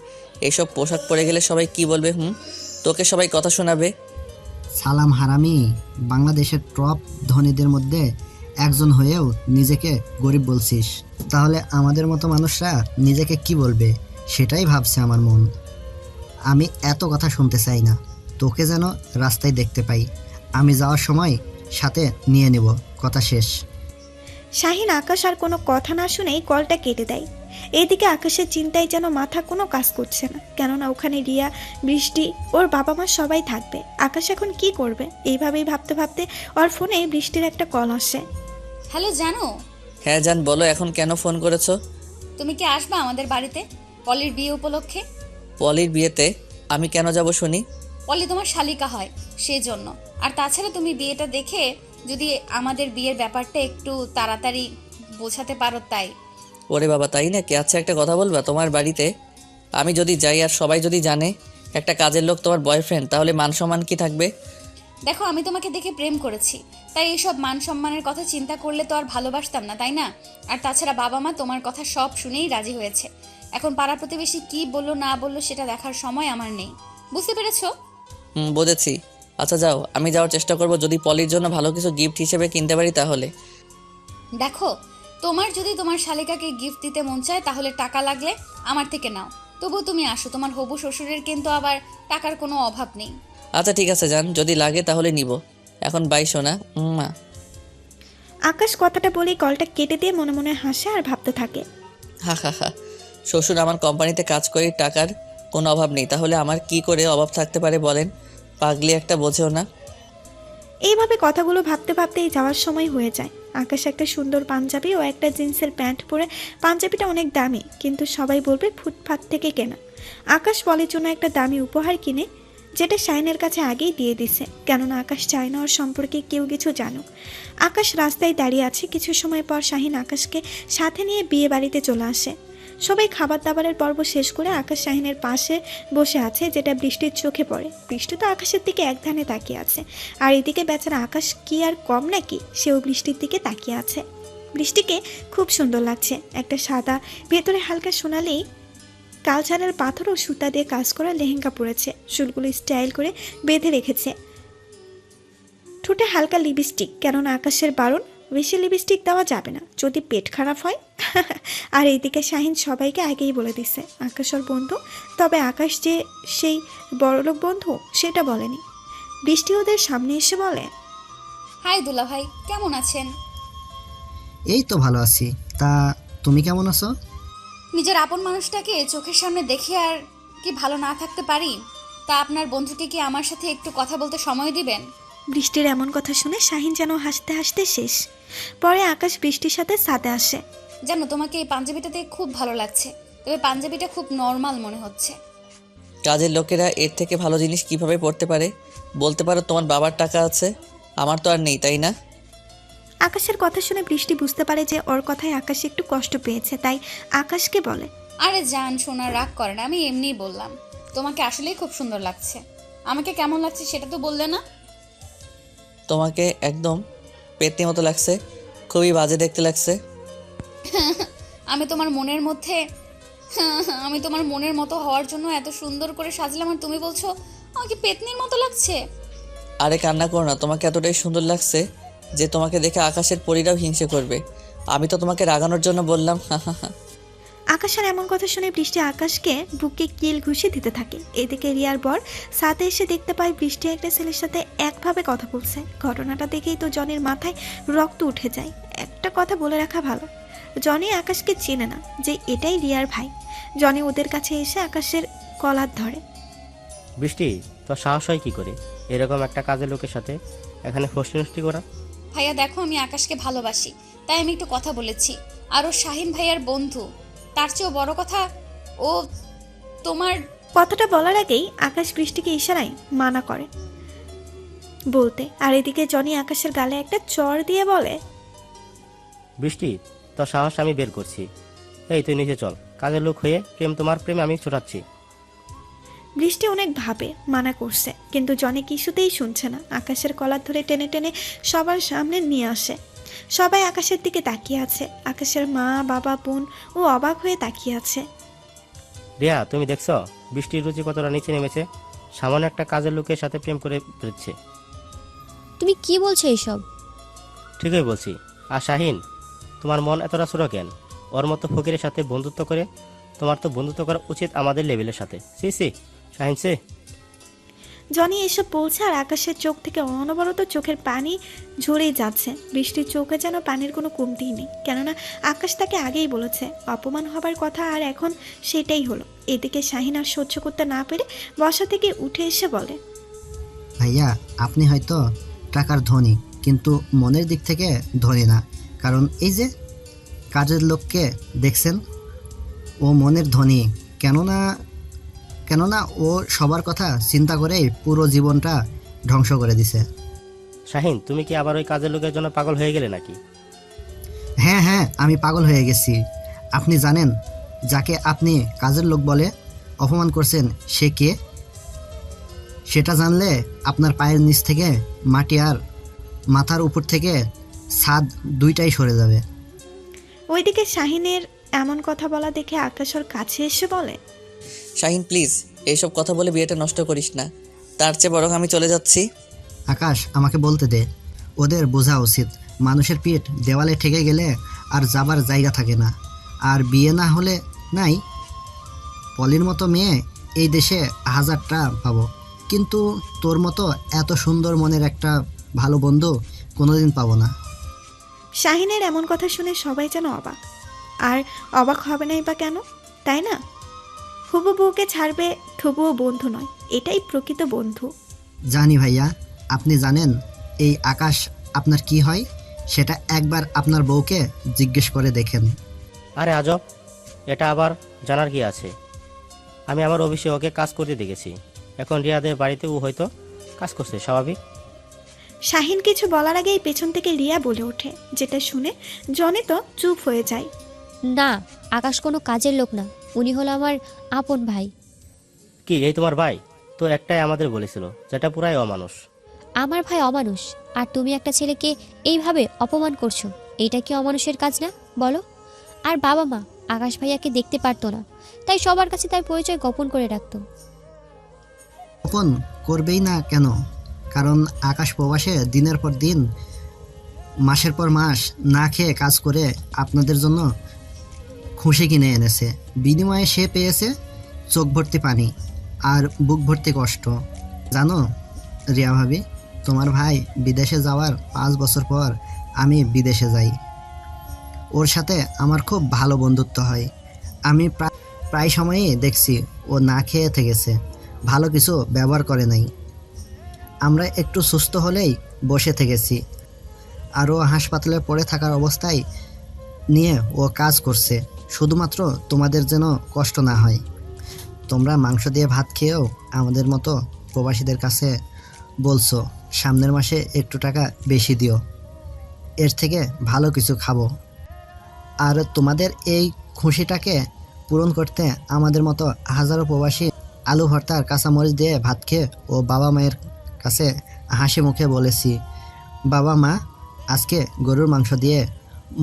এইসব পোশাক পরে গেলে সবাই কি বলবে? তোকে সবাই কথা শোনাবে। সালাম হারামি, বাংলাদেশের টপ ধনীদের মধ্যে একজন হয়েও নিজেকে গরিব বলছিস, তাহলে আমাদের মতো মানুষরা নিজেকে কি বলবে সেটাই ভাবছে আমার মন। আমি এত কথা শুনতে চাই না, তোকে যেন রাস্তায় দেখতে পাই, আমি যাওয়ার সময় সাথে নিয়ে নেব, কথা শেষ। শাহিন আকাশ আর কোনো কথা না শুনেই কলটা কেটে দেয়। এদিকে আকাশের চিন্তায় যেন মাথা কোনো কাজ করছে না, কেননা ওখানে রিয়া, বৃষ্টি, ওর বাবা মা সবাই থাকবে। আকাশ এখন কি করবে? এইভাবেই ভাবতে ভাবতে ওর ফোনে বৃষ্টির একটা কল আসে। হ্যালো জানো, হ্যাঁ জান, বলো এখন কেন ফোন করেছো? তুমি কি আসবা আমাদের বাড়িতে পলির বিয়ে উপলক্ষে? পলির বিয়েতে আমি কেন যাব শুনি? পলি তোমার শালিকা হয় সেই জন্য। আর তাছাড়া তুমি বিয়েটা দেখে যদি আমাদের বিয়ের ব্যাপারটা একটু তাড়াতাড়ি বোঝাতে পারো তাই। ওরে বাবা, তাই নাকি? আচ্ছা একটা কথা বলবা, তোমার বাড়িতে আমি যদি যাই আর সবাই যদি জানে একটা কাজের লোক তোমার বয়ফ্রেন্ড, তাহলে মান সম্মান কি থাকবে? দেখো আমি তোমাকে দেখে প্রেম করেছি, তাই এইসব মান সম্মানের কথা চিন্তা করলে তো আর ভালোবাসতাম না, তাই না? আর তাছাড়া বাবা মা তোমার কথা সব শুনেই রাজি হয়েছে। এখন পাড়া প্রতিবেশী কি বললো না বললো সেটা দেখার সময় আমার নেই, বুঝতে পেরেছো? বুঝেছি। আচ্ছা যাও, আমি যাওয়ার চেষ্টা করব, যদি পলির জন্য ভালো কিছু গিফট হিসেবে কিনতে পারি তাহলে। দেখো তোমার যদি তোমার শালিকাকে গিফট দিতে মন চায় তাহলে টাকা লাগলে আমার থেকে নাও, তবু তুমি আসো। তোমার হবু শ্বশুরের কিন্তু আবার টাকার কোনো অভাব নেই। আচ্ছা ঠিক আছে জান, যদি লাগে তাহলে নিব। এখন বাই সোনা। মা। আকাশ কথাটা বলেই কলটা কেটে দিয়ে মনে মনে হাসে আর ভাবতে থাকে। হা হা হা, শ্বশুর আমার কোম্পানিতে কাজ করে, টাকার কোনো অভাব নেই, তাহলে আমার কি করে অভাব থাকতে পারে বলেন? পাগলি একটা, বোঝেও না। এইভাবে কথাগুলো ভাবতে ভাবতেই যাওয়ার সময় হয়ে যায়। আকাশ একটা সুন্দর পাঞ্জাবি ও একটা জিন্সের প্যান্ট পরে। পাঞ্জাবিটা অনেক দামি, কিন্তু সবাই বলবে ফুটপাত থেকে কেনা। আকাশ পলির জন্য একটা দামি উপহার কিনে, যেটা শাহিনের কাছে আগেই দিয়ে দিছে, কেননা আকাশ চায় না ওর সম্পর্কে কেউ কিছু জানুক। আকাশ রাস্তায় দাঁড়িয়ে আছে। কিছু সময় পর শাহিন আকাশকে সাথে নিয়ে বিয়ে বাড়িতে চলে আসে। সবাই খাবার দাবারের পর্ব শেষ করে আকাশ শাহিনের পাশে বসে আছে, যেটা বৃষ্টির চোখে পড়ে। বৃষ্টি তো আকাশের দিকে এক ধ্যানে তাকিয়ে আছে, আর এদিকে বেচারা আকাশ কি আর কম নাকি, সেও বৃষ্টির দিকে তাকিয়ে আছে। বৃষ্টিকে খুব সুন্দর লাগছে। একটা সাদা, ভেতরে হালকা সোনালি কালচারের পাথর ও সুতা দিয়ে কাজ করা লেহেঙ্গা পরেছে, চুলগুলো স্টাইল করে বেঁধে রেখেছে। ঠোঁটে হালকা লিপস্টিক, কেননা আকাশের বারণ, বেশি লিপস্টিক দেওয়া যাবে না, যদি পেট খারাপ হয়। আর এইদিকে শাহিন সবাইকে আগেই বলে দিছে আকাশ ওর বন্ধু, তবে আকাশ যে সেই বড়লোক বন্ধু সেটা বলেনি। বৃষ্টি ওদের সামনে এসে বলে, হাই দুলা ভাই, কেমন আছেন? এই তো ভালো আছি, তা তুমি কেমন আছো? নিজের আপন মানুষটাকে চোখের সামনে দেখে আর কি ভালো না থাকতে পারি? তা আপনার বন্ধুকে কি আমার সাথে একটু কথা বলতে সময় দিবেন? বৃষ্টির এমন কথা শুনে শাহিন যেন হাসতে হাসতে শেষ। পরে আকাশ বৃষ্টির সাথে ছাদে আসে। জানো তোমাকে এই পাঞ্জাবিটাতে খুব ভালো লাগছে, তবে পাঞ্জাবিটা খুব নর্মাল মনে হচ্ছে। কাজের লোকেরা এর থেকে ভালো জিনিস কিভাবে পড়তে পারে? বলতে পারো তোমার বাবার টাকা আছে, আমার তো আর নেই, তাই না? আকাশের কথা শুনে বৃষ্টি বুঝতে পারে যে ওর কথায় আকাশ একটু কষ্ট পেয়েছে, তাই আকাশকে বলে, আরে জান শোনা, রাগ করেন, আমি এমনিই বললাম। তোমাকে আসলেই খুব সুন্দর লাগছে। আমাকে কেমন লাগছে সেটা তো বললে না। তোমাকে একদম পেতনি মতো লাগছে, খুবই বাজে দেখতে লাগছে। আমি তোমার মনের মতো হওয়ার জন্য এত সুন্দর করে সাজলাম, আর তুমি বলছো আমাকে পেতনির মতো লাগছে। আরে কান্না করো না, তোমাকে এতটাই সুন্দর লাগছে যে তোমাকে দেখে আকাশের পরীরাও হিংসে করবে। আমি তো তোমাকে রাগানোর জন্য বললাম। আকাশের এমন কথা শুনে বৃষ্টি আকাশকে বুকে কিল ঘুষি দিতে থাকে। এদিকে রিয়ার বর সাথে এসে দেখতে পায় বৃষ্টি একটা ছেলের সাথে একভাবে কথা বলছে। ঘটনাটা দেখেই তো জনের মাথায় রক্ত উঠে যায়। একটা কথা বলে রাখা ভালো, জনি আকাশকে চেনে না যে এটাই রিয়ার ভাই। জনি ওদের কাছে এসে আকাশের কলার ধরে। বৃষ্টি, তোর সাহস হয় কি করে এরকম একটা কাজের লোকের সাথে এখানে ফষ্টি করা? ভাইয়া দেখো, আমি আকাশকে ভালোবাসি, তাই আমি একটু কথা বলেছি। আর ও শাহিন ভাইয়ার বন্ধু, তার চেয়েও বড় কথা ও তোমার। কথাটা বলার আগেই আকাশ বৃষ্টিকে ইশারায় মানা করে বলতে, আর এদিকে জনি আকাশের গালে একটা চড় দিয়ে বলে, বৃষ্টি, তোর সাহস আমি বের করছি। এই তুই নিচে চল, কাজের লোক হয়ে তোমার প্রেমে আমি ছোটাচ্ছি। বৃষ্টি অনেক ভাবে মানা করছে, কিন্তু জনি কিছুতেই শুনছে না। আকাশের কলার ধরে টেনে টেনে সবার সামনে নিয়ে আসে। সবাই আকাশের দিকে তাকিয়ে আছে। আকাশের মা, বাবা, বোন ও অবাক হয়ে তাকিয়ে আছে। রিয়া, তুমি দেখছো বৃষ্টির রুচি কতটা নিচে নেমেছে? সামান্য একটা কাজের লোকের সাথে প্রেম করে ফেলছে। তুমি কি বলছো এইসব? ঠিকই বলছি। আর শাহিন, তোমার মন এতটা ছোট কেন? ওর মতো ফকিরের সাথে বন্ধুত্ব করে তোমার তো বন্ধুত্ব করা উচিত আমাদের লেভেলের সাথে। সি সি শাহিন সে। জনি এসব বলছে আর আকাশের চোখ থেকে অনবরত চোখের পানি ঝরেই যাচ্ছে। বৃষ্টির চোখে যেন পানির কোনো কমতিই নেই, কেননা আকাশ তাকে আগেই বলেছে অপমান হবার কথা, আর এখন সেটাই হলো। এদিকে শাহিন আর সহ্য করতে না পেরে বসা থেকে উঠে এসে বলে, ভাইয়া, আপনি হয়তো টাকার ধনী, কিন্তু মনের দিক থেকে ধনী না। কারণ এই যে কাজের লোককে দেখছেন, ও মনের ধনী। কেননা ও সবার কথা চিন্তা করেই পুরো জীবনটা ধ্বংস করে দিছে। শাহিন, তুমি কি আবার ওই কাজের লোকের জন্য পাগল হয়ে গেলে নাকি? হ্যাঁ, আমি পাগল হয়ে গেছি। আপনি জানেন যাকে আপনি কাজের লোক বলে অপমান করছেন সে কে? সেটা জানলে আপনার পায়ের নিচ থেকে মাটি আর মাথার উপর থেকে ছাদ দুইটাই সরে যাবে। ওইদিকে শাহিনের এমন কথা বলা দেখে আকাশ ওর কাছে এসে বলে, শাহিন প্লিজ এইসব কথা বলে বিয়েটা নষ্ট করিস না, তার চেয়ে বরং আমি চলে যাচ্ছি। আকাশ, আমাকে বলতে দে। ওদের বোঝা উচিত মানুষের পিঠ দেওয়ালে ঠেকে গেলে আর যাবার জায়গা থাকে না। আর বিয়ে না হলে নাই, পলির মতো মেয়ে এই দেশে হাজারটা পাবো, কিন্তু তোর মতো এত সুন্দর মনের একটা ভালো বন্ধু কোনোদিন পাবো না। শাহিনের এমন কথা শুনে সবাই যেন অবাক। আর অবাক হবে নাই বা কেন, তাই না? হুবু বউকে ছাড়বে তবুও বন্ধু নয়, এটাই প্রকৃত বন্ধু। জানি ভাইয়া, আপনি জানেন এই আকাশ আপনার কি হয়, সেটা একবার আপনার বউকে জিজ্ঞেস করে দেখেন। আরে আজব, এটা আবার জানার কি আছে? আমি আমার অফিসে ওকে কাজ করতে দেখেছি। এখন রিয়াদের বাড়িতে ও হয়তো কাজ করছে, স্বাভাবিক। শাহিন কিছু বলার আগেই পেছন থেকে রিয়া বলে ওঠে, যেটা শুনে জনি তো চুপ হয়ে যায়। না, আকাশ কোনো কাজের লোক না, উনি হলো আমার আপন ভাই। কি এই তোমার ভাই? তো একটাই আমাদের বলেছিল, যেটা পুরাই অমানুষ। আমার ভাই অমানুষ, আর তুমি একটা ছেলেকে এইভাবে অপমান করছো, এইটা কি অমানুষের কাজ না বলো? আর বাবা মা আকাশ ভাইয়াকে দেখতে পারতো না, তাই সবার কাছে তার পরিচয় গোপন করে রাখতো। গোপন করবেই না কেন? কারণ আকাশ প্রবাসে দিনের পর দিন, মাসের পর মাস না খেয়ে কাজ করে আপনাদের জন্য খুশি কিনে এনেছে। বিনিময়ে সে পেয়েছে চোখ ভর্তি পানি আর বুক ভর্তি কষ্ট। জানো রিয়া ভাবি, তোমার ভাই বিদেশে যাওয়ার 5 বছর পর আমি বিদেশে যাই। ওর সাথে আমার খুব ভালো বন্ধুত্ব হয়। আমি প্রায় সময়ই দেখছি ও না খেয়ে থেকেছে, ভালো কিছু ব্যবহার করে নাই। আমরা একটু সুস্থ হলেই বসে থেকেছি, আর ও হাসপাতালে পড়ে থাকার অবস্থায় নিয়ে ও কাজ করছে শুধুমাত্র তোমাদের যেন কষ্ট না হয়। তোমরা মাংস দিয়ে ভাত খেয়েও আমাদের মতো প্রবাসীদের কাছে বলছো সামনের মাসে একটু টাকা বেশি দিও, এর থেকে ভালো কিছু খাবো। আর তোমাদের এই খুশিটাকে পূরণ করতে আমাদের মতো হাজারো প্রবাসী আলু ভর্তার কাঁচামরিচ দিয়ে ভাত খেয়ে ও বাবা মায়ের কাছে হাসি মুখে বলেছি, বাবা মা আজকে গরুর মাংস দিয়ে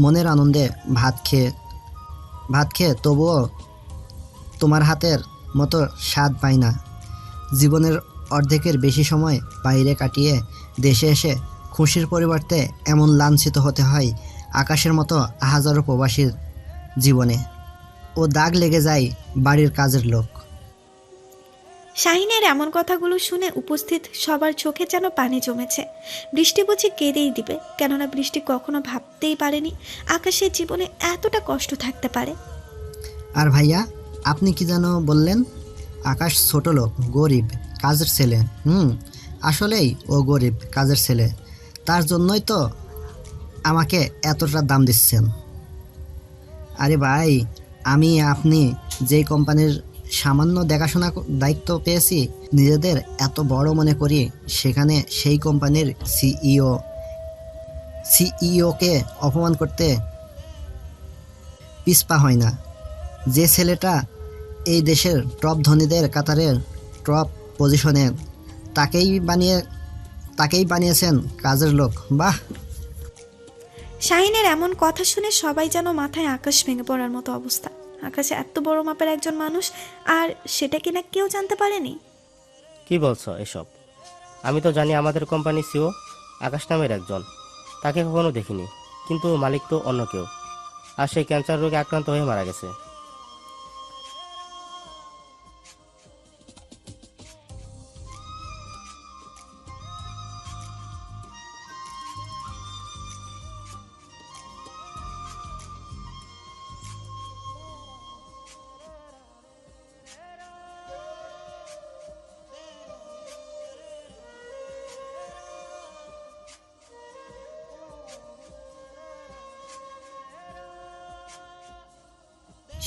মনের আনন্দে ভাত খেয়ে তবুও তোমার হাতের মতো স্বাদ পাই না। জীবনের অর্ধেকের বেশি সময় বাইরে কাটিয়ে দেশে এসে খুশির পরিবর্তে এমন লাঞ্ছিত হতে হয় আকাশের মতো হাজারো প্রবাসীর জীবনে। ও দাগ লেগে যায় বাড়ির কাজের লোক। শাহিনের এমন কথাগুলো শুনে উপস্থিত সবার চোখে যেন পানি জমেছে। বৃষ্টি বুঝি কেঁদেই দিবে, কেননা বৃষ্টি কখনো ভাবতেই পারেনি আকাশের জীবনে এতটা কষ্ট থাকতে পারে। আর ভাইয়া, আপনি কি যেন বললেন? আকাশ ছোট লোক, গরিব, কাজের ছেলে। আসলেই ও গরিব, কাজের ছেলে। তার জন্যই তো আমাকে এতটা দাম দিচ্ছেন। আরে ভাই, আপনি যেই কোম্পানির সামান্য দেখাশোনা দায়িত্ব পেয়েছি, নিজেদের এত বড় মনে করি, সেখানে সেই কোম্পানির সিইওকে অপমান করতে পিছপা হয় না। যে ছেলেটা এই দেশের টপ ধনীদের কাতারের টপ পজিশনে, তাকেই বানিয়েছেন কাজের লোক। বাহ! শাহিনের এমন কথা শুনে সবাই যেন মাথায় আকাশ ভেঙে পড়ার মতো অবস্থা। আকাশে এত বড় মাপের একজন মানুষ, আর সেটা কিনা কেউ জানতে পারেনি। কি বলছো এসব? আমি তো জানি আমাদের কোম্পানি সিও আকাশ নামের একজন, তাকে কখনো দেখিনি, কিন্তু মালিক তো অন্য কেউ, আর সেই ক্যান্সার রোগে আক্রান্ত হয়ে মারা গেছে।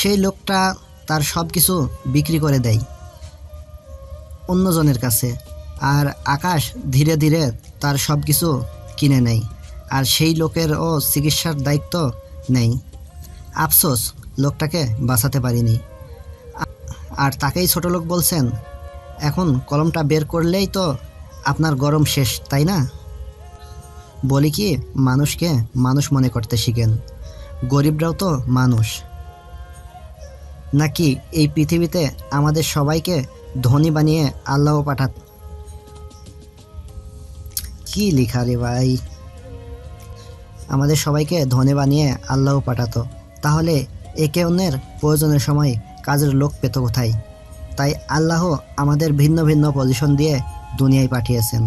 সেই লোকটা তার সব কিছু বিক্রি করে দেয় অন্যজনের কাছে, আর আকাশ ধীরে ধীরে তার সব কিছু কিনে নেয়, আর সেই লোকেরও চিকিৎসার দায়িত্ব নেয়। আফসোস, লোকটাকে বাঁচাতে পারিনি। আর তাকেই ছোট লোক বলছেন? এখন কলমটা বের করলেই তো আপনার গরম শেষ, তাই না? বলি কি, মানুষকে মানুষ মনে করতে শিখেন। গরিবরাও তো মানুষ নাকি? এই পৃথিবীতে আমাদের সবাইকে ধনী বানিয়ে আল্লাহ পাঠাত। কি লেখা রে ভাই! আমাদের সবাইকে ধনী বানিয়ে আল্লাহ পাঠাতো, তাহলে একে অন্যের প্রয়োজনের সময় কাজের লোক পেত কোথায়? তাই আল্লাহ আমাদের ভিন্ন ভিন্ন পজিশন দিয়ে দুনিয়ায় পাঠিয়েছেন।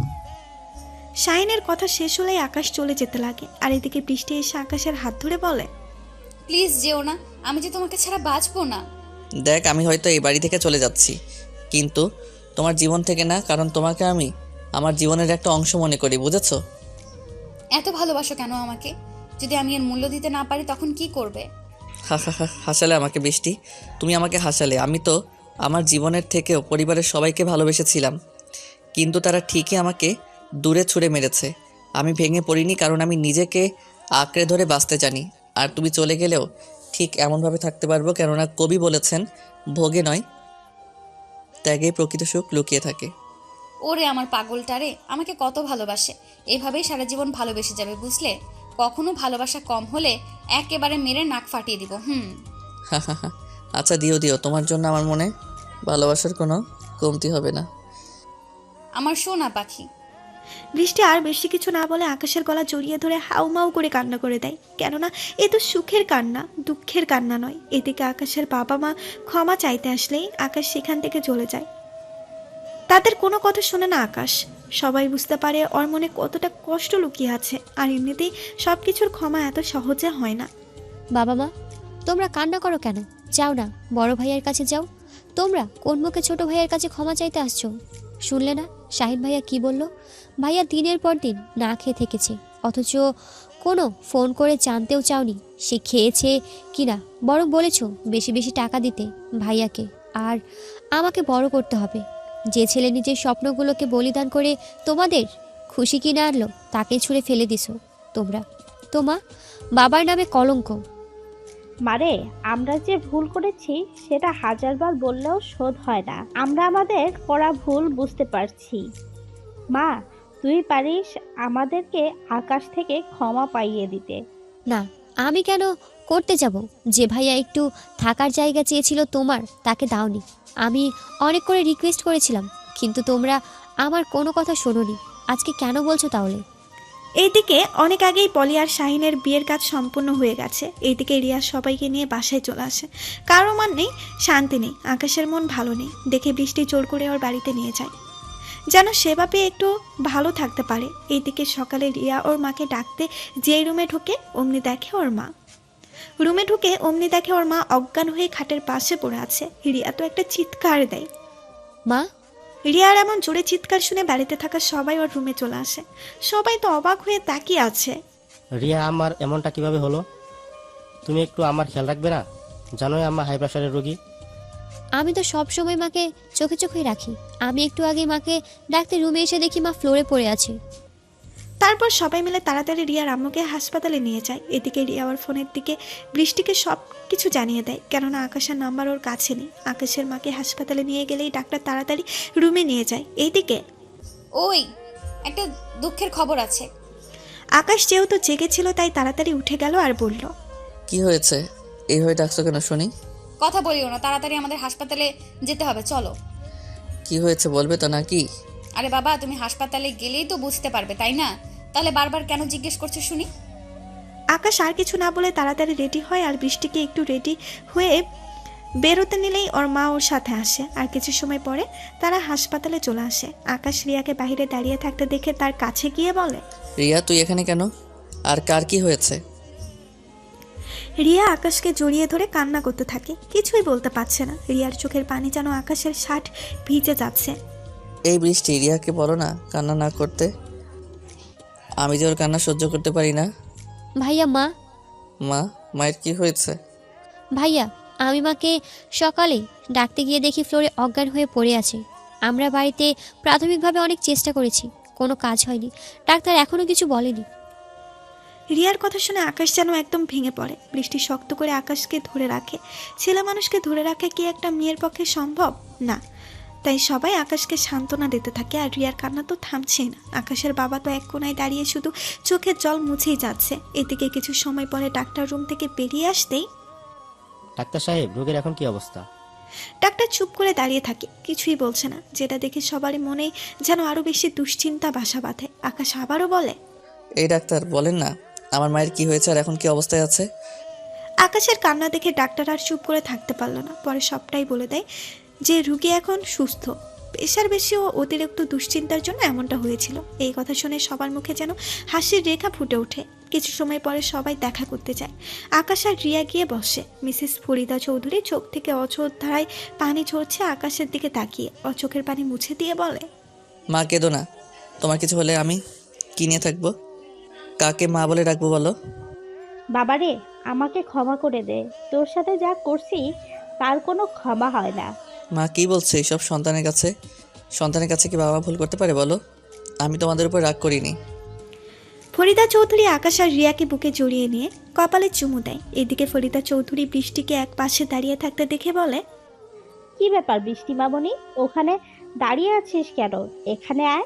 শাহিনের কথা শেষ হলেই আকাশ চলে যেতে লাগে, আর এদিকে বৃষ্টি এসে আকাশের হাত ধরে বলে, প্লিজ যেও না, আমি যে তোমাকে ছাড়া বাঁচবো না। দেখ, আমি হয়তো এই বাড়ি থেকে চলে যাচ্ছি, কিন্তু তোমার জীবন থেকে না, কারণ তোমাকে আমি আমার জীবনের একটা অংশ মনে করি, বুঝেছো? এত ভালোবাসো কেন আমাকে? যদি আমি এর মূল্য দিতে না পারি তখন কি করবে? হাসালে আমাকে বৃষ্টি, তুমি আমাকে হাসালে। আমি তো আমার জীবনের থেকেও পরিবারের সবাইকে ভালোবেসেছিলাম, কিন্তু তারা ঠিকই আমাকে দূরে ছুঁড়ে মেরেছে। আমি ভেঙে পড়িনি, কারণ আমি নিজেকে আঁকড়ে ধরে বাঁচতে জানি। আর তুমি চলে গেলেও ঠিক এমনভাবে থাকতে পারবো, কেননা কবি বলেছেন, ভোগে নয় ত্যাগে প্রকৃত সুখ লুকিয়ে থাকে। ওরে আমার পাগলটারে, আমাকে কত ভালোবাসে, এভাবেই সারা জীবন ভালোবেসে যাবে, বুঝলে? কখনো ভালোবাসা কম হলে একেবারে মেরে নাক ফাটিয়ে দিব। আচ্ছা, দিও, তোমার জন্য আমার মনে ভালোবাসার কোনো কমতি হবে না। আমার সোনা পাখি। বৃষ্টি আর বেশি কিছু না বলে আকাশের গলা জড়িয়ে ধরে হাউমাউ করে কান্না করে দেয়, কেননা এ তো সুখের কান্না, দুঃখের কান্না নয়। এদিকে আকাশের বাবা মা ক্ষমা চাইতে আসলেই আকাশ সেখান থেকে চলে যায়। তাদের কোনো কথা শোনে না আকাশ। সবাই বুঝতে পারে ওর মনে কতটা কষ্ট লুকিয়ে আছে, আর এমনিতেই সব কিছুর ক্ষমা এত সহজে হয় না। বাবা মা, তোমরা কান্না করো কেন? যাও না, বড় ভাইয়ের কাছে যাও। তোমরা কোন মুখে ছোট ভাইয়ের কাছে ক্ষমা চাইতে আসছো? শুনলে না শাহিন ভাইয়া কি বলল? ভাইয়া দিনের পর দিন না খেয়ে থেকেছে, অথচ কোনো ফোন করে জানতেও চাওনি সে খেয়েছে কিনা, বরং বলেছ বেশি বেশি টাকা দিতে ভাইয়াকে, আর আমাকে বড় করতে হবে। যে ছেলে নিজের স্বপ্নগুলোকে বলিদান করে তোমাদের খুশি কিনে আনলো, তাকে ছুঁড়ে ফেলে দিছো তোমরা। তোমা বাবার নামে কলঙ্ক। মারে, আমরা যে ভুল করেছি সেটা হাজারবার বললেও শোধ হয় না। আমরা আমাদের করা ভুল বুঝতে পারছি। মা, তুই পারিস আমাদেরকে আকাশ থেকে ক্ষমা পাইয়ে দিতে। না, আমি কেন করতে যাব? যে ভাইয়া একটু থাকার জায়গা চেয়েছিল তোমার, তাকে দাওনি। আমি অনেক করে রিকোয়েস্ট করেছিলাম, কিন্তু তোমরা আমার কোনো কথা শোনোনি। আজকে কেন বলছো তাহলে? এইদিকে অনেক আগেই পলি আর শাহিনের বিয়ের কাজ সম্পূর্ণ হয়ে গেছে। এইদিকে রিয়া সবাইকে নিয়ে বাসায় চলে আসে। কারো মন নেই, শান্তি নেই, আকাশের মন ভালো নেই দেখে বৃষ্টি জোর করে ওর বাড়িতে নিয়ে যায় যেন সেবা পেয়ে একটু ভালো থাকতে পারে। এইদিকে সকালে রিয়া ওর মাকে ডাকতে যেই রুমে ঢুকে অমনি দেখে ওর মা অজ্ঞান হয়ে খাটের পাশে পড়ে আছে। রিয়া তো একটা চিৎকার দেয়। মা, রিয়ার এমন জোরে চিৎকার শুনে বাড়িতে থাকা সবাই ওর রুমে চলে আসে। সবাই তো অবাক হয়ে তাকিয়ে আছে। রিয়া, আমার এমনটা কিভাবে হলো? তুমি একটু আমার খেয়াল রাখবে না? জানোই আম্মা হাই প্রেশারের রোগী। আমি তো সব সময় মাকে চোখে চোখে রাখি। আমি একটু আগে মাকে ডাকতে রুমে এসে দেখি মা ফ্লোরে পড়ে আছে। তারপর সবাই মিলে তাড়াতাড়ি রিয়ার আম্মুকে হাসপাতালে নিয়ে যায়। এদিকে রিয়া ওর ফোনের দিকে বৃষ্টিকে সব কিছু জানিয়ে দেয়, কেননা আকাশের নাম্বার ওর কাছে নেই। আকাশের মাকে হাসপাতালে নিয়ে গেলেই ডাক্তার তাড়াতাড়ি রুমে নিয়ে যায়। এইদিকে ওই একটা দুঃখের খবর আছে। আকাশ যেহেতু জেগেছিল তাই তাড়াতাড়ি উঠে গেল আর বলল, কি হয়েছে? এইভাবে ডাকছো কেন শুনি? কথা বলিও না, তাড়াতাড়ি আমাদের হাসপাতালে যেতে হবে, চলো। কি হয়েছে বলবে তো নাকি? আরে বাবা, তুমি হাসপাতালে গেলেই তো বুঝতে পারবে, তাই না? তাহলে বারবার কেন জিজ্ঞেস করছো শুনি? আকাশ আর কিছু না বলে তাড়াতাড়ি রেডি হয় আর বৃষ্টিকে একটু রেডি হয়ে বেরোতে নিলেই ওর মা ওর সাথে আসে। আর কিছু সময় পরে তারা হাসপাতালে চলে আসে। আকাশ রিয়াকে বাইরে দাঁড়িয়ে থাকতে দেখে তার কাছে গিয়ে বলে, রিয়া, তুই এখানে কেন? আর কার কি হয়েছে? রিয়া আকাশকে জড়িয়ে ধরে কান্না করতে থাকে। কিছুই বলতে পারছে না। রিয়ার চোখের পানি যেন আকাশের শার্ট ভিজে যাচ্ছে। এই বৃষ্টি, রিয়াকে বলো না কান্না না করতে। আমি যে ওর কান্না সহ্য করতে পারি না। ভাইয়া, মায়ের কি হয়েছে? ভাইয়া, আমি মাকে সকালে ডাকতে গিয়ে দেখি ফ্লোরে অজ্ঞান হয়ে পড়ে আছে। আমরা বাড়িতে প্রাথমিকভাবে অনেক চেষ্টা করেছি, কোনো কাজ হয়নি। ডাক্তার এখনো কিছু বলেনি। রিয়ার কথা শুনে আকাশ যেন একদম ভেঙে পড়ে। বৃষ্টি শক্ত করে আকাশকে ধরে রাখে। ছেলে মানুষকে ধরে রাখা কি একটা মেয়ের পক্ষে সম্ভব? না। তাই সবাই আকাশকে সান্ত্বনা দিতে থাকে আর রিয়ার কান্না তো থামছেই না। আকাশের বাবা তো এক কোনায় দাঁড়িয়ে শুধু চোখের জল মুছেই যাচ্ছে। এদিকে কিছু সময় পরে ডাক্তার রুম থেকে বেরিয়ে আসতেই, ডাক্তার সাহেব, রোগের এখন কি অবস্থা? ডাক্তার চুপ করে দাঁড়িয়ে থাকে, কিছুই বলছে না। যেটা দেখে সবারই মনে যেন আরো বেশি দুশ্চিন্তা বাসা বাঁধে। আকাশ আবারও বলে, এই ডাক্তার বলেন না আমার মায়ের কি হয়েছে আর এখন কি অবস্থায় আছে? আকাশের কান্না দেখে ডাক্তার আর চুপ করে থাকতে পারল না। পরে সবটাই বলে দেয় যে রুগী এখন সুস্থ, প্রেশার বেশি ও অতিরিক্ত দুশ্চিন্তার জন্য এমনটা হয়েছিল। এই কথা শুনে সবার মুখে যেন হাসির রেখা ফুটে ওঠে। কিছু সময় পরে সবাই দেখা করতে যায়। আকাশ আর রিয়া গিয়ে বসে। মিসেস ফরিদা চৌধুরী চোখ থেকে অঝোর ধারায় পানি ঝরছে। আকাশের দিকে তাকিয়ে ও চোখের পানি মুছে দিয়ে বলে, মা কেঁদো না, তোমার কিছু হলে আমি কি নিয়ে থাকবো? কাকে মা বলে রাখবো বলো? বাবারে, আমাকে ক্ষমা করে দে। তোর সাথে যা করছি তার কোনো ক্ষমা হয় না। মা কি বলছে এইসব? সন্তানের কাছে কি বাবা ভুল করতে পারে বলো? আমি তোমাদের উপর রাগ করিনি। ফরিদা চৌধুরী আকাশ আর রিয়াকে বুকে জড়িয়ে নিয়ে কপালে চুমু দেয়। এদিকে ফরিদা চৌধুরী বৃষ্টিকে এক পাশে দাঁড়িয়ে থাকতে দেখে বলে, কি ব্যাপার বৃষ্টি মামনি, ওখানে দাঁড়িয়ে আছিস কেন? এখানে আয়।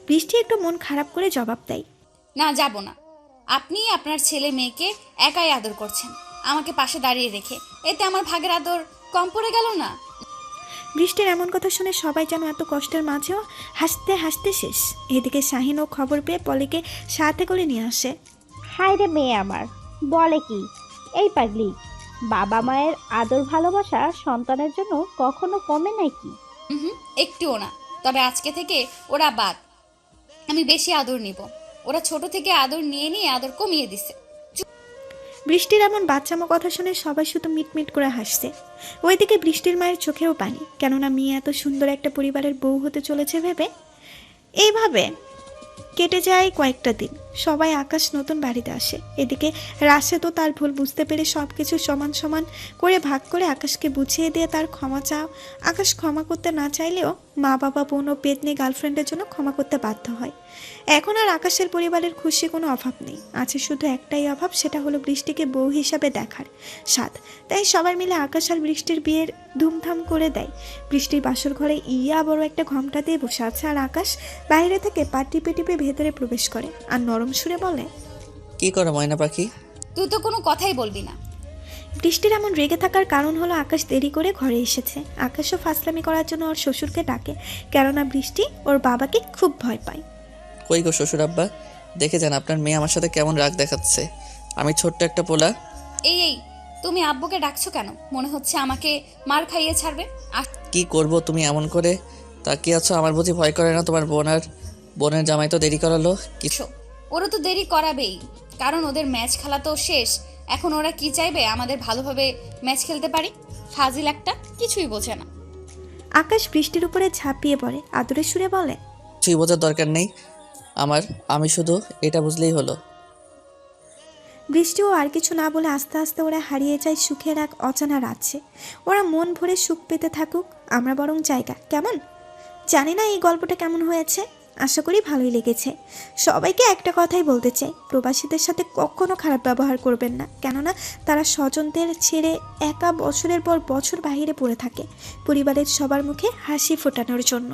বৃষ্টি একটু মন খারাপ করে জবাব দেয়, না, যাব না। আপনি আপনার ছেলে মেয়েকে একাই আদর করছেন, আমাকে পাশে দাঁড়িয়ে রেখে। এতে আমার ভাগের আদর কম পড়ে গেল না? বৃষ্টির এমন কথা শুনে সবাই যেন এত কষ্টের মাঝেও হাসতে হাসতে শেষ। এদিকে শাহিন ও খবর পেয়ে পলিকে সাথে করে নিয়ে আসে। হায় রে মেয়ে আমার, বলে কি? এই পাগলি, বাবা মায়ের আদর ভালোবাসা সন্তানের জন্য কখনো কমে নাকি? একটুও না। তবে আজকে থেকে ওরা বাদ, আমি বেশি আদর নিব। ওরা ছোট থেকে আদর নিয়ে নিয়ে আদর কমিয়ে দিছে। বৃষ্টির এমন বাচ্চামো কথা শুনে সবাই শুধু মিটমিট করে হাসছে। ওইদিকে বৃষ্টির মায়ের চোখেও পানি, কেননা মেয়ে এত সুন্দর একটা পরিবারের বউ হতে চলেছে ভেবে। এইভাবে কেটে যায় কয়েকটা দিন। সবাই আকাশ নতুন বাড়িতে আসে। এদিকে রাশেদও তার ভুল বুঝতে পেরে সব কিছু সমান সমান করে ভাগ করে আকাশকে বুঝিয়ে দিয়ে তার ক্ষমা চাও। আকাশ ক্ষমা করতে না চাইলেও মা বাবা বোন ও পেতনি গার্লফ্রেন্ডের জন্য ক্ষমা করতে বাধ্য হয়। এখন আর আকাশের পরিবারের খুশি কোনো অভাব নেই, আছে শুধু একটাই অভাব, সেটা হলো বৃষ্টিকে বউ হিসাবে দেখার স্বাদ। তাই সবাই মিলে আকাশ আর বৃষ্টির বিয়ের ধুমধাম করে দেয়। বৃষ্টির বাসর ঘরে ইয়া বড় একটা ঘোমটা দিয়ে বসে আছে আর আকাশ বাইরে থেকে পা টিপে টিপে ভেতরে প্রবেশ করে আর নরম সুরে বলে, কি করো ময়না পাখি? তুই তো কোনো কথাই বলবি না। বৃষ্টির এমন রেগে থাকার কারণ হলো আকাশ দেরি করে ঘরে এসেছে। আকাশও ফাসলামি করার জন্য ওর শ্বশুরকে ডাকে, কেননা বৃষ্টি ওর বাবাকে খুব ভয় পায়। কই গো শ্বশুর আব্বা, দেখে যান আপনার মেয়ে আমার সাথে কেমন রাগ দেখাচ্ছে। আমি ছোট্ট একটা পোলা। এই তুমি আব্বুকে ডাকছো কেন? মনে হচ্ছে আমাকে মার খাইয়ে ছাড়বে। কি করব, তুমি এমন করে তাকিয়ে আছো? আমার বুঝি ভয় করে না? তোমার বোনের জামাই তো দেরি করালো কিছু। ওরা তো দেরি করাবেই, কারণ ওদের ম্যাচ খেলা তো শেষ। এখন ওরা কি চাইবে? আমাদের ভালোভাবে ম্যাচ খেলতে পারি। ফাজিল একটা, কিছুই বোঝে না। আকাশ বৃষ্টির উপরে ঝাঁপিয়ে পড়ে, আদরের সুরে বলে, কিছুই বোঝার দরকার নেই আমি শুধু এটা বুঝলেই হলো। বৃষ্টিও আর কিছু না বলে আস্তে আস্তে ওরা হারিয়ে যায় সুখের এক অজানা রাজ্যে। ওরা মন ভরে সুখ পেতে থাকুক, আমরা বরং জায়গা। কেমন জানি না এই গল্পটা কেমন হয়েছে, আশা করি ভালোই লেগেছে। সবাইকে একটা কথাই বলতে চাই, প্রবাসীদের সাথে কখনো খারাপ ব্যবহার করবেন না, কেননা তারা স্বজনদের ছেড়ে একা বছরের পর বছর বাইরে পড়ে থাকে পরিবারের সবার মুখে হাসি ফোটানোর জন্য।